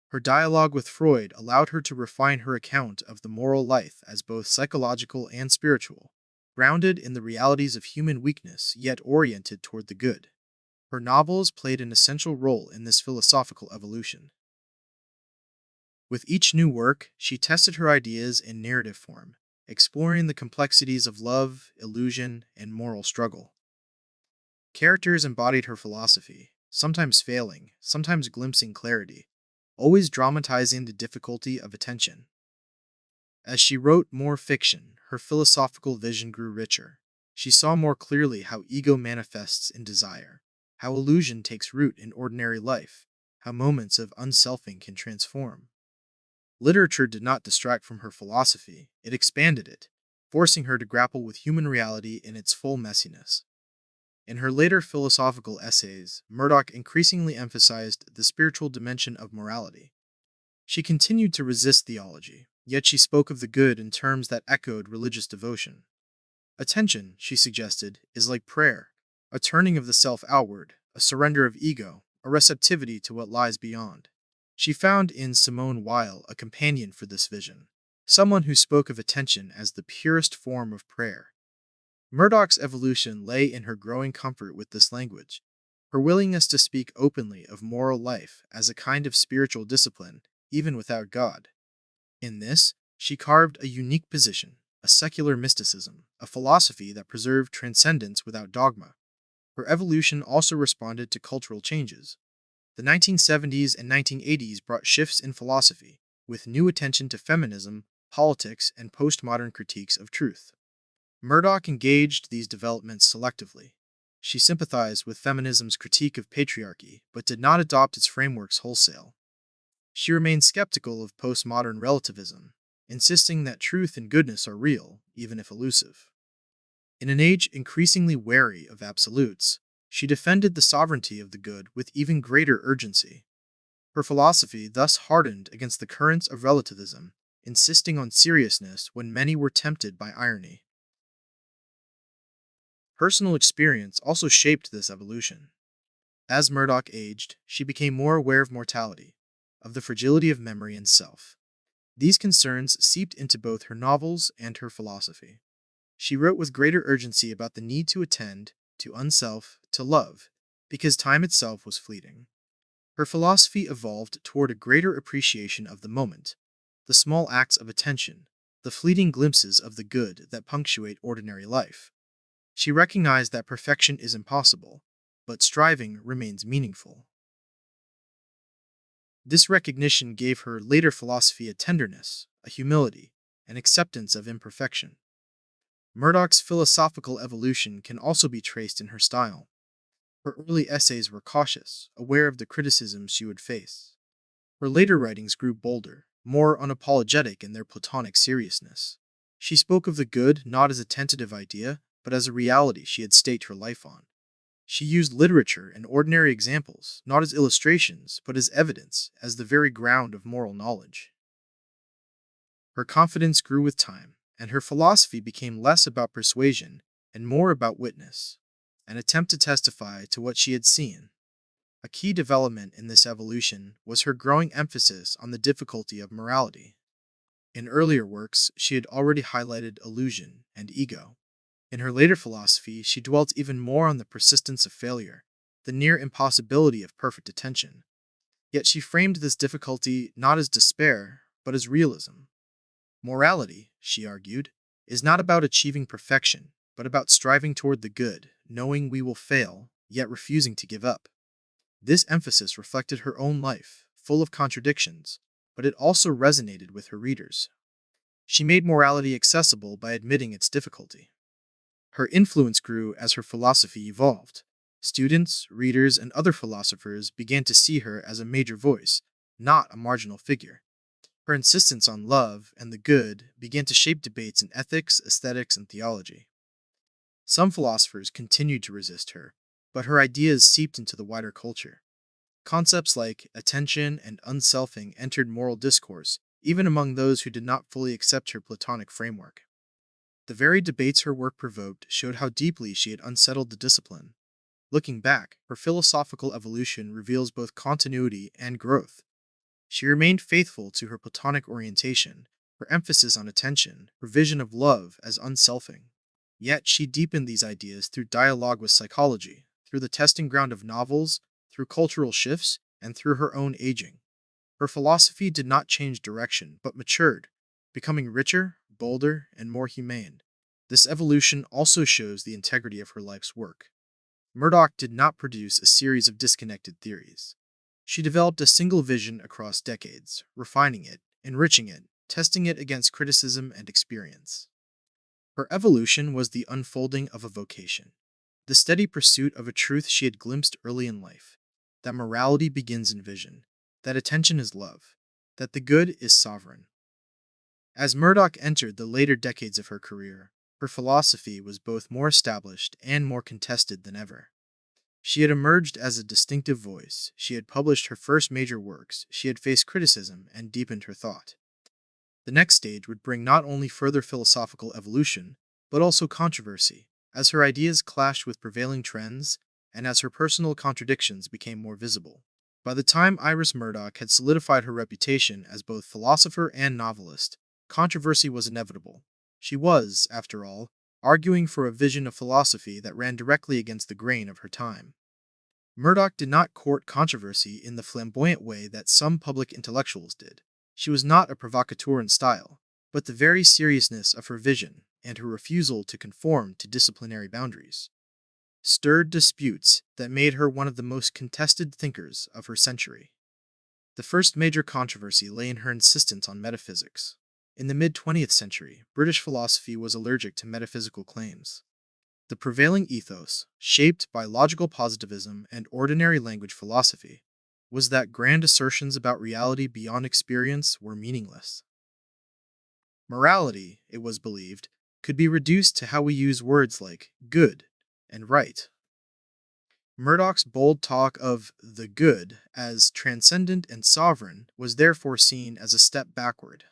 Her dialogue with Freud allowed her to refine her account of the moral life as both psychological and spiritual, grounded in the realities of human weakness yet oriented toward the good. Her novels played an essential role in this philosophical evolution. With each new work, she tested her ideas in narrative form, exploring the complexities of love, illusion, and moral struggle. Characters embodied her philosophy, sometimes failing, sometimes glimpsing clarity, always dramatizing the difficulty of attention. As she wrote more fiction, her philosophical vision grew richer. She saw more clearly how ego manifests in desire, how illusion takes root in ordinary life, how moments of unselfing can transform. Literature did not distract from her philosophy, it expanded it, forcing her to grapple with human reality in its full messiness. In her later philosophical essays, Murdoch increasingly emphasized the spiritual dimension of morality. She continued to resist theology, yet she spoke of the good in terms that echoed religious devotion. Attention, she suggested, is like prayer, a turning of the self outward, a surrender of ego, a receptivity to what lies beyond. She found in Simone Weil a companion for this vision, someone who spoke of attention as the purest form of prayer. Murdoch's evolution lay in her growing comfort with this language, her willingness to speak openly of moral life as a kind of spiritual discipline, even without God. In this, she carved a unique position, a secular mysticism, a philosophy that preserved transcendence without dogma. Her evolution also responded to cultural changes. The 1970s and 1980s brought shifts in philosophy, with new attention to feminism, politics, and postmodern critiques of truth. Murdoch engaged these developments selectively. She sympathized with feminism's critique of patriarchy, but did not adopt its frameworks wholesale. She remained skeptical of postmodern relativism, insisting that truth and goodness are real, even if elusive. In an age increasingly wary of absolutes, she defended the sovereignty of the good with even greater urgency. Her philosophy thus hardened against the currents of relativism, insisting on seriousness when many were tempted by irony. Personal experience also shaped this evolution. As Murdoch aged, she became more aware of mortality, of the fragility of memory and self. These concerns seeped into both her novels and her philosophy. She wrote with greater urgency about the need to attend, to unself, to love, because time itself was fleeting. Her philosophy evolved toward a greater appreciation of the moment, the small acts of attention, the fleeting glimpses of the good that punctuate ordinary life. She recognized that perfection is impossible, but striving remains meaningful. This recognition gave her later philosophy a tenderness, a humility, an acceptance of imperfection. Murdoch's philosophical evolution can also be traced in her style. Her early essays were cautious, aware of the criticisms she would face. Her later writings grew bolder, more unapologetic in their Platonic seriousness. She spoke of the good not as a tentative idea, but as a reality she had staked her life on. She used literature and ordinary examples, not as illustrations, but as evidence, as the very ground of moral knowledge. Her confidence grew with time, and her philosophy became less about persuasion and more about witness, an attempt to testify to what she had seen. A key development in this evolution was her growing emphasis on the difficulty of morality. In earlier works, she had already highlighted illusion and ego. In her later philosophy, she dwelt even more on the persistence of failure, the near impossibility of perfect attention. Yet she framed this difficulty not as despair, but as realism. Morality, she argued, is not about achieving perfection, but about striving toward the good, knowing we will fail, yet refusing to give up. This emphasis reflected her own life, full of contradictions, but it also resonated with her readers. She made morality accessible by admitting its difficulty. Her influence grew as her philosophy evolved. Students, readers, and other philosophers began to see her as a major voice, not a marginal figure. Her insistence on love and the good began to shape debates in ethics, aesthetics, and theology. Some philosophers continued to resist her, but her ideas seeped into the wider culture. Concepts like attention and unselfing entered moral discourse, even among those who did not fully accept her Platonic framework. The very debates her work provoked showed how deeply she had unsettled the discipline. Looking back, her philosophical evolution reveals both continuity and growth. She remained faithful to her Platonic orientation, her emphasis on attention, her vision of love as unselfing. Yet she deepened these ideas through dialogue with psychology, through the testing ground of novels, through cultural shifts, and through her own aging. Her philosophy did not change direction, but matured, becoming richer, bolder, and more humane. This evolution also shows the integrity of her life's work. Murdoch did not produce a series of disconnected theories. She developed a single vision across decades, refining it, enriching it, testing it against criticism and experience. Her evolution was the unfolding of a vocation, the steady pursuit of a truth she had glimpsed early in life, that morality begins in vision, that attention is love, that the good is sovereign. As Murdoch entered the later decades of her career, her philosophy was both more established and more contested than ever. She had emerged as a distinctive voice, she had published her first major works, she had faced criticism and deepened her thought. The next stage would bring not only further philosophical evolution, but also controversy, as her ideas clashed with prevailing trends and as her personal contradictions became more visible. By the time Iris Murdoch had solidified her reputation as both philosopher and novelist, controversy was inevitable. She was, after all, arguing for a vision of philosophy that ran directly against the grain of her time. Murdoch did not court controversy in the flamboyant way that some public intellectuals did. She was not a provocateur in style, but the very seriousness of her vision and her refusal to conform to disciplinary boundaries stirred disputes that made her one of the most contested thinkers of her century. The first major controversy lay in her insistence on metaphysics. In the mid-20th century, British philosophy was allergic to metaphysical claims. The prevailing ethos, shaped by logical positivism and ordinary language philosophy, was that grand assertions about reality beyond experience were meaningless. Morality, it was believed, could be reduced to how we use words like good and right. Murdoch's bold talk of the good as transcendent and sovereign was therefore seen as a step backward.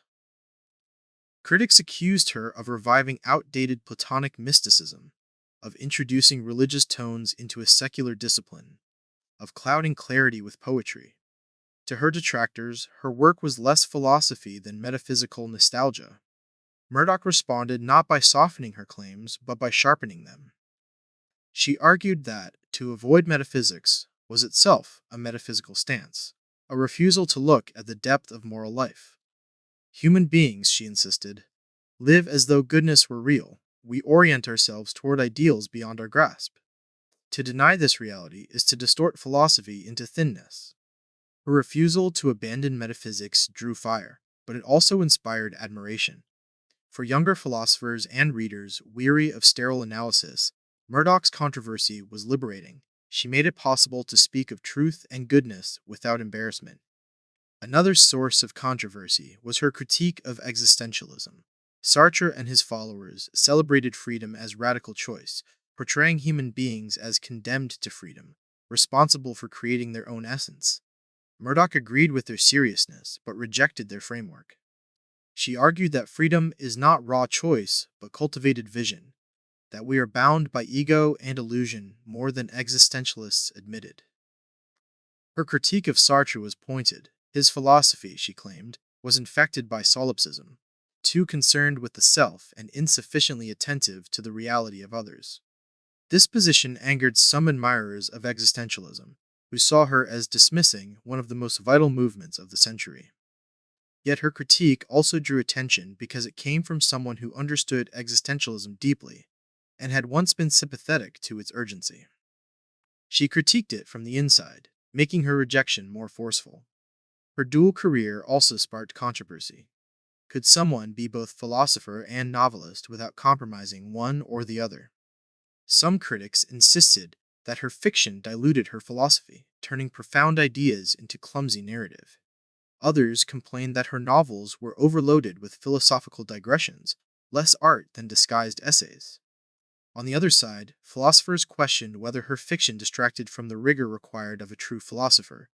Critics accused her of reviving outdated Platonic mysticism, of introducing religious tones into a secular discipline, of clouding clarity with poetry. To her detractors, her work was less philosophy than metaphysical nostalgia. Murdoch responded not by softening her claims, but by sharpening them. She argued that to avoid metaphysics was itself a metaphysical stance, a refusal to look at the depth of moral life. Human beings, she insisted, live as though goodness were real. We orient ourselves toward ideals beyond our grasp. To deny this reality is to distort philosophy into thinness. Her refusal to abandon metaphysics drew fire, but it also inspired admiration. For younger philosophers and readers weary of sterile analysis, Murdoch's controversy was liberating. She made it possible to speak of truth and goodness without embarrassment. Another source of controversy was her critique of existentialism. Sartre and his followers celebrated freedom as radical choice, portraying human beings as condemned to freedom, responsible for creating their own essence. Murdoch agreed with their seriousness, but rejected their framework. She argued that freedom is not raw choice, but cultivated vision, that we are bound by ego and illusion more than existentialists admitted. Her critique of Sartre was pointed. His philosophy, she claimed, was infected by solipsism, too concerned with the self and insufficiently attentive to the reality of others. This position angered some admirers of existentialism, who saw her as dismissing one of the most vital movements of the century. Yet her critique also drew attention because it came from someone who understood existentialism deeply and had once been sympathetic to its urgency. She critiqued it from the inside, making her rejection more forceful. Her dual career also sparked controversy. Could someone be both philosopher and novelist without compromising one or the other? Some critics insisted that her fiction diluted her philosophy, turning profound ideas into clumsy narrative. Others complained that her novels were overloaded with philosophical digressions, less art than disguised essays. On the other side, philosophers questioned whether her fiction distracted from the rigor required of a true philosopher.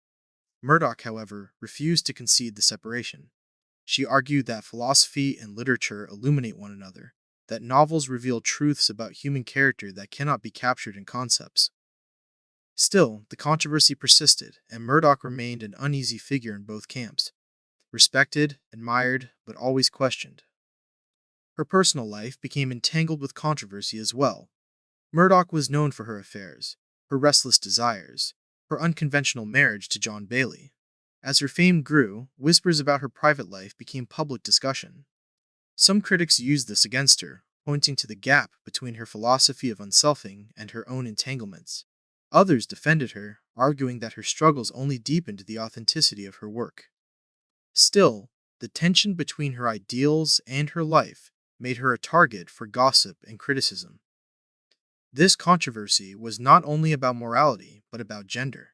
Murdoch, however, refused to concede the separation. She argued that philosophy and literature illuminate one another, that novels reveal truths about human character that cannot be captured in concepts. Still, the controversy persisted, and Murdoch remained an uneasy figure in both camps, respected, admired, but always questioned. Her personal life became entangled with controversy as well. Murdoch was known for her affairs, her restless desires, her unconventional marriage to John Bailey. As her fame grew, whispers about her private life became public discussion. Some critics used this against her, pointing to the gap between her philosophy of unselfing and her own entanglements. Others defended her, arguing that her struggles only deepened the authenticity of her work. Still, the tension between her ideals and her life made her a target for gossip and criticism. This controversy was not only about morality, but about gender.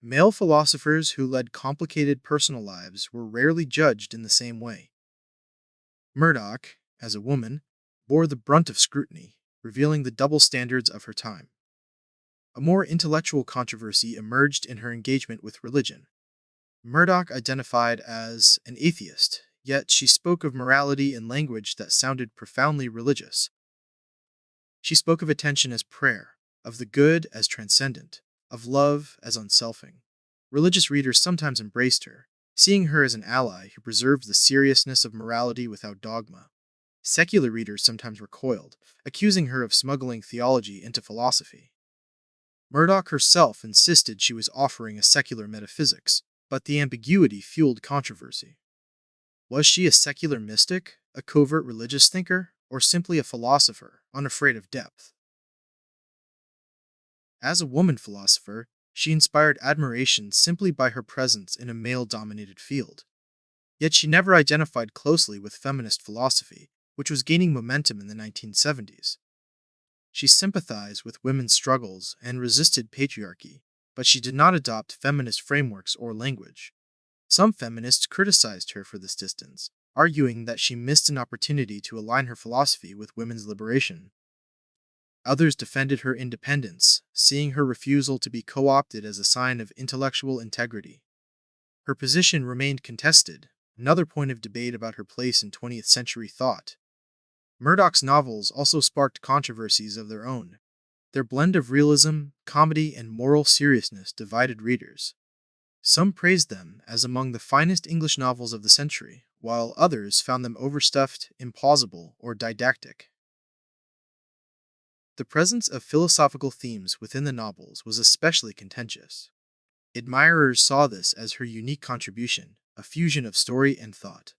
Male philosophers who led complicated personal lives were rarely judged in the same way. Murdoch, as a woman, bore the brunt of scrutiny, revealing the double standards of her time. A more intellectual controversy emerged in her engagement with religion. Murdoch identified as an atheist, yet she spoke of morality in language that sounded profoundly religious. She spoke of attention as prayer, of the good as transcendent, of love as unselfing. Religious readers sometimes embraced her, seeing her as an ally who preserved the seriousness of morality without dogma. Secular readers sometimes recoiled, accusing her of smuggling theology into philosophy. Murdoch herself insisted she was offering a secular metaphysics, but the ambiguity fueled controversy. Was she a secular mystic, a covert religious thinker, or simply a philosopher, unafraid of depth? As a woman philosopher, she inspired admiration simply by her presence in a male-dominated field. Yet she never identified closely with feminist philosophy, which was gaining momentum in the 1970s. She sympathized with women's struggles and resisted patriarchy, but she did not adopt feminist frameworks or language. Some feminists criticized her for this distance, arguing that she missed an opportunity to align her philosophy with women's liberation. Others defended her independence, seeing her refusal to be co-opted as a sign of intellectual integrity. Her position remained contested, another point of debate about her place in 20th century thought. Murdoch's novels also sparked controversies of their own. Their blend of realism, comedy, and moral seriousness divided readers. Some praised them as among the finest English novels of the century, while others found them overstuffed, implausible, or didactic. The presence of philosophical themes within the novels was especially contentious. Admirers saw this as her unique contribution, a fusion of story and thought.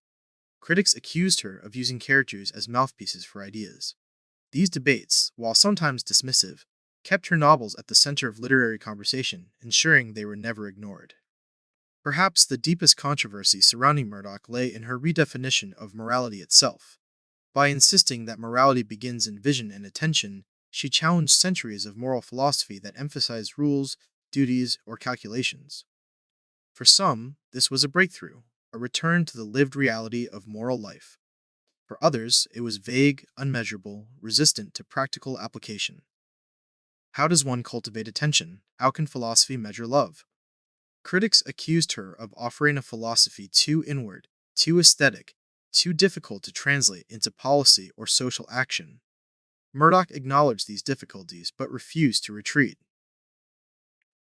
Critics accused her of using characters as mouthpieces for ideas. These debates, while sometimes dismissive, kept her novels at the center of literary conversation, ensuring they were never ignored. Perhaps the deepest controversy surrounding Murdoch lay in her redefinition of morality itself. By insisting that morality begins in vision and attention, she challenged centuries of moral philosophy that emphasized rules, duties, or calculations. For some, this was a breakthrough, a return to the lived reality of moral life. For others, it was vague, unmeasurable, resistant to practical application. How does one cultivate attention? How can philosophy measure love? Critics accused her of offering a philosophy too inward, too aesthetic, too difficult to translate into policy or social action. Murdoch acknowledged these difficulties but refused to retreat.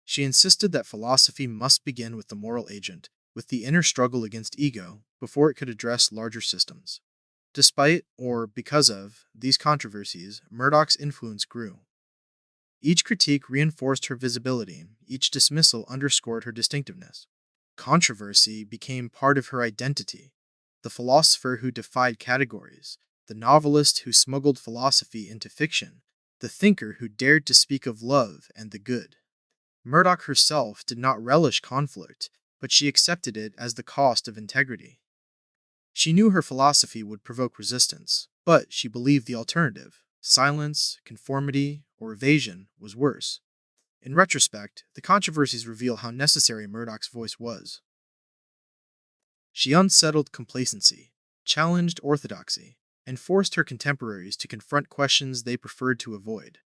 She insisted that philosophy must begin with the moral agent, with the inner struggle against ego, before it could address larger systems. Despite, or because of, these controversies, Murdoch's influence grew. Each critique reinforced her visibility, each dismissal underscored her distinctiveness. Controversy became part of her identity. The philosopher who defied categories, the novelist who smuggled philosophy into fiction, the thinker who dared to speak of love and the good. Murdoch herself did not relish conflict, but she accepted it as the cost of integrity. She knew her philosophy would provoke resistance, but she believed the alternative, silence, conformity, or evasion, was worse. In retrospect, the controversies reveal how necessary Murdoch's voice was. She unsettled complacency, challenged orthodoxy, and forced her contemporaries to confront questions they preferred to avoid.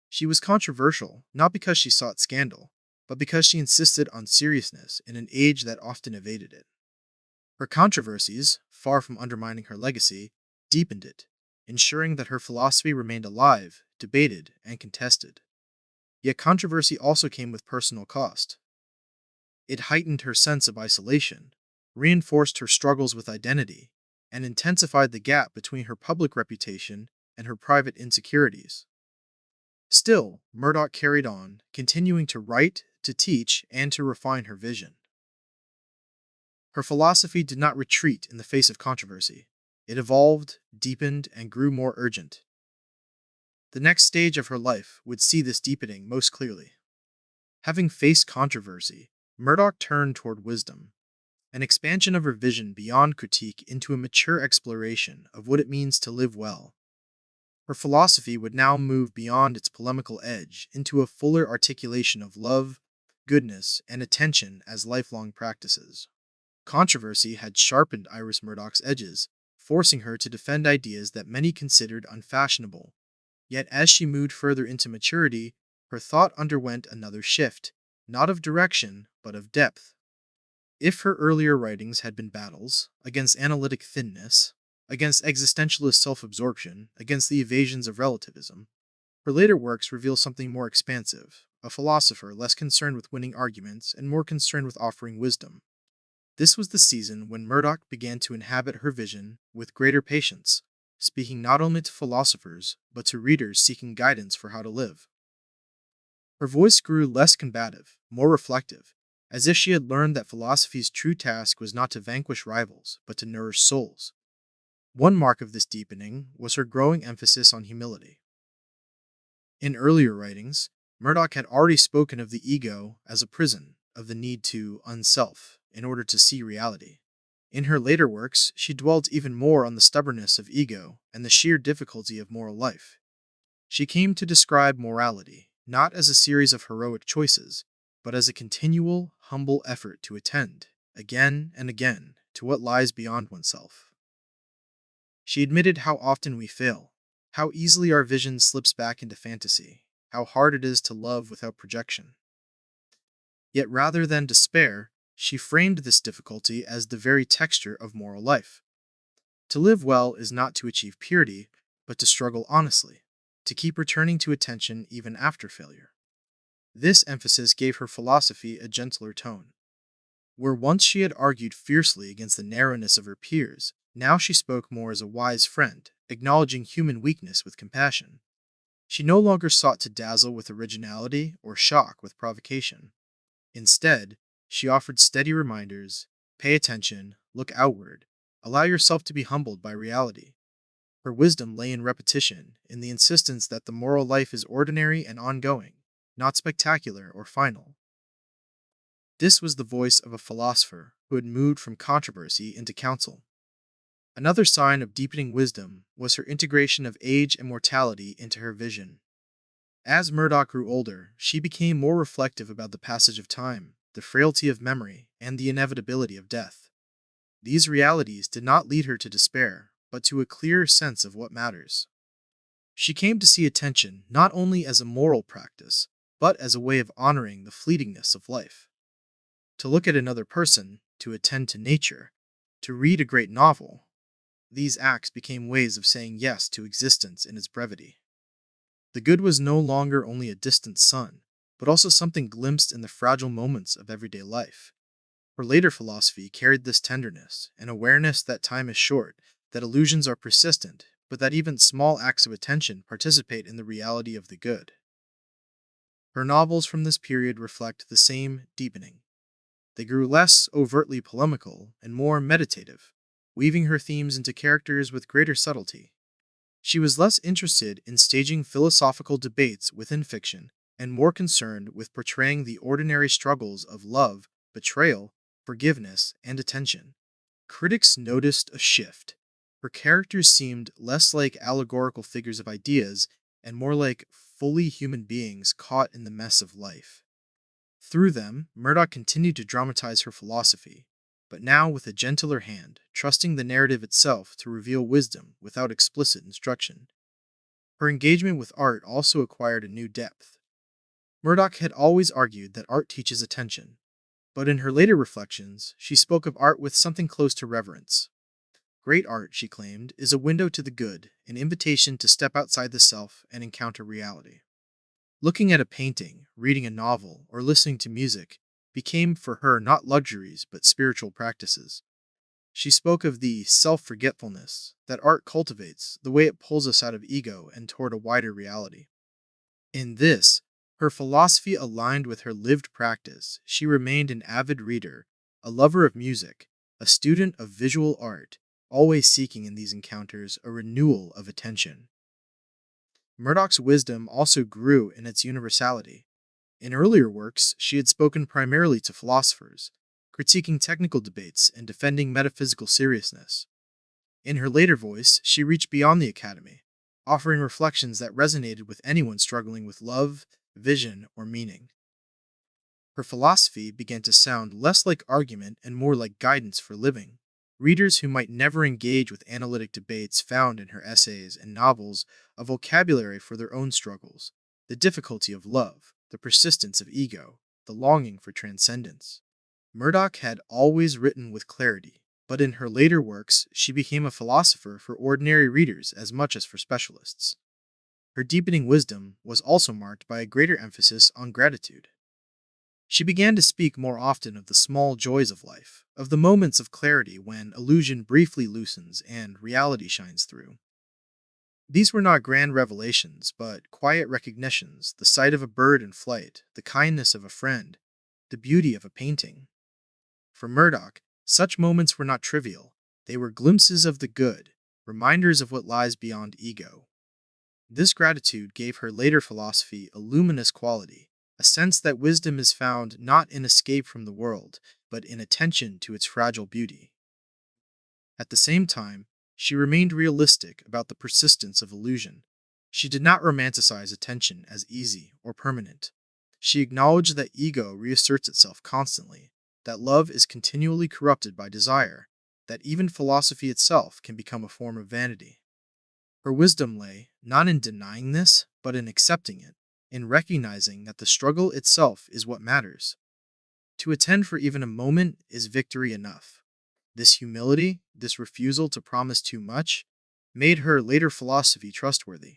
She was controversial not because she sought scandal, but because she insisted on seriousness in an age that often evaded it. Her controversies, far from undermining her legacy, deepened it, ensuring that her philosophy remained alive, debated, and contested. Yet controversy also came with personal cost. It heightened her sense of isolation, reinforced her struggles with identity, and intensified the gap between her public reputation and her private insecurities. Still, Murdoch carried on, continuing to write, to teach, and to refine her vision. Her philosophy did not retreat in the face of controversy. It evolved, deepened, and grew more urgent. The next stage of her life would see this deepening most clearly. Having faced controversy, Murdoch turned toward wisdom, an expansion of her vision beyond critique into a mature exploration of what it means to live well. Her philosophy would now move beyond its polemical edge into a fuller articulation of love, goodness, and attention as lifelong practices. Controversy had sharpened Iris Murdoch's edges, forcing her to defend ideas that many considered unfashionable. Yet as she moved further into maturity, her thought underwent another shift, not of direction, but of depth. If her earlier writings had been battles against analytic thinness, against existentialist self absorption, against the evasions of relativism, her later works reveal something more expansive, a philosopher less concerned with winning arguments and more concerned with offering wisdom. This was the season when Murdoch began to inhabit her vision with greater patience, speaking not only to philosophers, but to readers seeking guidance for how to live. Her voice grew less combative, more reflective, as if she had learned that philosophy's true task was not to vanquish rivals, but to nourish souls. One mark of this deepening was her growing emphasis on humility. In earlier writings, Murdoch had already spoken of the ego as a prison, of the need to unself in order to see reality. In her later works, she dwelt even more on the stubbornness of ego and the sheer difficulty of moral life. She came to describe morality not as a series of heroic choices, but as a continual, humble effort to attend, again and again, to what lies beyond oneself. She admitted how often we fail, how easily our vision slips back into fantasy, how hard it is to love without projection. Yet rather than despair, she framed this difficulty as the very texture of moral life. To live well is not to achieve purity, but to struggle honestly, to keep returning to attention even after failure. This emphasis gave her philosophy a gentler tone. Where once she had argued fiercely against the narrowness of her peers, now she spoke more as a wise friend, acknowledging human weakness with compassion. She no longer sought to dazzle with originality or shock with provocation. Instead, she offered steady reminders: pay attention, look outward, allow yourself to be humbled by reality. Her wisdom lay in repetition, in the insistence that the moral life is ordinary and ongoing, not spectacular or final. This was the voice of a philosopher who had moved from controversy into counsel. Another sign of deepening wisdom was her integration of age and mortality into her vision. As Murdoch grew older, she became more reflective about the passage of time, the frailty of memory, and the inevitability of death. These realities did not lead her to despair, but to a clearer sense of what matters. She came to see attention not only as a moral practice, but as a way of honoring the fleetingness of life. To look at another person, to attend to nature, to read a great novel, these acts became ways of saying yes to existence in its brevity. The good was no longer only a distant sun, but also something glimpsed in the fragile moments of everyday life. Her later philosophy carried this tenderness, an awareness that time is short, that illusions are persistent, but that even small acts of attention participate in the reality of the good. Her novels from this period reflect the same deepening. They grew less overtly polemical and more meditative, weaving her themes into characters with greater subtlety. She was less interested in staging philosophical debates within fiction and more concerned with portraying the ordinary struggles of love, betrayal, forgiveness, and attention. Critics noticed a shift. Her characters seemed less like allegorical figures of ideas and more like fully human beings caught in the mess of life. Through them, Murdoch continued to dramatize her philosophy, but now with a gentler hand, trusting the narrative itself to reveal wisdom without explicit instruction. Her engagement with art also acquired a new depth. Murdoch had always argued that art teaches attention, but in her later reflections, she spoke of art with something close to reverence. Great art, she claimed, is a window to the good, an invitation to step outside the self and encounter reality. Looking at a painting, reading a novel, or listening to music became for her not luxuries but spiritual practices. She spoke of the self-forgetfulness that art cultivates, the way it pulls us out of ego and toward a wider reality. In this, her philosophy aligned with her lived practice. She remained an avid reader, a lover of music, a student of visual art, always seeking in these encounters a renewal of attention. Murdoch's wisdom also grew in its universality. In earlier works, she had spoken primarily to philosophers, critiquing technical debates and defending metaphysical seriousness. In her later voice, she reached beyond the academy, offering reflections that resonated with anyone struggling with love, vision, or meaning. Her philosophy began to sound less like argument and more like guidance for living. Readers who might never engage with analytic debates found in her essays and novels a vocabulary for their own struggles, the difficulty of love, the persistence of ego, the longing for transcendence. Murdoch had always written with clarity, but in her later works, she became a philosopher for ordinary readers as much as for specialists. Her deepening wisdom was also marked by a greater emphasis on gratitude. She began to speak more often of the small joys of life, of the moments of clarity when illusion briefly loosens and reality shines through. These were not grand revelations, but quiet recognitions: the sight of a bird in flight, the kindness of a friend, the beauty of a painting. For Murdoch, such moments were not trivial. They were glimpses of the good, reminders of what lies beyond ego. This gratitude gave her later philosophy a luminous quality, a sense that wisdom is found not in escape from the world, but in attention to its fragile beauty. At the same time, she remained realistic about the persistence of illusion. She did not romanticize attention as easy or permanent. She acknowledged that ego reasserts itself constantly, that love is continually corrupted by desire, that even philosophy itself can become a form of vanity. Her wisdom lay not in denying this, but in accepting it, in recognizing that the struggle itself is what matters. To attend for even a moment is victory enough. This humility, this refusal to promise too much, made her later philosophy trustworthy.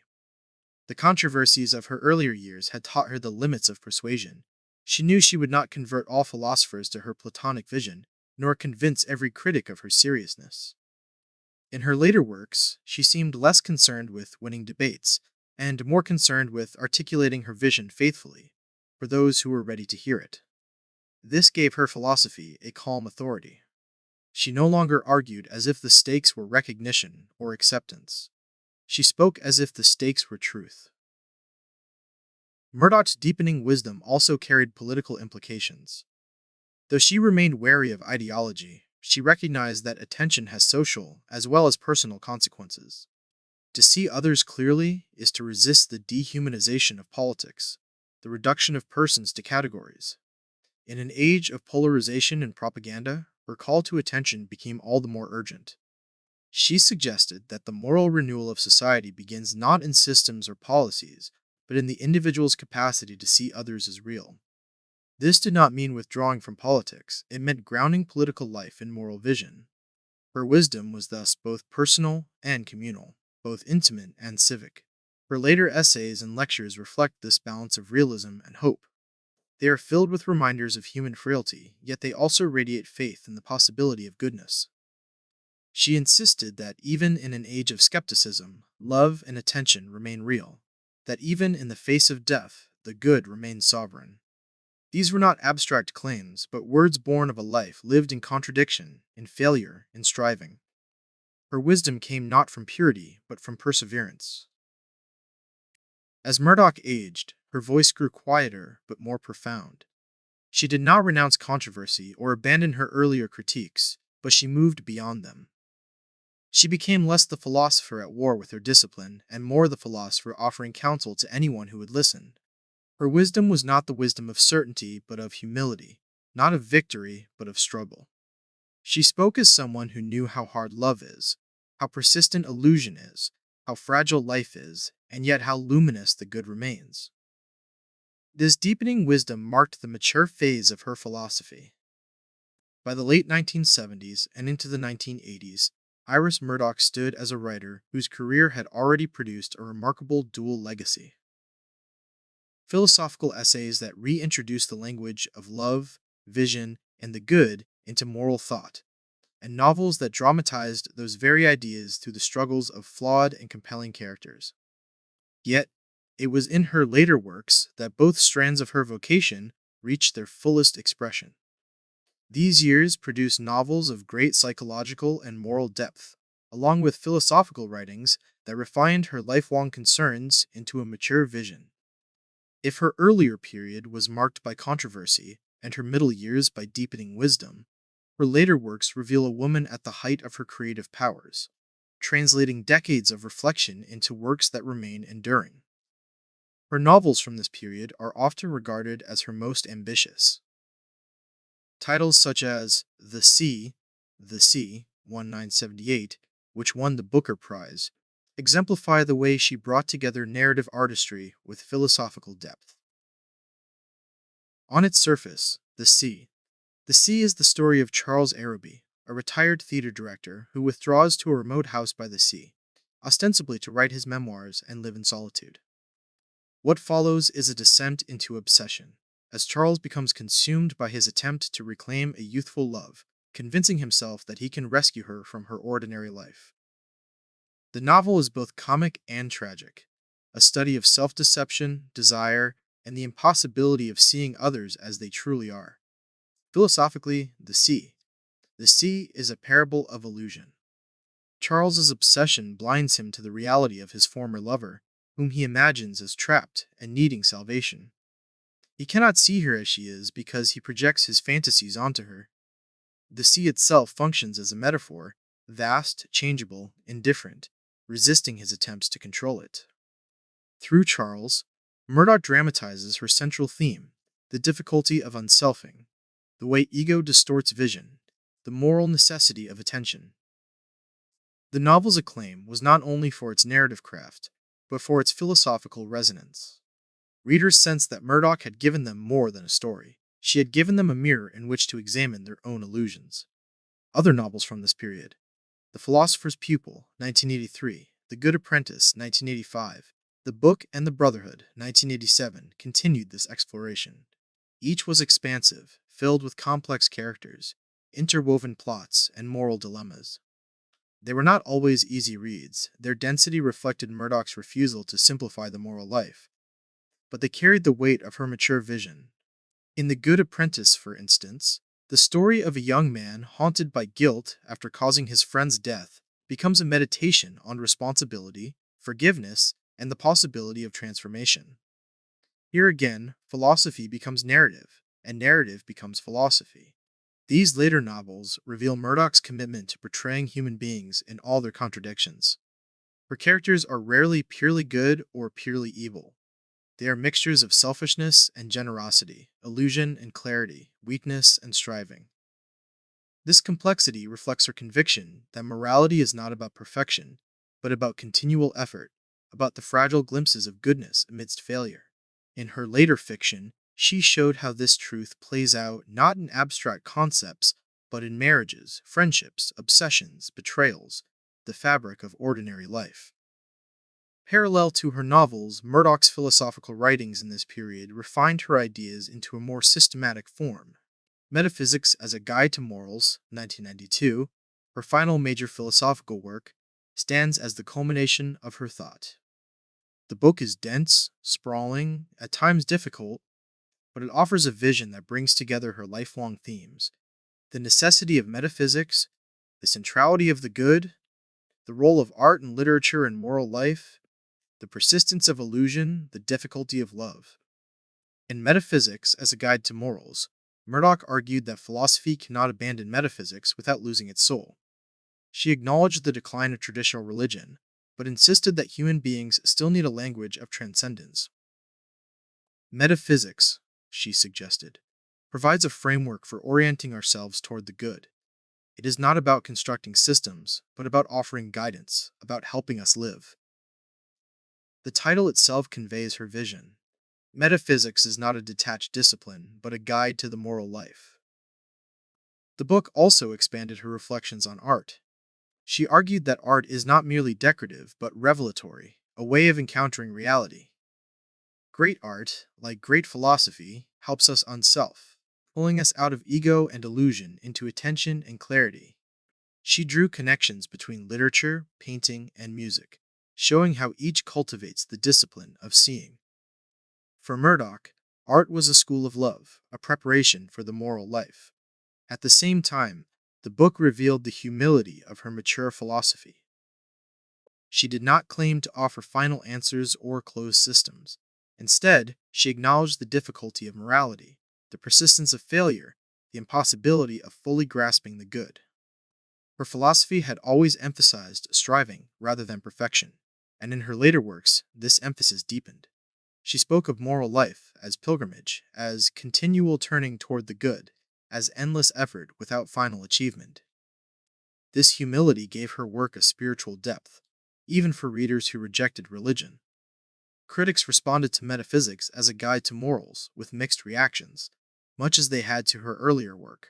The controversies of her earlier years had taught her the limits of persuasion. She knew she would not convert all philosophers to her Platonic vision, nor convince every critic of her seriousness. In her later works, she seemed less concerned with winning debates, and more concerned with articulating her vision faithfully, for those who were ready to hear it. This gave her philosophy a calm authority. She no longer argued as if the stakes were recognition or acceptance. She spoke as if the stakes were truth. Murdoch's deepening wisdom also carried political implications. Though she remained wary of ideology, she recognized that attention has social as well as personal consequences. To see others clearly is to resist the dehumanization of politics, the reduction of persons to categories. In an age of polarization and propaganda, her call to attention became all the more urgent. She suggested that the moral renewal of society begins not in systems or policies, but in the individual's capacity to see others as real. This did not mean withdrawing from politics, it meant grounding political life in moral vision. Her wisdom was thus both personal and communal, both intimate and civic. Her later essays and lectures reflect this balance of realism and hope. They are filled with reminders of human frailty, yet they also radiate faith in the possibility of goodness. She insisted that even in an age of skepticism, love and attention remain real, that even in the face of death, the good remains sovereign. These were not abstract claims, but words born of a life lived in contradiction, in failure, in striving. Her wisdom came not from purity, but from perseverance. As Murdoch aged, her voice grew quieter but more profound. She did not renounce controversy or abandon her earlier critiques, but she moved beyond them. She became less the philosopher at war with her discipline and more the philosopher offering counsel to anyone who would listen. Her wisdom was not the wisdom of certainty, but of humility, not of victory, but of struggle. She spoke as someone who knew how hard love is, how persistent illusion is, how fragile life is, and yet how luminous the good remains. This deepening wisdom marked the mature phase of her philosophy. By the late 1970s and into the 1980s, Iris Murdoch stood as a writer whose career had already produced a remarkable dual legacy. Philosophical essays that reintroduced the language of love, vision, and the good into moral thought, and novels that dramatized those very ideas through the struggles of flawed and compelling characters. Yet, it was in her later works that both strands of her vocation reached their fullest expression. These years produced novels of great psychological and moral depth, along with philosophical writings that refined her lifelong concerns into a mature vision. If her earlier period was marked by controversy and her middle years by deepening wisdom, her later works reveal a woman at the height of her creative powers, translating decades of reflection into works that remain enduring. Her novels from this period are often regarded as her most ambitious. Titles such as The Sea, 1978, which won the Booker Prize, exemplify the way she brought together narrative artistry with philosophical depth. On its surface, The Sea. The Sea is the story of Charles Araby, a retired theater director who withdraws to a remote house by the sea, ostensibly to write his memoirs and live in solitude. What follows is a descent into obsession, as Charles becomes consumed by his attempt to reclaim a youthful love, convincing himself that he can rescue her from her ordinary life. The novel is both comic and tragic, a study of self-deception, desire, and the impossibility of seeing others as they truly are. Philosophically, The Sea. The sea is a parable of illusion. Charles's obsession blinds him to the reality of his former lover, whom he imagines as trapped and needing salvation. He cannot see her as she is because he projects his fantasies onto her. The sea itself functions as a metaphor, vast, changeable, indifferent, resisting his attempts to control it. Through Charles, Murdoch dramatizes her central theme, the difficulty of unselfing, the way ego distorts vision, the moral necessity of attention. The novel's acclaim was not only for its narrative craft, but for its philosophical resonance. Readers sensed that Murdoch had given them more than a story. She had given them a mirror in which to examine their own illusions. Other novels from this period: The Philosopher's Pupil, 1983, The Good Apprentice, 1985, The Book and the Brotherhood, 1987, continued this exploration. Each was expansive, filled with complex characters, interwoven plots, and moral dilemmas. They were not always easy reads. Their density reflected Murdoch's refusal to simplify the moral life, but they carried the weight of her mature vision. In The Good Apprentice, for instance, the story of a young man haunted by guilt after causing his friend's death becomes a meditation on responsibility, forgiveness, and the possibility of transformation. Here again, philosophy becomes narrative, and narrative becomes philosophy. These later novels reveal Murdoch's commitment to portraying human beings in all their contradictions. Her characters are rarely purely good or purely evil. They are mixtures of selfishness and generosity, illusion and clarity, weakness and striving. This complexity reflects her conviction that morality is not about perfection, but about continual effort, about the fragile glimpses of goodness amidst failure. In her later fiction, she showed how this truth plays out not in abstract concepts, but in marriages, friendships, obsessions, betrayals, the fabric of ordinary life. Parallel to her novels, Murdoch's philosophical writings in this period refined her ideas into a more systematic form. Metaphysics as a Guide to Morals, 1992, her final major philosophical work, stands as the culmination of her thought. The book is dense, sprawling, at times difficult, but it offers a vision that brings together her lifelong themes: the necessity of metaphysics, the centrality of the good, the role of art and literature in moral life, the persistence of illusion, the difficulty of love. In Metaphysics as a Guide to Morals, Murdoch argued that philosophy cannot abandon metaphysics without losing its soul. She acknowledged the decline of traditional religion, but insisted that human beings still need a language of transcendence. Metaphysics, she suggested, provides a framework for orienting ourselves toward the good. It is not about constructing systems, but about offering guidance, about helping us live. The title itself conveys her vision. Metaphysics is not a detached discipline, but a guide to the moral life. The book also expanded her reflections on art. She argued that art is not merely decorative, but revelatory, a way of encountering reality. Great art, like great philosophy, helps us unself, pulling us out of ego and illusion into attention and clarity. She drew connections between literature, painting, and music, showing how each cultivates the discipline of seeing. For Murdoch, art was a school of love, a preparation for the moral life. At the same time, the book revealed the humility of her mature philosophy. She did not claim to offer final answers or closed systems. Instead, she acknowledged the difficulty of morality, the persistence of failure, the impossibility of fully grasping the good. Her philosophy had always emphasized striving rather than perfection, and in her later works, this emphasis deepened. She spoke of moral life as pilgrimage, as continual turning toward the good, as endless effort without final achievement. This humility gave her work a spiritual depth, even for readers who rejected religion. Critics responded to metaphysics as a guide to morals with mixed reactions, much as they had to her earlier work.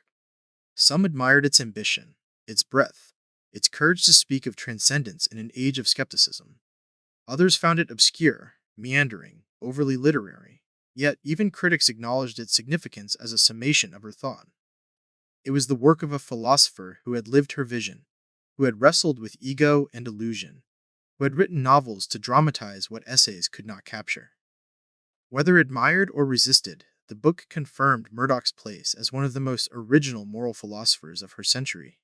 Some admired its ambition, its breadth, its courage to speak of transcendence in an age of skepticism. Others found it obscure, meandering, overly literary, yet even critics acknowledged its significance as a summation of her thought. It was the work of a philosopher who had lived her vision, who had wrestled with ego and illusion, who had written novels to dramatize what essays could not capture. Whether admired or resisted, the book confirmed Murdoch's place as one of the most original moral philosophers of her century.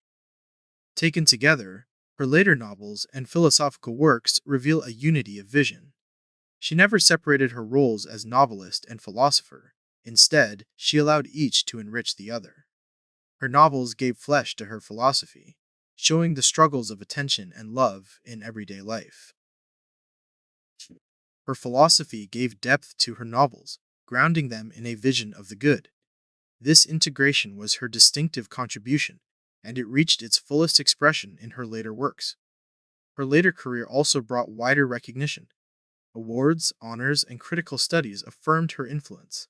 Taken together, her later novels and philosophical works reveal a unity of vision. She never separated her roles as novelist and philosopher. Instead, she allowed each to enrich the other. Her novels gave flesh to her philosophy, showing the struggles of attention and love in everyday life. Her philosophy gave depth to her novels, grounding them in a vision of the good. This integration was her distinctive contribution, and it reached its fullest expression in her later works. Her later career also brought wider recognition. Awards, honors, and critical studies affirmed her influence.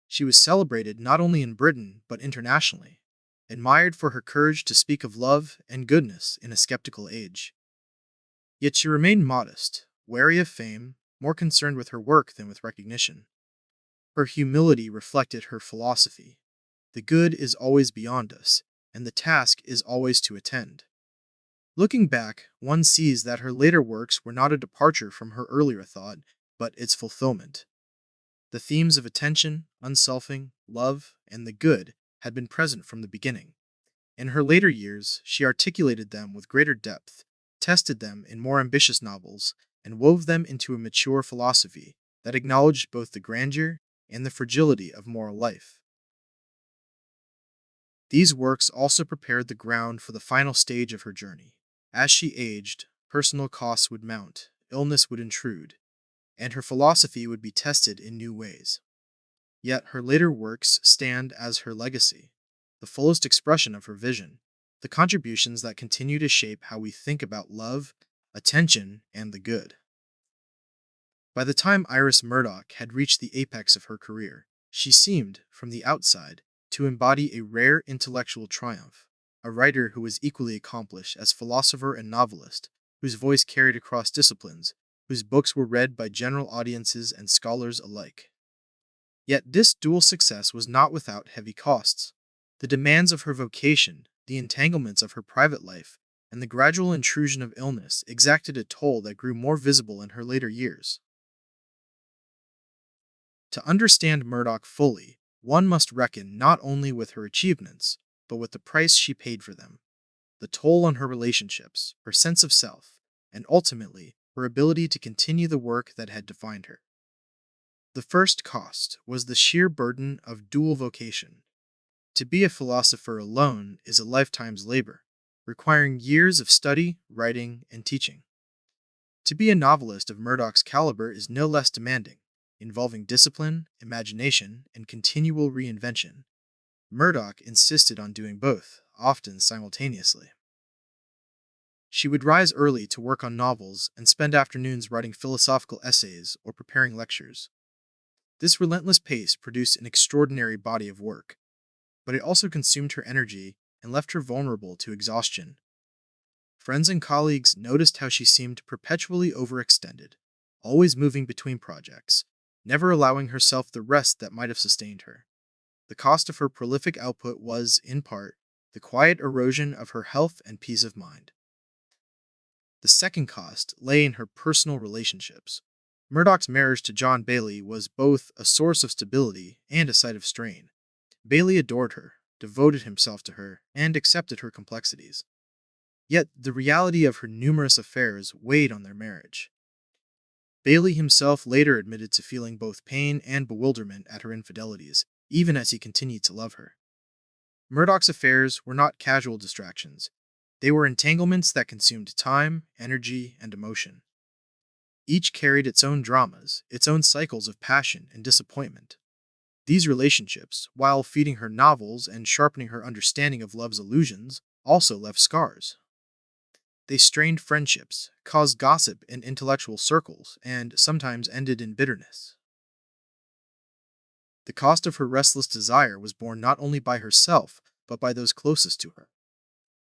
She was celebrated not only in Britain but internationally, admired for her courage to speak of love and goodness in a skeptical age. Yet she remained modest, wary of fame, more concerned with her work than with recognition. Her humility reflected her philosophy. The good is always beyond us, and the task is always to attend. Looking back, one sees that her later works were not a departure from her earlier thought, but its fulfillment. The themes of attention, unselfing, love, and the good had been present from the beginning. In her later years, she articulated them with greater depth, tested them in more ambitious novels, and wove them into a mature philosophy that acknowledged both the grandeur and the fragility of moral life. These works also prepared the ground for the final stage of her journey. As she aged, personal costs would mount, illness would intrude, and her philosophy would be tested in new ways. Yet her later works stand as her legacy, the fullest expression of her vision, the contributions that continue to shape how we think about love, attention, and the good. By the time Iris Murdoch had reached the apex of her career, she seemed, from the outside, to embody a rare intellectual triumph, a writer who was equally accomplished as philosopher and novelist, whose voice carried across disciplines, whose books were read by general audiences and scholars alike. Yet this dual success was not without heavy costs. The demands of her vocation, the entanglements of her private life, and the gradual intrusion of illness exacted a toll that grew more visible in her later years. To understand Murdoch fully, one must reckon not only with her achievements, but with the price she paid for them, the toll on her relationships, her sense of self, and ultimately, her ability to continue the work that had defined her. The first cost was the sheer burden of dual vocation. To be a philosopher alone is a lifetime's labor, requiring years of study, writing, and teaching. To be a novelist of Murdoch's caliber is no less demanding, involving discipline, imagination, and continual reinvention. Murdoch insisted on doing both, often simultaneously. She would rise early to work on novels and spend afternoons writing philosophical essays or preparing lectures. This relentless pace produced an extraordinary body of work, but it also consumed her energy and left her vulnerable to exhaustion. Friends and colleagues noticed how she seemed perpetually overextended, always moving between projects, never allowing herself the rest that might have sustained her. The cost of her prolific output was, in part, the quiet erosion of her health and peace of mind. The second cost lay in her personal relationships. Murdoch's marriage to John Bailey was both a source of stability and a site of strain. Bailey adored her, devoted himself to her, and accepted her complexities. Yet the reality of her numerous affairs weighed on their marriage. Bailey himself later admitted to feeling both pain and bewilderment at her infidelities, even as he continued to love her. Murdoch's affairs were not casual distractions. They were entanglements that consumed time, energy, and emotion. Each carried its own dramas, its own cycles of passion and disappointment. These relationships, while feeding her novels and sharpening her understanding of love's illusions, also left scars. They strained friendships, caused gossip in intellectual circles, and sometimes ended in bitterness. The cost of her restless desire was borne not only by herself, but by those closest to her.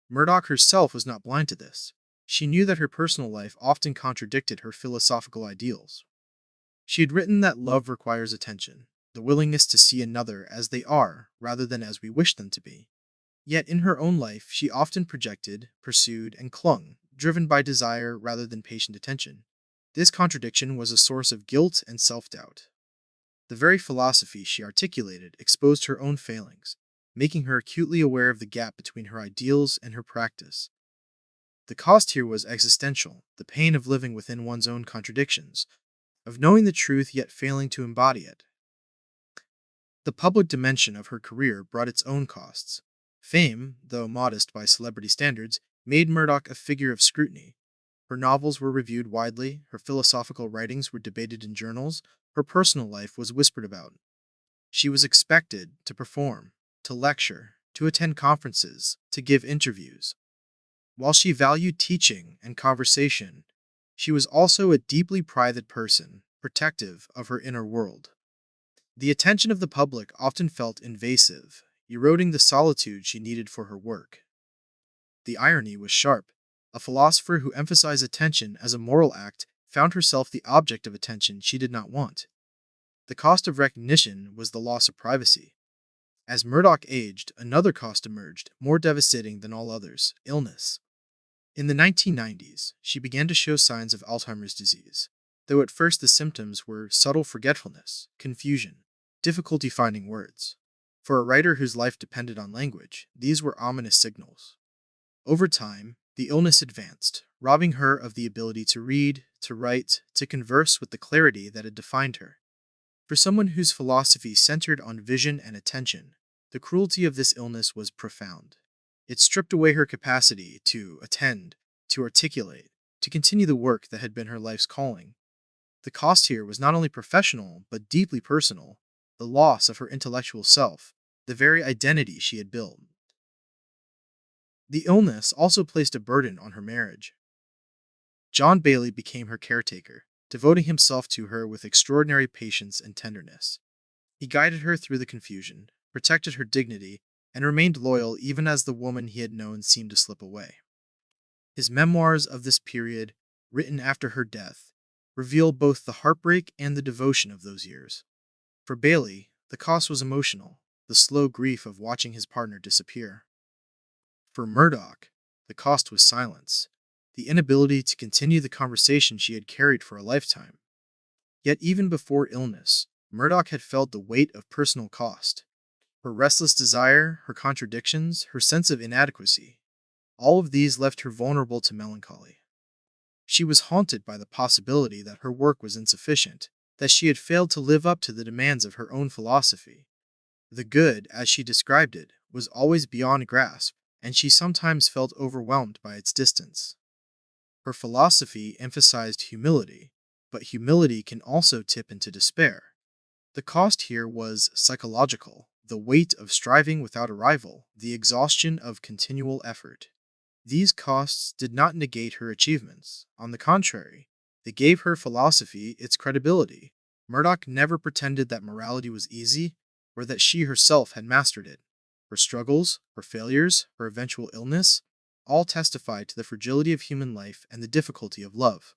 Murdoch herself was not blind to this. She knew that her personal life often contradicted her philosophical ideals. She had written that love requires attention, the willingness to see another as they are rather than as we wish them to be. Yet in her own life, she often projected, pursued, and clung, driven by desire rather than patient attention. This contradiction was a source of guilt and self-doubt. The very philosophy she articulated exposed her own failings, making her acutely aware of the gap between her ideals and her practice. The cost here was existential, the pain of living within one's own contradictions, of knowing the truth yet failing to embody it. The public dimension of her career brought its own costs. Fame, though modest by celebrity standards, made Murdoch a figure of scrutiny. Her novels were reviewed widely, her philosophical writings were debated in journals, her personal life was whispered about. She was expected to perform, to lecture, to attend conferences, to give interviews. While she valued teaching and conversation, she was also a deeply private person, protective of her inner world. The attention of the public often felt invasive, eroding the solitude she needed for her work. The irony was sharp. A philosopher who emphasized attention as a moral act found herself the object of attention she did not want. The cost of recognition was the loss of privacy. As Murdoch aged, another cost emerged, more devastating than all others: illness. In the 1990s, she began to show signs of Alzheimer's disease, though at first the symptoms were subtle forgetfulness, confusion, difficulty finding words. For a writer whose life depended on language, these were ominous signals. Over time, the illness advanced, robbing her of the ability to read, to write, to converse with the clarity that had defined her. For someone whose philosophy centered on vision and attention, the cruelty of this illness was profound. It stripped away her capacity to attend, to articulate, to continue the work that had been her life's calling. The cost here was not only professional, but deeply personal: the loss of her intellectual self, the very identity she had built. The illness also placed a burden on her marriage. John Bailey became her caretaker, devoting himself to her with extraordinary patience and tenderness. He guided her through the confusion, protected her dignity, and remained loyal even as the woman he had known seemed to slip away. His memoirs of this period, written after her death, reveal both the heartbreak and the devotion of those years. For Bailey, the cost was emotional, the slow grief of watching his partner disappear. For Murdoch, the cost was silence, the inability to continue the conversation she had carried for a lifetime. Yet even before illness, Murdoch had felt the weight of personal cost. Her restless desire, her contradictions, her sense of inadequacy, all of these left her vulnerable to melancholy. She was haunted by the possibility that her work was insufficient, that she had failed to live up to the demands of her own philosophy. The good, as she described it, was always beyond grasp, and she sometimes felt overwhelmed by its distance. Her philosophy emphasized humility, but humility can also tip into despair. The cost here was psychological: the weight of striving without a rival, the exhaustion of continual effort. These costs did not negate her achievements. On the contrary, they gave her philosophy its credibility. Murdoch never pretended that morality was easy, or that she herself had mastered it. Her struggles, her failures, her eventual illness, all testified to the fragility of human life and the difficulty of love.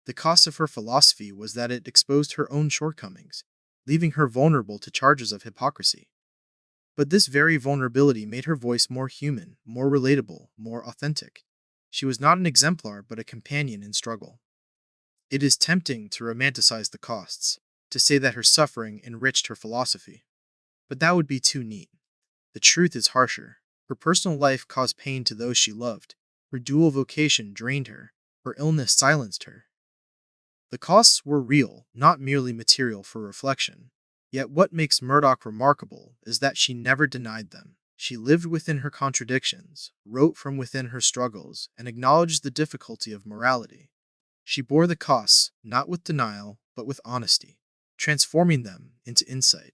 The cost of her philosophy was that it exposed her own shortcomings, leaving her vulnerable to charges of hypocrisy. But this very vulnerability made her voice more human, more relatable, more authentic. She was not an exemplar, but a companion in struggle. It is tempting to romanticize the costs, to say that her suffering enriched her philosophy. But that would be too neat. The truth is harsher. Her personal life caused pain to those she loved. Her dual vocation drained her. Her illness silenced her. The costs were real, not merely material for reflection. Yet what makes Murdoch remarkable is that she never denied them. She lived within her contradictions, wrote from within her struggles, and acknowledged the difficulty of morality. She bore the costs, not with denial, but with honesty, transforming them into insight.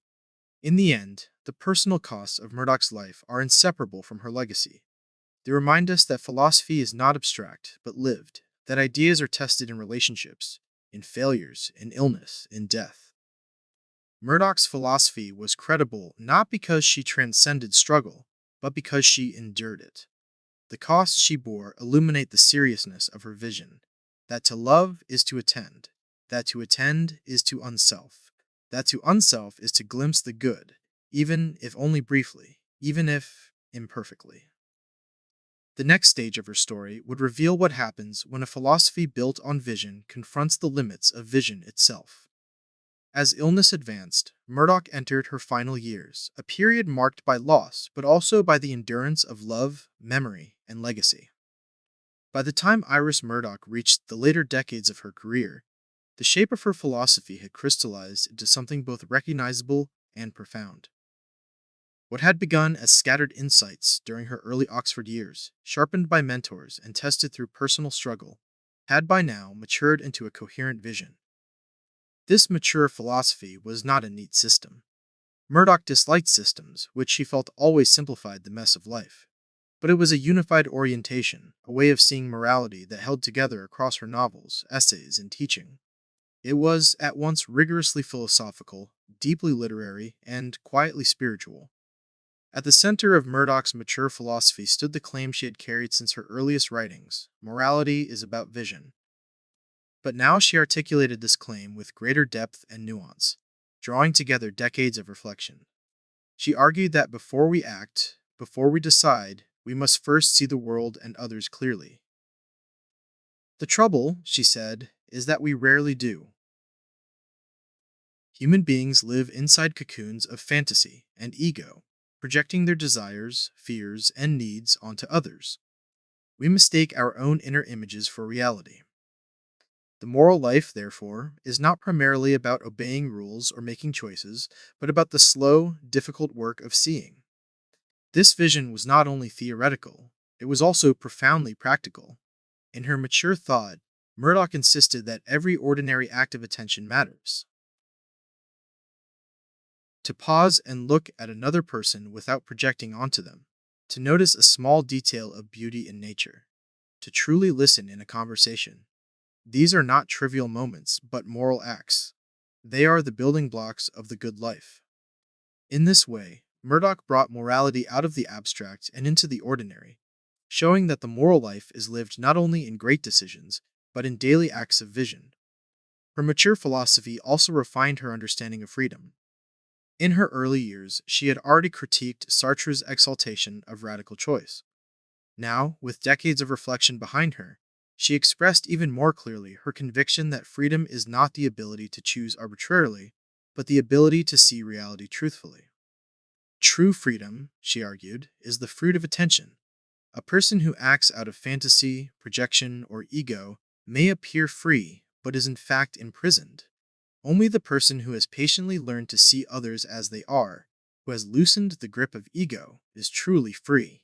In the end, the personal costs of Murdoch's life are inseparable from her legacy. They remind us that philosophy is not abstract, but lived, that ideas are tested in relationships, in failures, in illness, in death. Murdoch's philosophy was credible not because she transcended struggle, but because she endured it. The costs she bore illuminate the seriousness of her vision, that to love is to attend, that to attend is to unself, that to unself is to glimpse the good, even if only briefly, even if imperfectly. The next stage of her story would reveal what happens when a philosophy built on vision confronts the limits of vision itself. As illness advanced, Murdoch entered her final years, a period marked by loss, but also by the endurance of love, memory, and legacy. By the time Iris Murdoch reached the later decades of her career, the shape of her philosophy had crystallized into something both recognizable and profound. What had begun as scattered insights during her early Oxford years, sharpened by mentors and tested through personal struggle, had by now matured into a coherent vision. This mature philosophy was not a neat system. Murdoch disliked systems, which she felt always simplified the mess of life. But it was a unified orientation, a way of seeing morality that held together across her novels, essays, and teaching. It was at once rigorously philosophical, deeply literary, and quietly spiritual. At the center of Murdoch's mature philosophy stood the claim she had carried since her earliest writings: morality is about vision. But now she articulated this claim with greater depth and nuance, drawing together decades of reflection. She argued that before we act, before we decide, we must first see the world and others clearly. The trouble, she said, is that we rarely do. Human beings live inside cocoons of fantasy and ego, projecting their desires, fears, and needs onto others. We mistake our own inner images for reality. The moral life, therefore, is not primarily about obeying rules or making choices, but about the slow, difficult work of seeing. This vision was not only theoretical, it was also profoundly practical. In her mature thought, Murdoch insisted that every ordinary act of attention matters. To pause and look at another person without projecting onto them, to notice a small detail of beauty in nature, to truly listen in a conversation. These are not trivial moments, but moral acts. They are the building blocks of the good life. In this way, Murdoch brought morality out of the abstract and into the ordinary, showing that the moral life is lived not only in great decisions, but in daily acts of vision. Her mature philosophy also refined her understanding of freedom. In her early years, she had already critiqued Sartre's exaltation of radical choice. Now, with decades of reflection behind her, she expressed even more clearly her conviction that freedom is not the ability to choose arbitrarily, but the ability to see reality truthfully. True freedom, she argued, is the fruit of attention. A person who acts out of fantasy, projection, or ego may appear free, but is in fact imprisoned. Only the person who has patiently learned to see others as they are, who has loosened the grip of ego, is truly free.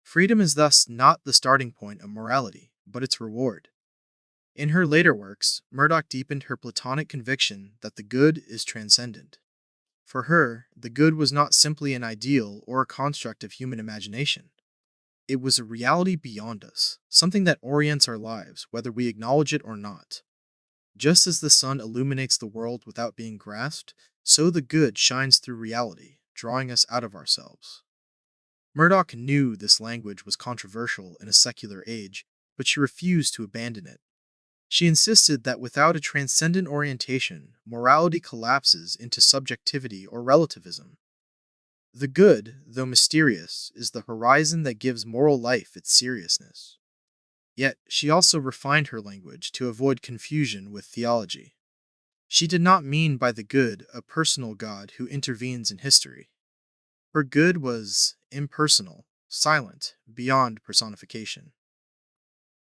Freedom is thus not the starting point of morality, but its reward. In her later works, Murdoch deepened her Platonic conviction that the good is transcendent. For her, the good was not simply an ideal or a construct of human imagination. It was a reality beyond us, something that orients our lives, whether we acknowledge it or not. Just as the sun illuminates the world without being grasped, so the good shines through reality, drawing us out of ourselves. Murdoch knew this language was controversial in a secular age, but she refused to abandon it. She insisted that without a transcendent orientation, morality collapses into subjectivity or relativism. The good, though mysterious, is the horizon that gives moral life its seriousness. Yet, she also refined her language to avoid confusion with theology. She did not mean by the good a personal God who intervenes in history. Her good was impersonal, silent, beyond personification.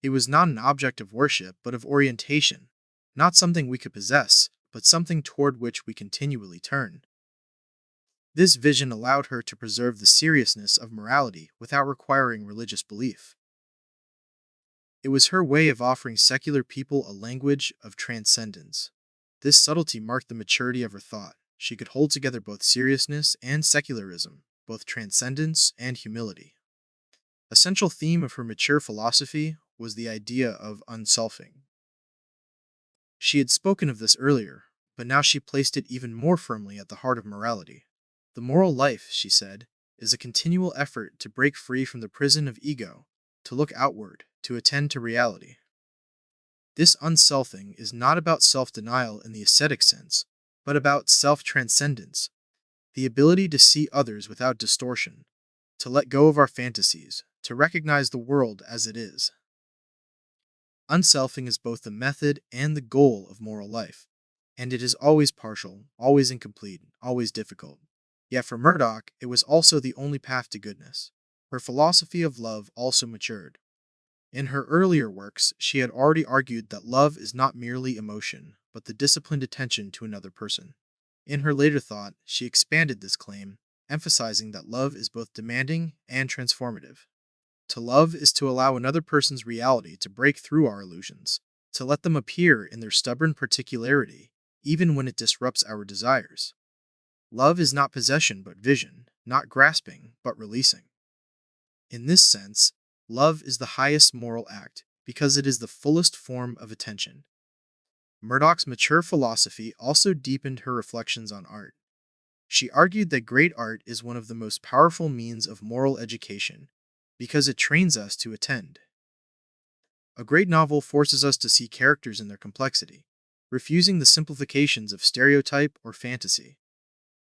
It was not an object of worship, but of orientation, not something we could possess, but something toward which we continually turn. This vision allowed her to preserve the seriousness of morality without requiring religious belief. It was her way of offering secular people a language of transcendence. This subtlety marked the maturity of her thought. She could hold together both seriousness and secularism, both transcendence and humility. A central theme of her mature philosophy was the idea of unselfing. She had spoken of this earlier, but now she placed it even more firmly at the heart of morality. The moral life, she said, is a continual effort to break free from the prison of ego, to look outward, to attend to reality. This unselfing is not about self denial in the ascetic sense, but about self transcendence, the ability to see others without distortion, to let go of our fantasies, to recognize the world as it is. Unselfing is both the method and the goal of moral life, and it is always partial, always incomplete, always difficult. Yet for Murdoch, it was also the only path to goodness. Her philosophy of love also matured. In her earlier works, she had already argued that love is not merely emotion, but the disciplined attention to another person. In her later thought, she expanded this claim, emphasizing that love is both demanding and transformative. To love is to allow another person's reality to break through our illusions, to let them appear in their stubborn particularity, even when it disrupts our desires. Love is not possession but vision, not grasping but releasing. In this sense, love is the highest moral act because it is the fullest form of attention. Murdoch's mature philosophy also deepened her reflections on art. She argued that great art is one of the most powerful means of moral education because it trains us to attend. A great novel forces us to see characters in their complexity, refusing the simplifications of stereotype or fantasy.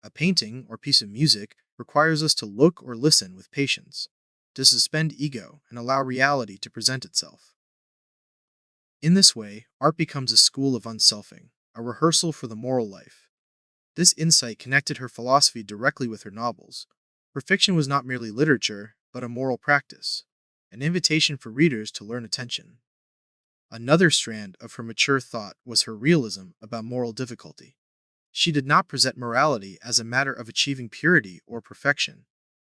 A painting or piece of music requires us to look or listen with patience, to suspend ego and allow reality to present itself. In this way, art becomes a school of unselfing, a rehearsal for the moral life. This insight connected her philosophy directly with her novels. Her fiction was not merely literature, but a moral practice, an invitation for readers to learn attention. Another strand of her mature thought was her realism about moral difficulty. She did not present morality as a matter of achieving purity or perfection.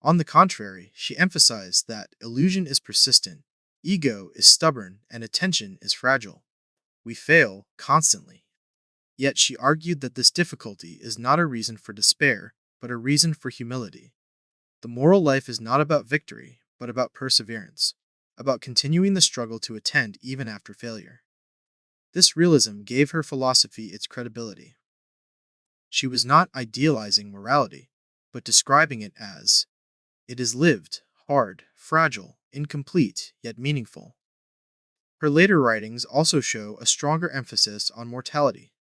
On the contrary, she emphasized that illusion is persistent, ego is stubborn, and attention is fragile. We fail constantly. Yet she argued that this difficulty is not a reason for despair, but a reason for humility. The moral life is not about victory, but about perseverance, about continuing the struggle to attend even after failure. This realism gave her philosophy its credibility. She was not idealizing morality, but describing it as it is lived, hard, fragile, incomplete, yet meaningful. Her later writings also show a stronger emphasis on mortality.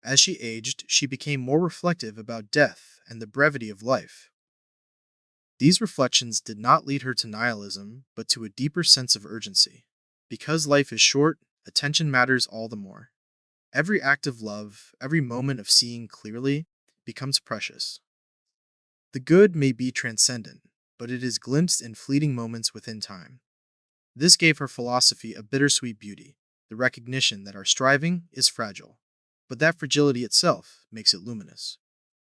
As she aged, she became more reflective about death and the brevity of life. These reflections did not lead her to nihilism, but to a deeper sense of urgency. Because life is short, attention matters all the more. Every act of love, every moment of seeing clearly, becomes precious. The good may be transcendent, but it is glimpsed in fleeting moments within time. This gave her philosophy a bittersweet beauty, the recognition that our striving is fragile, but that fragility itself makes it luminous.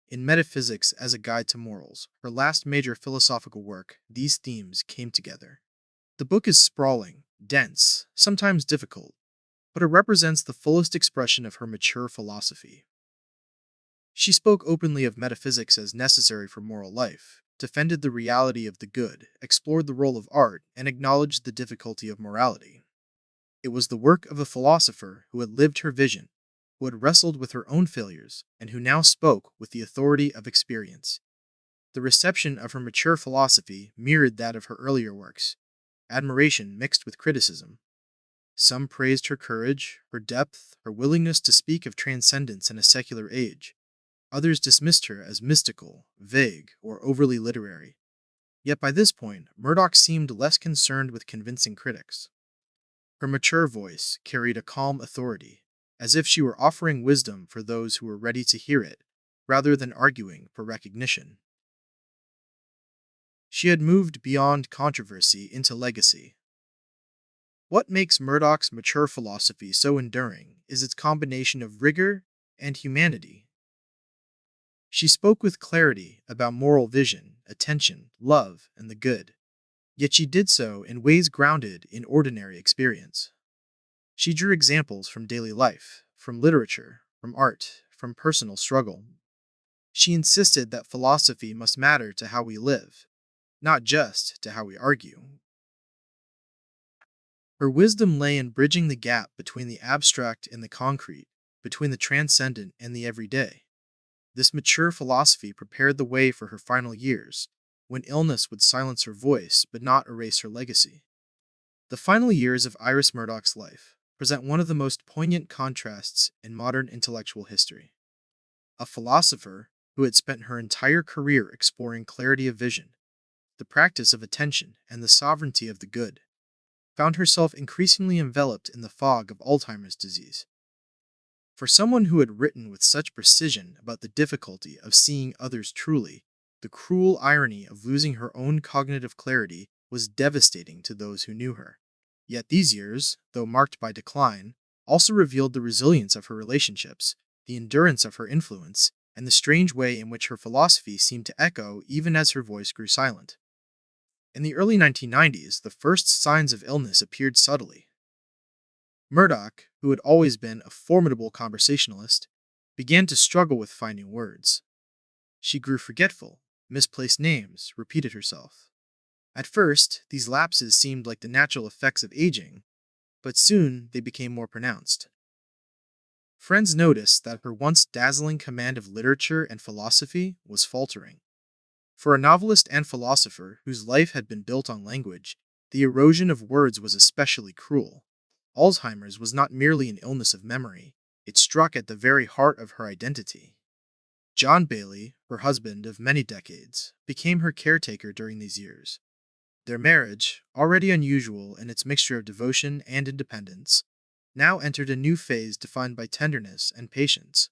In Metaphysics as a Guide to Morals, her last major philosophical work, these themes came together. The book is sprawling, dense, sometimes difficult, but it represents the fullest expression of her mature philosophy. She spoke openly of metaphysics as necessary for moral life, defended the reality of the good, explored the role of art, and acknowledged the difficulty of morality. It was the work of a philosopher who had lived her vision, who had wrestled with her own failures, and who now spoke with the authority of experience. The reception of her mature philosophy mirrored that of her earlier works, admiration mixed with criticism. Some praised her courage, her depth, her willingness to speak of transcendence in a secular age. Others dismissed her as mystical, vague, or overly literary. Yet by this point, Murdoch seemed less concerned with convincing critics. Her mature voice carried a calm authority, as if she were offering wisdom for those who were ready to hear it, rather than arguing for recognition. She had moved beyond controversy into legacy. What makes Murdoch's mature philosophy so enduring is its combination of rigor and humanity. She spoke with clarity about moral vision, attention, love, and the good, yet she did so in ways grounded in ordinary experience. She drew examples from daily life, from literature, from art, from personal struggle. She insisted that philosophy must matter to how we live, not just to how we argue. Her wisdom lay in bridging the gap between the abstract and the concrete, between the transcendent and the everyday. This mature philosophy prepared the way for her final years, when illness would silence her voice but not erase her legacy. The final years of Iris Murdoch's life present one of the most poignant contrasts in modern intellectual history. A philosopher who had spent her entire career exploring clarity of vision, the practice of attention, and the sovereignty of the good, found herself increasingly enveloped in the fog of Alzheimer's disease. For someone who had written with such precision about the difficulty of seeing others truly, the cruel irony of losing her own cognitive clarity was devastating to those who knew her. Yet these years, though marked by decline, also revealed the resilience of her relationships, the endurance of her influence, and the strange way in which her philosophy seemed to echo even as her voice grew silent. In the early 1990s, the first signs of illness appeared subtly. Murdoch, who had always been a formidable conversationalist, began to struggle with finding words. She grew forgetful, misplaced names, repeated herself. At first, these lapses seemed like the natural effects of aging, but soon they became more pronounced. Friends noticed that her once dazzling command of literature and philosophy was faltering. For a novelist and philosopher whose life had been built on language, the erosion of words was especially cruel. Alzheimer's was not merely an illness of memory, it struck at the very heart of her identity. John Bailey, her husband of many decades, became her caretaker during these years. Their marriage, already unusual in its mixture of devotion and independence, now entered a new phase defined by tenderness and patience.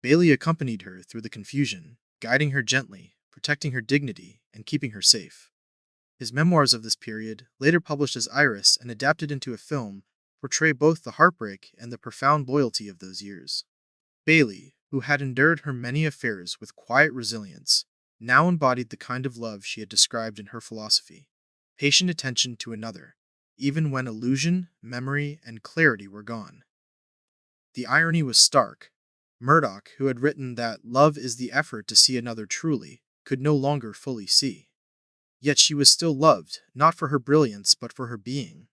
Bailey accompanied her through the confusion, guiding her gently, protecting her dignity, and keeping her safe. His memoirs of this period, later published as Iris and adapted into a film, portray both the heartbreak and the profound loyalty of those years. Bailey, who had endured her many affairs with quiet resilience, now embodied the kind of love she had described in her philosophy, patient attention to another, even when illusion, memory, and clarity were gone. The irony was stark. Murdoch, who had written that love is the effort to see another truly, could no longer fully see. Yet she was still loved, not for her brilliance but for her being.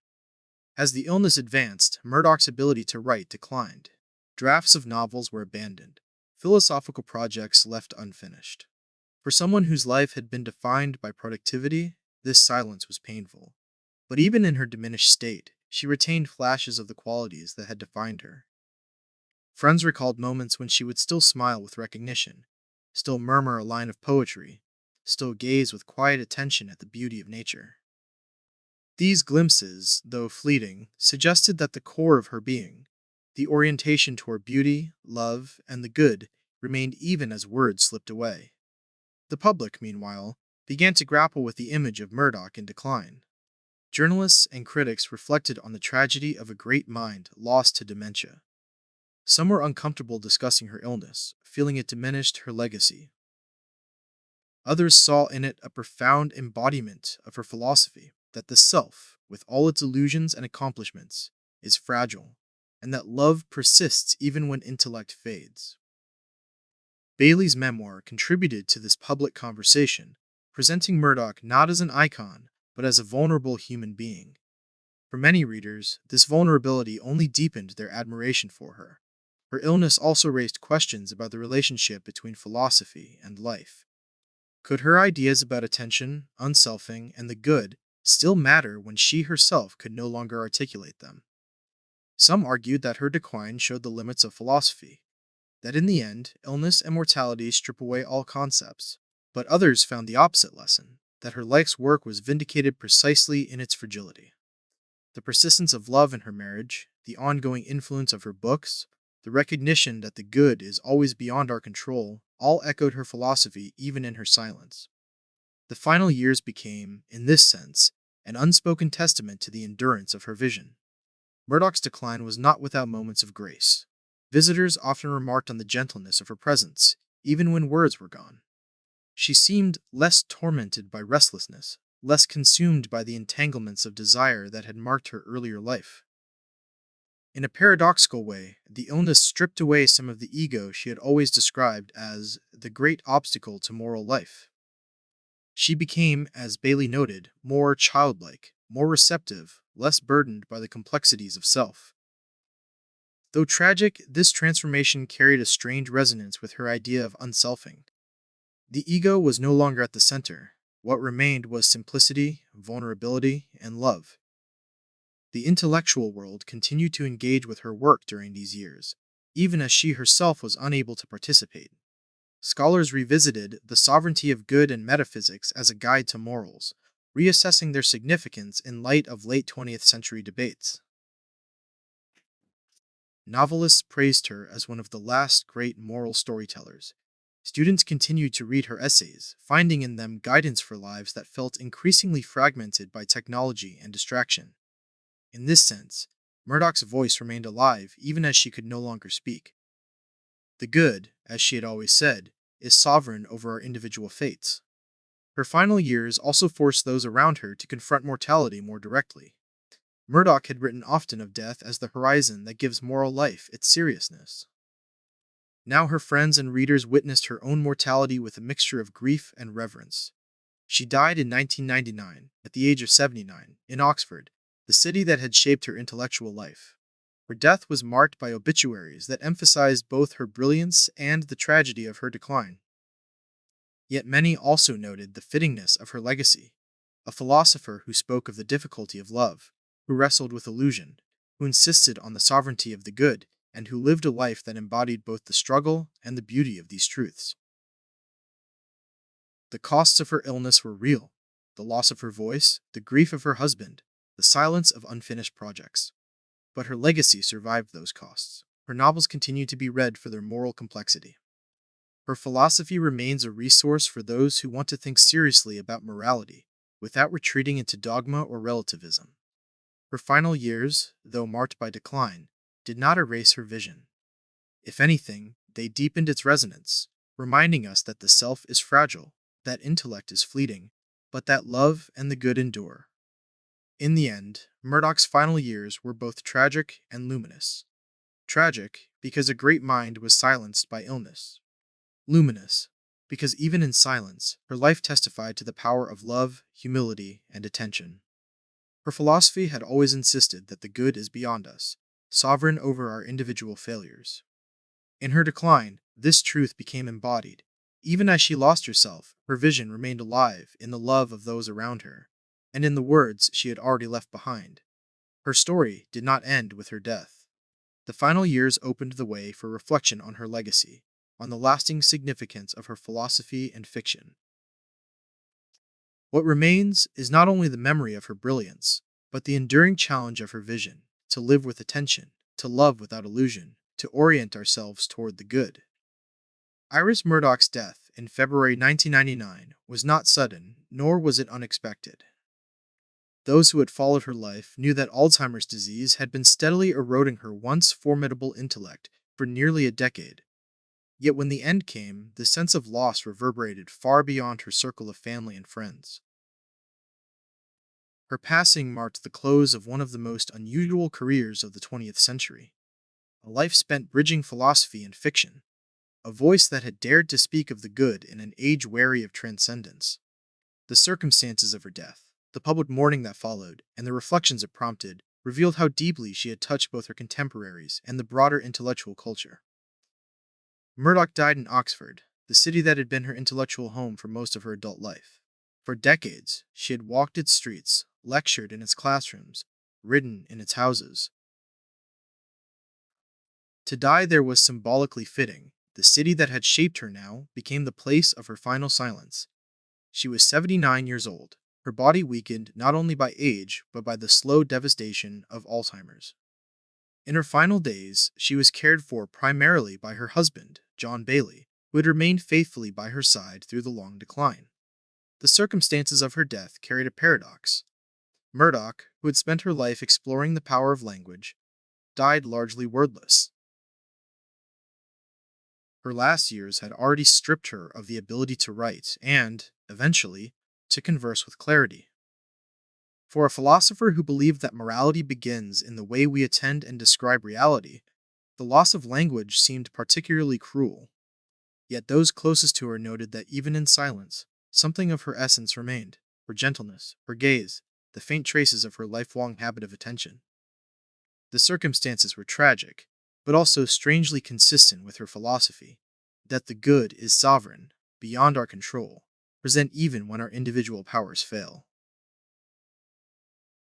As the illness advanced, Murdoch's ability to write declined. Drafts of novels were abandoned, philosophical projects left unfinished. For someone whose life had been defined by productivity, this silence was painful. But even in her diminished state, she retained flashes of the qualities that had defined her. Friends recalled moments when she would still smile with recognition, still murmur a line of poetry, still gaze with quiet attention at the beauty of nature. These glimpses, though fleeting, suggested that the core of her being, the orientation toward beauty, love, and the good, remained even as words slipped away. The public, meanwhile, began to grapple with the image of Murdoch in decline. Journalists and critics reflected on the tragedy of a great mind lost to dementia. Some were uncomfortable discussing her illness, feeling it diminished her legacy. Others saw in it a profound embodiment of her philosophy that the self, with all its illusions and accomplishments, is fragile, and that love persists even when intellect fades. Bailey's memoir contributed to this public conversation, presenting Murdoch not as an icon, but as a vulnerable human being. For many readers, this vulnerability only deepened their admiration for her. Her illness also raised questions about the relationship between philosophy and life. Could her ideas about attention, unselfing, and the good still matter when she herself could no longer articulate them? Some argued that her decline showed the limits of philosophy, that in the end, illness and mortality strip away all concepts. But others found the opposite lesson, that her life's work was vindicated precisely in its fragility. The persistence of love in her marriage, the ongoing influence of her books, the recognition that the good is always beyond our control, all echoed her philosophy even in her silence. The final years became, in this sense, an unspoken testament to the endurance of her vision. Murdoch's decline was not without moments of grace. Visitors often remarked on the gentleness of her presence, even when words were gone. She seemed less tormented by restlessness, less consumed by the entanglements of desire that had marked her earlier life. In a paradoxical way, the illness stripped away some of the ego she had always described as the great obstacle to moral life. She became, as Bailey noted, more childlike, more receptive, less burdened by the complexities of self. Though tragic, this transformation carried a strange resonance with her idea of unselfing. The ego was no longer at the center. What remained was simplicity, vulnerability, and love. The intellectual world continued to engage with her work during these years, even as she herself was unable to participate. Scholars revisited the sovereignty of good and metaphysics as a guide to morals, reassessing their significance in light of late 20th century debates. Novelists praised her as one of the last great moral storytellers. Students continued to read her essays, finding in them guidance for lives that felt increasingly fragmented by technology and distraction. In this sense, Murdoch's voice remained alive even as she could no longer speak. The good, as she had always said, is sovereign over our individual fates. Her final years also forced those around her to confront mortality more directly. Murdoch had written often of death as the horizon that gives moral life its seriousness. Now her friends and readers witnessed her own mortality with a mixture of grief and reverence. She died in 1999, at the age of 79, in Oxford, the city that had shaped her intellectual life. Her death was marked by obituaries that emphasized both her brilliance and the tragedy of her decline. Yet many also noted the fittingness of her legacy. A philosopher who spoke of the difficulty of love, who wrestled with illusion, who insisted on the sovereignty of the good, and who lived a life that embodied both the struggle and the beauty of these truths. The costs of her illness were real: the loss of her voice, the grief of her husband, the silence of unfinished projects. But her legacy survived those costs. Her novels continue to be read for their moral complexity. Her philosophy remains a resource for those who want to think seriously about morality, without retreating into dogma or relativism. Her final years, though marked by decline, did not erase her vision. If anything, they deepened its resonance, reminding us that the self is fragile, that intellect is fleeting, but that love and the good endure. In the end, Murdoch's final years were both tragic and luminous. Tragic, because a great mind was silenced by illness. Luminous, because even in silence, her life testified to the power of love, humility, and attention. Her philosophy had always insisted that the good is beyond us, sovereign over our individual failures. In her decline, this truth became embodied. Even as she lost herself, her vision remained alive in the love of those around her, and in the words she had already left behind. Her story did not end with her death. The final years opened the way for reflection on her legacy, on the lasting significance of her philosophy and fiction. What remains is not only the memory of her brilliance, but the enduring challenge of her vision: to live with attention, to love without illusion, to orient ourselves toward the good. Iris Murdoch's death in February 1999 was not sudden, nor was it unexpected. Those who had followed her life knew that Alzheimer's disease had been steadily eroding her once formidable intellect for nearly a decade. Yet when the end came, the sense of loss reverberated far beyond her circle of family and friends. Her passing marked the close of one of the most unusual careers of the 20th century, a life spent bridging philosophy and fiction, a voice that had dared to speak of the good in an age wary of transcendence. The circumstances of her death, the public mourning that followed, and the reflections it prompted revealed how deeply she had touched both her contemporaries and the broader intellectual culture. Murdoch died in Oxford, the city that had been her intellectual home for most of her adult life. For decades, she had walked its streets, lectured in its classrooms, ridden in its houses. To die there was symbolically fitting. The city that had shaped her now became the place of her final silence. She was 79 years old, her body weakened not only by age, but by the slow devastation of Alzheimer's. In her final days, she was cared for primarily by her husband, John Bailey, who had remained faithfully by her side through the long decline. The circumstances of her death carried a paradox. Murdoch, who had spent her life exploring the power of language, died largely wordless. Her last years had already stripped her of the ability to write and, eventually, to converse with clarity. For a philosopher who believed that morality begins in the way we attend and describe reality, the loss of language seemed particularly cruel. Yet those closest to her noted that even in silence, something of her essence remained, her gentleness, her gaze, the faint traces of her lifelong habit of attention. The circumstances were tragic, but also strangely consistent with her philosophy that the good is sovereign, beyond our control, present even when our individual powers fail.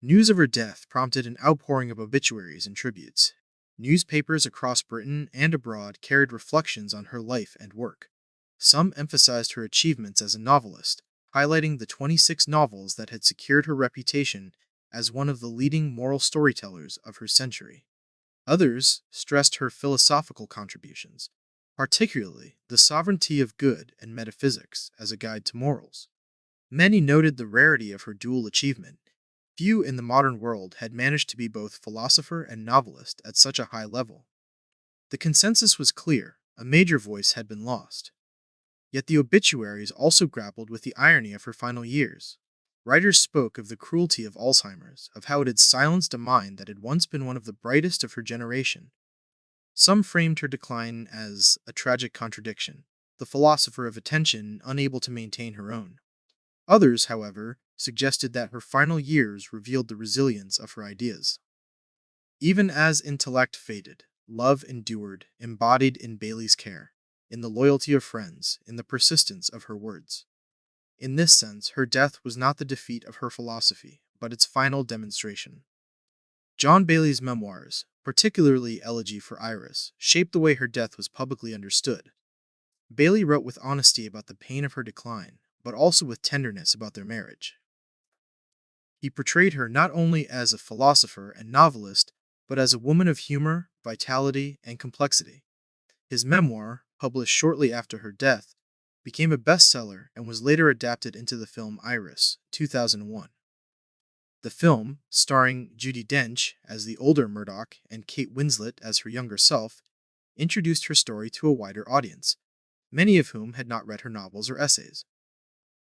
News of her death prompted an outpouring of obituaries and tributes. Newspapers across Britain and abroad carried reflections on her life and work. Some emphasized her achievements as a novelist, highlighting the 26 novels that had secured her reputation as one of the leading moral storytellers of her century. Others stressed her philosophical contributions, particularly the sovereignty of good and metaphysics as a guide to morals. Many noted the rarity of her dual achievement. Few in the modern world had managed to be both philosopher and novelist at such a high level. The consensus was clear: a major voice had been lost. Yet the obituaries also grappled with the irony of her final years. Writers spoke of the cruelty of Alzheimer's, of how it had silenced a mind that had once been one of the brightest of her generation. Some framed her decline as a tragic contradiction, the philosopher of attention unable to maintain her own. Others, however, suggested that her final years revealed the resilience of her ideas. Even as intellect faded, love endured, embodied in Bailey's care, in the loyalty of friends, in the persistence of her words. In this sense, her death was not the defeat of her philosophy, but its final demonstration. John Bailey's memoirs, particularly Elegy for Iris, shaped the way her death was publicly understood. Bailey wrote with honesty about the pain of her decline, but also with tenderness about their marriage. He portrayed her not only as a philosopher and novelist, but as a woman of humor, vitality, and complexity. His memoir, published shortly after her death, became a bestseller and was later adapted into the film Iris, 2001. The film, starring Judi Dench as the older Murdoch and Kate Winslet as her younger self, introduced her story to a wider audience, many of whom had not read her novels or essays.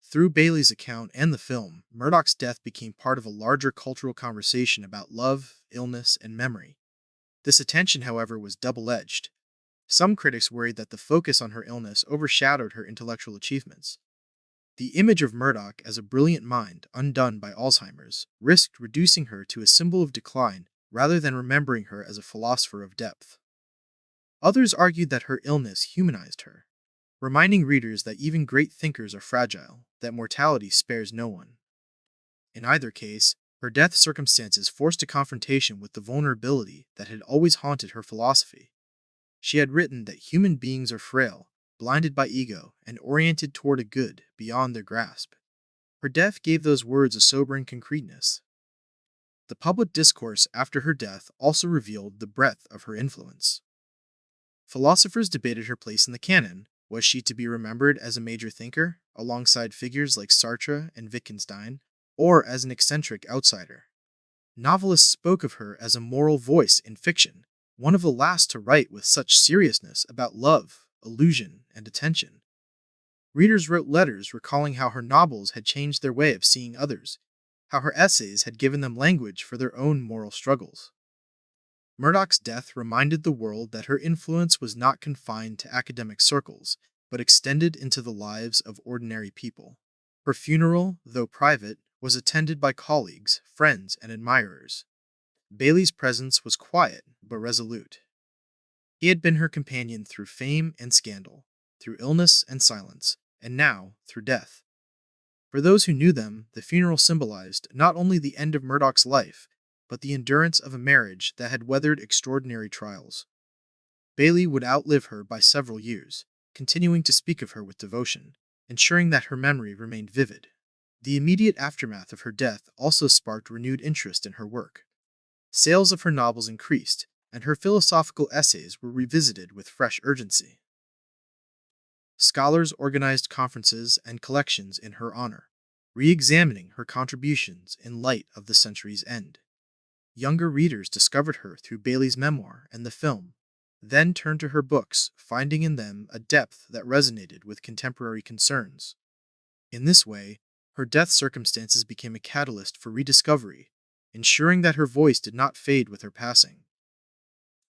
Through Bailey's account and the film, Murdoch's death became part of a larger cultural conversation about love, illness, and memory. This attention, however, was double-edged. Some critics worried that the focus on her illness overshadowed her intellectual achievements. The image of Murdoch as a brilliant mind undone by Alzheimer's risked reducing her to a symbol of decline rather than remembering her as a philosopher of depth. Others argued that her illness humanized her, reminding readers that even great thinkers are fragile, that mortality spares no one. In either case, her death circumstances forced a confrontation with the vulnerability that had always haunted her philosophy. She had written that human beings are frail, blinded by ego, and oriented toward a good beyond their grasp. Her death gave those words a sobering concreteness. The public discourse after her death also revealed the breadth of her influence. Philosophers debated her place in the canon. Was she to be remembered as a major thinker, alongside figures like Sartre and Wittgenstein, or as an eccentric outsider? Novelists spoke of her as a moral voice in fiction, one of the last to write with such seriousness about love, illusion, and attention. Readers wrote letters recalling how her novels had changed their way of seeing others, how her essays had given them language for their own moral struggles. Murdoch's death reminded the world that her influence was not confined to academic circles, but extended into the lives of ordinary people. Her funeral, though private, was attended by colleagues, friends, and admirers. Bailey's presence was quiet but resolute. He had been her companion through fame and scandal, through illness and silence, and now through death. For those who knew them, the funeral symbolized not only the end of Murdoch's life, but the endurance of a marriage that had weathered extraordinary trials. Bailey would outlive her by several years, continuing to speak of her with devotion, ensuring that her memory remained vivid. The immediate aftermath of her death also sparked renewed interest in her work. Sales of her novels increased, and her philosophical essays were revisited with fresh urgency. Scholars organized conferences and collections in her honor, re-examining her contributions in light of the century's end. Younger readers discovered her through Bailey's memoir and the film, then turned to her books, finding in them a depth that resonated with contemporary concerns. In this way, her death circumstances became a catalyst for rediscovery, ensuring that her voice did not fade with her passing.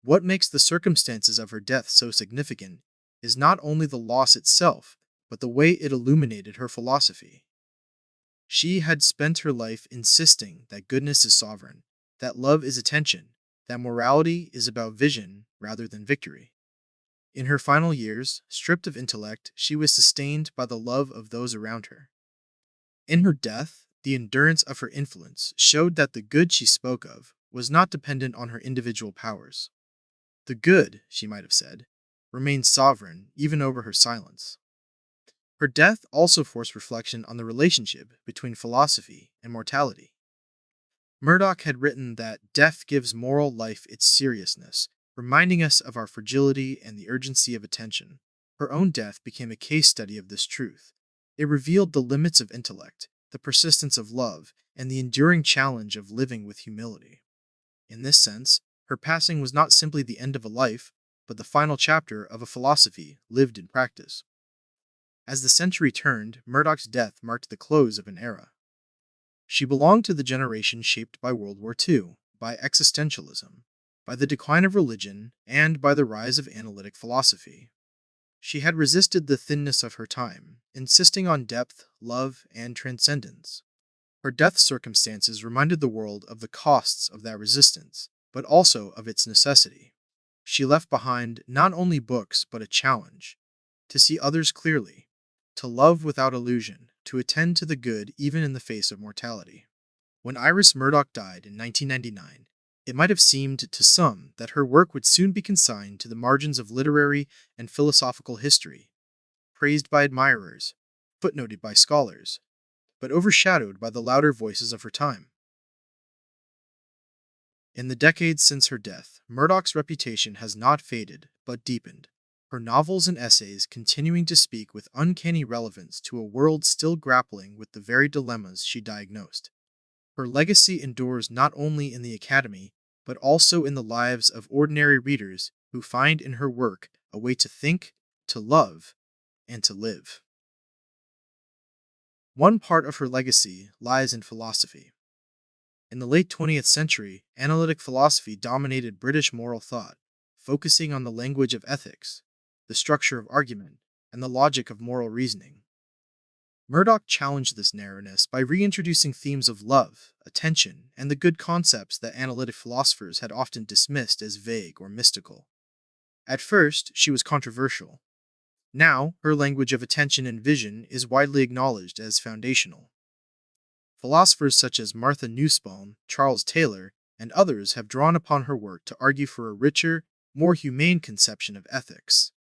What makes the circumstances of her death so significant is not only the loss itself, but the way it illuminated her philosophy. She had spent her life insisting that goodness is sovereign, that love is attention, that morality is about vision rather than victory. In her final years, stripped of intellect, she was sustained by the love of those around her. In her death, the endurance of her influence showed that the good she spoke of was not dependent on her individual powers. The good, she might have said, remained sovereign even over her silence. Her death also forced reflection on the relationship between philosophy and mortality. Murdoch had written that death gives moral life its seriousness, reminding us of our fragility and the urgency of attention. Her own death became a case study of this truth. It revealed the limits of intellect, the persistence of love, and the enduring challenge of living with humility. In this sense, her passing was not simply the end of a life, but the final chapter of a philosophy lived in practice. As the century turned, Murdoch's death marked the close of an era. She belonged to the generation shaped by World War II, by existentialism, by the decline of religion, and by the rise of analytic philosophy. She had resisted the thinness of her time, insisting on depth, love, and transcendence. Her death circumstances reminded the world of the costs of that resistance, but also of its necessity. She left behind not only books but a challenge to see others clearly, to love without illusion, to attend to the good even in the face of mortality. When Iris Murdoch died in 1999, it might have seemed to some that her work would soon be consigned to the margins of literary and philosophical history, praised by admirers, footnoted by scholars, but overshadowed by the louder voices of her time. In the decades since her death, Murdoch's reputation has not faded, but deepened, her novels and essays continuing to speak with uncanny relevance to a world still grappling with the very dilemmas she diagnosed. Her legacy endures not only in the academy, but also in the lives of ordinary readers who find in her work a way to think, to love, and to live. One part of her legacy lies in philosophy. In the late 20th century, analytic philosophy dominated British moral thought, focusing on the language of ethics, the structure of argument, and the logic of moral reasoning. Murdoch challenged this narrowness by reintroducing themes of love, attention, and the good concepts that analytic philosophers had often dismissed as vague or mystical. At first, she was controversial. Now, her language of attention and vision is widely acknowledged as foundational. Philosophers such as Martha Nussbaum, Charles Taylor, and others have drawn upon her work to argue for a richer, more humane conception of ethics.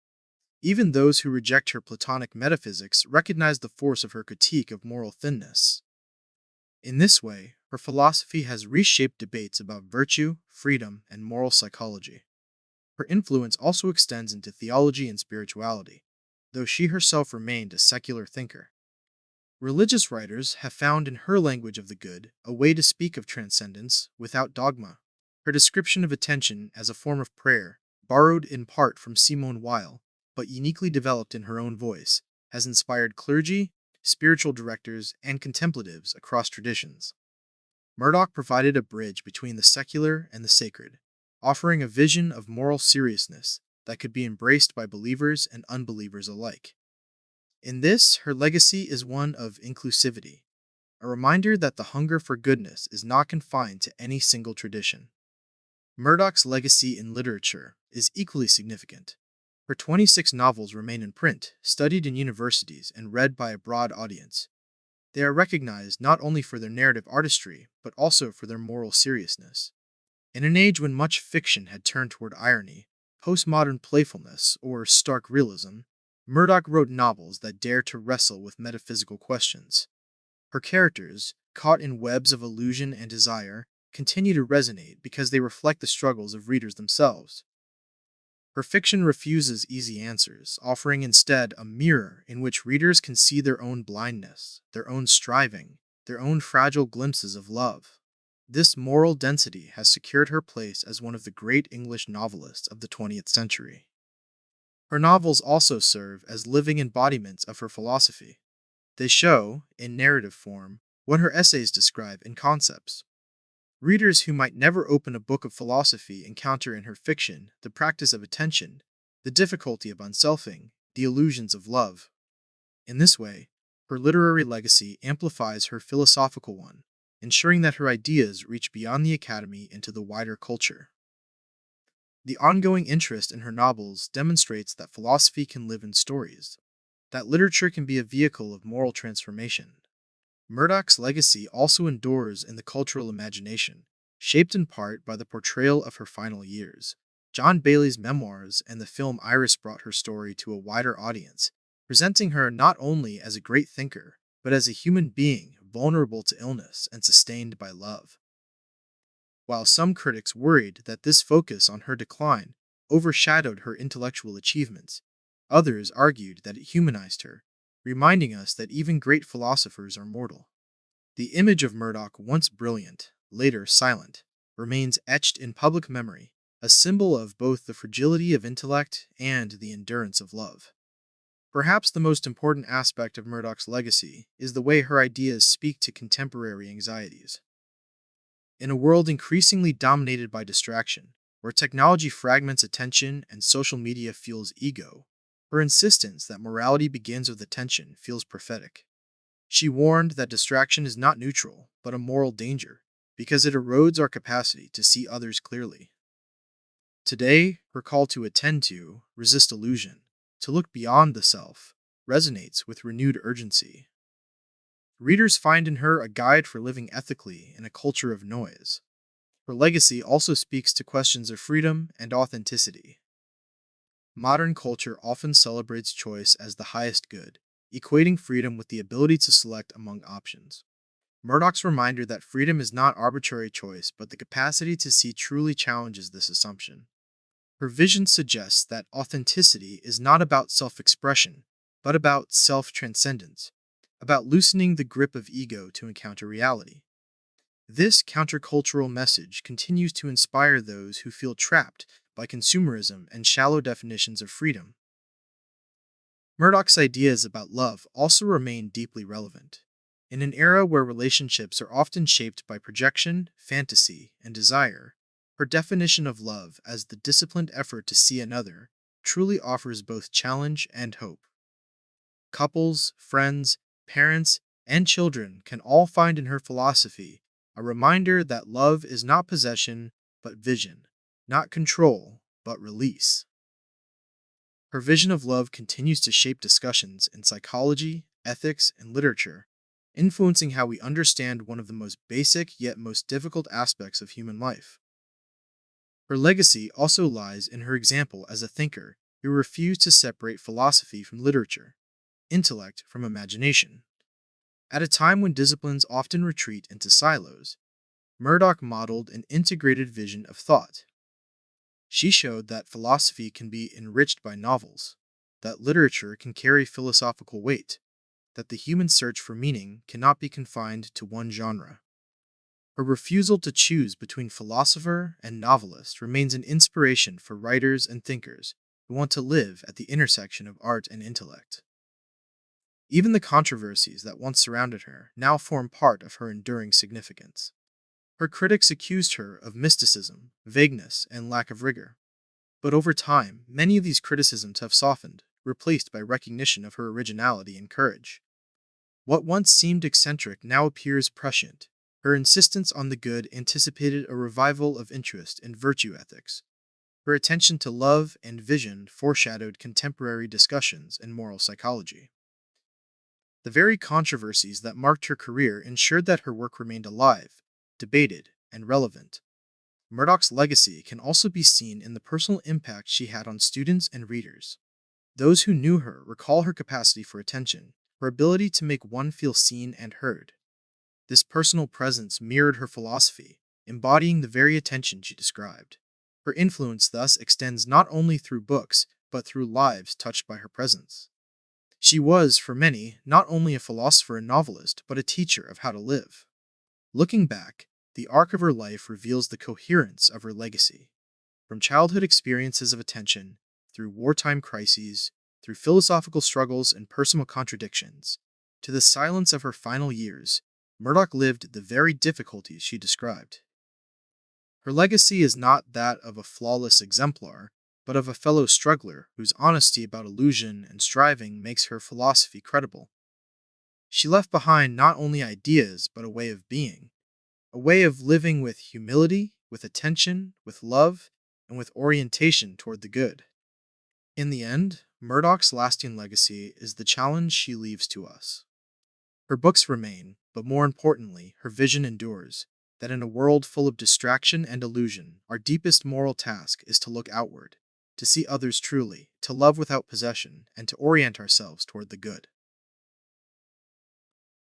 Even those who reject her Platonic metaphysics recognize the force of her critique of moral thinness. In this way, her philosophy has reshaped debates about virtue, freedom, and moral psychology. Her influence also extends into theology and spirituality, though she herself remained a secular thinker. Religious writers have found in her language of the good a way to speak of transcendence without dogma. Her description of attention as a form of prayer, borrowed in part from Simone Weil, but uniquely developed in her own voice, has inspired clergy, spiritual directors, and contemplatives across traditions. Murdoch provided a bridge between the secular and the sacred, offering a vision of moral seriousness that could be embraced by believers and unbelievers alike. In this, her legacy is one of inclusivity, a reminder that the hunger for goodness is not confined to any single tradition. Murdoch's legacy in literature is equally significant. Her 26 novels remain in print, studied in universities, and read by a broad audience. They are recognized not only for their narrative artistry, but also for their moral seriousness. In an age when much fiction had turned toward irony, postmodern playfulness, or stark realism, Murdoch wrote novels that dare to wrestle with metaphysical questions. Her characters, caught in webs of illusion and desire, continue to resonate because they reflect the struggles of readers themselves. Her fiction refuses easy answers, offering instead a mirror in which readers can see their own blindness, their own striving, their own fragile glimpses of love. This moral density has secured her place as one of the great English novelists of the 20th century. Her novels also serve as living embodiments of her philosophy. They show, in narrative form, what her essays describe in concepts. Readers who might never open a book of philosophy encounter in her fiction the practice of attention, the difficulty of unselfing, the illusions of love. In this way, her literary legacy amplifies her philosophical one, ensuring that her ideas reach beyond the academy into the wider culture. The ongoing interest in her novels demonstrates that philosophy can live in stories, that literature can be a vehicle of moral transformation. Murdoch's legacy also endures in the cultural imagination, shaped in part by the portrayal of her final years. John Bailey's memoirs and the film Iris brought her story to a wider audience, presenting her not only as a great thinker, but as a human being vulnerable to illness and sustained by love. While some critics worried that this focus on her decline overshadowed her intellectual achievements, others argued that it humanized her, reminding us that even great philosophers are mortal. The image of Murdoch, once brilliant, later silent, remains etched in public memory, a symbol of both the fragility of intellect and the endurance of love. Perhaps the most important aspect of Murdoch's legacy is the way her ideas speak to contemporary anxieties. In a world increasingly dominated by distraction, where technology fragments attention and social media fuels ego, her insistence that morality begins with attention feels prophetic. She warned that distraction is not neutral, but a moral danger, because it erodes our capacity to see others clearly. Today, her call to attend to, resist illusion, to look beyond the self, resonates with renewed urgency. Readers find in her a guide for living ethically in a culture of noise. Her legacy also speaks to questions of freedom and authenticity. Modern culture often celebrates choice as the highest good, equating freedom with the ability to select among options. Murdoch's reminder that freedom is not arbitrary choice, but the capacity to see truly challenges this assumption. Her vision suggests that authenticity is not about self-expression, but about self-transcendence, about loosening the grip of ego to encounter reality. This countercultural message continues to inspire those who feel trapped by consumerism and shallow definitions of freedom. Murdoch's ideas about love also remain deeply relevant. In an era where relationships are often shaped by projection, fantasy, and desire, her definition of love as the disciplined effort to see another truly offers both challenge and hope. Couples, friends, parents, and children can all find in her philosophy a reminder that love is not possession, but vision, not control, but release. Her vision of love continues to shape discussions in psychology, ethics, and literature, influencing how we understand one of the most basic yet most difficult aspects of human life. Her legacy also lies in her example as a thinker who refused to separate philosophy from literature, intellect from imagination. At a time when disciplines often retreat into silos, Murdoch modeled an integrated vision of thought. She showed that philosophy can be enriched by novels, that literature can carry philosophical weight, that the human search for meaning cannot be confined to one genre. Her refusal to choose between philosopher and novelist remains an inspiration for writers and thinkers who want to live at the intersection of art and intellect. Even the controversies that once surrounded her now form part of her enduring significance. Her critics accused her of mysticism, vagueness, and lack of rigor. But over time, many of these criticisms have softened, replaced by recognition of her originality and courage. What once seemed eccentric now appears prescient. Her insistence on the good anticipated a revival of interest in virtue ethics. Her attention to love and vision foreshadowed contemporary discussions in moral psychology. The very controversies that marked her career ensured that her work remained alive, debated, and relevant. Murdoch's legacy can also be seen in the personal impact she had on students and readers. Those who knew her recall her capacity for attention, her ability to make one feel seen and heard. This personal presence mirrored her philosophy, embodying the very attention she described. Her influence thus extends not only through books, but through lives touched by her presence. She was, for many, not only a philosopher and novelist, but a teacher of how to live. Looking back, the arc of her life reveals the coherence of her legacy. From childhood experiences of attention, through wartime crises, through philosophical struggles and personal contradictions, to the silence of her final years, Murdoch lived the very difficulties she described. Her legacy is not that of a flawless exemplar, but of a fellow struggler whose honesty about illusion and striving makes her philosophy credible. She left behind not only ideas, but a way of being, a way of living with humility, with attention, with love, and with orientation toward the good. In the end, Murdoch's lasting legacy is the challenge she leaves to us. Her books remain, but more importantly, her vision endures, that in a world full of distraction and illusion, our deepest moral task is to look outward, to see others truly, to love without possession, and to orient ourselves toward the good.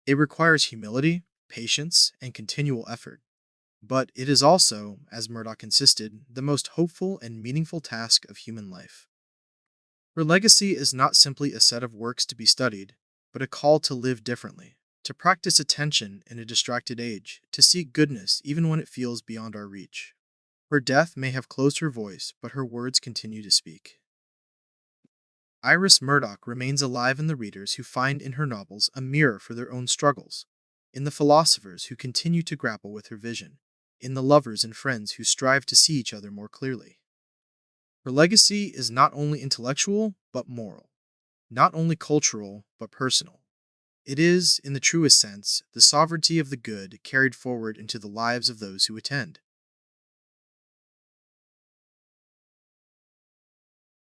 It requires humility, patience, and continual effort. But it is also, as Murdoch insisted, the most hopeful and meaningful task of human life. Her legacy is not simply a set of works to be studied, but a call to live differently, to practice attention in a distracted age, to seek goodness even when it feels beyond our reach. Her death may have closed her voice, but her words continue to speak. Iris Murdoch remains alive in the readers who find in her novels a mirror for their own struggles, in the philosophers who continue to grapple with her vision, in the lovers and friends who strive to see each other more clearly. Her legacy is not only intellectual, but moral, not only cultural, but personal. It is, in the truest sense, the sovereignty of the good carried forward into the lives of those who attend.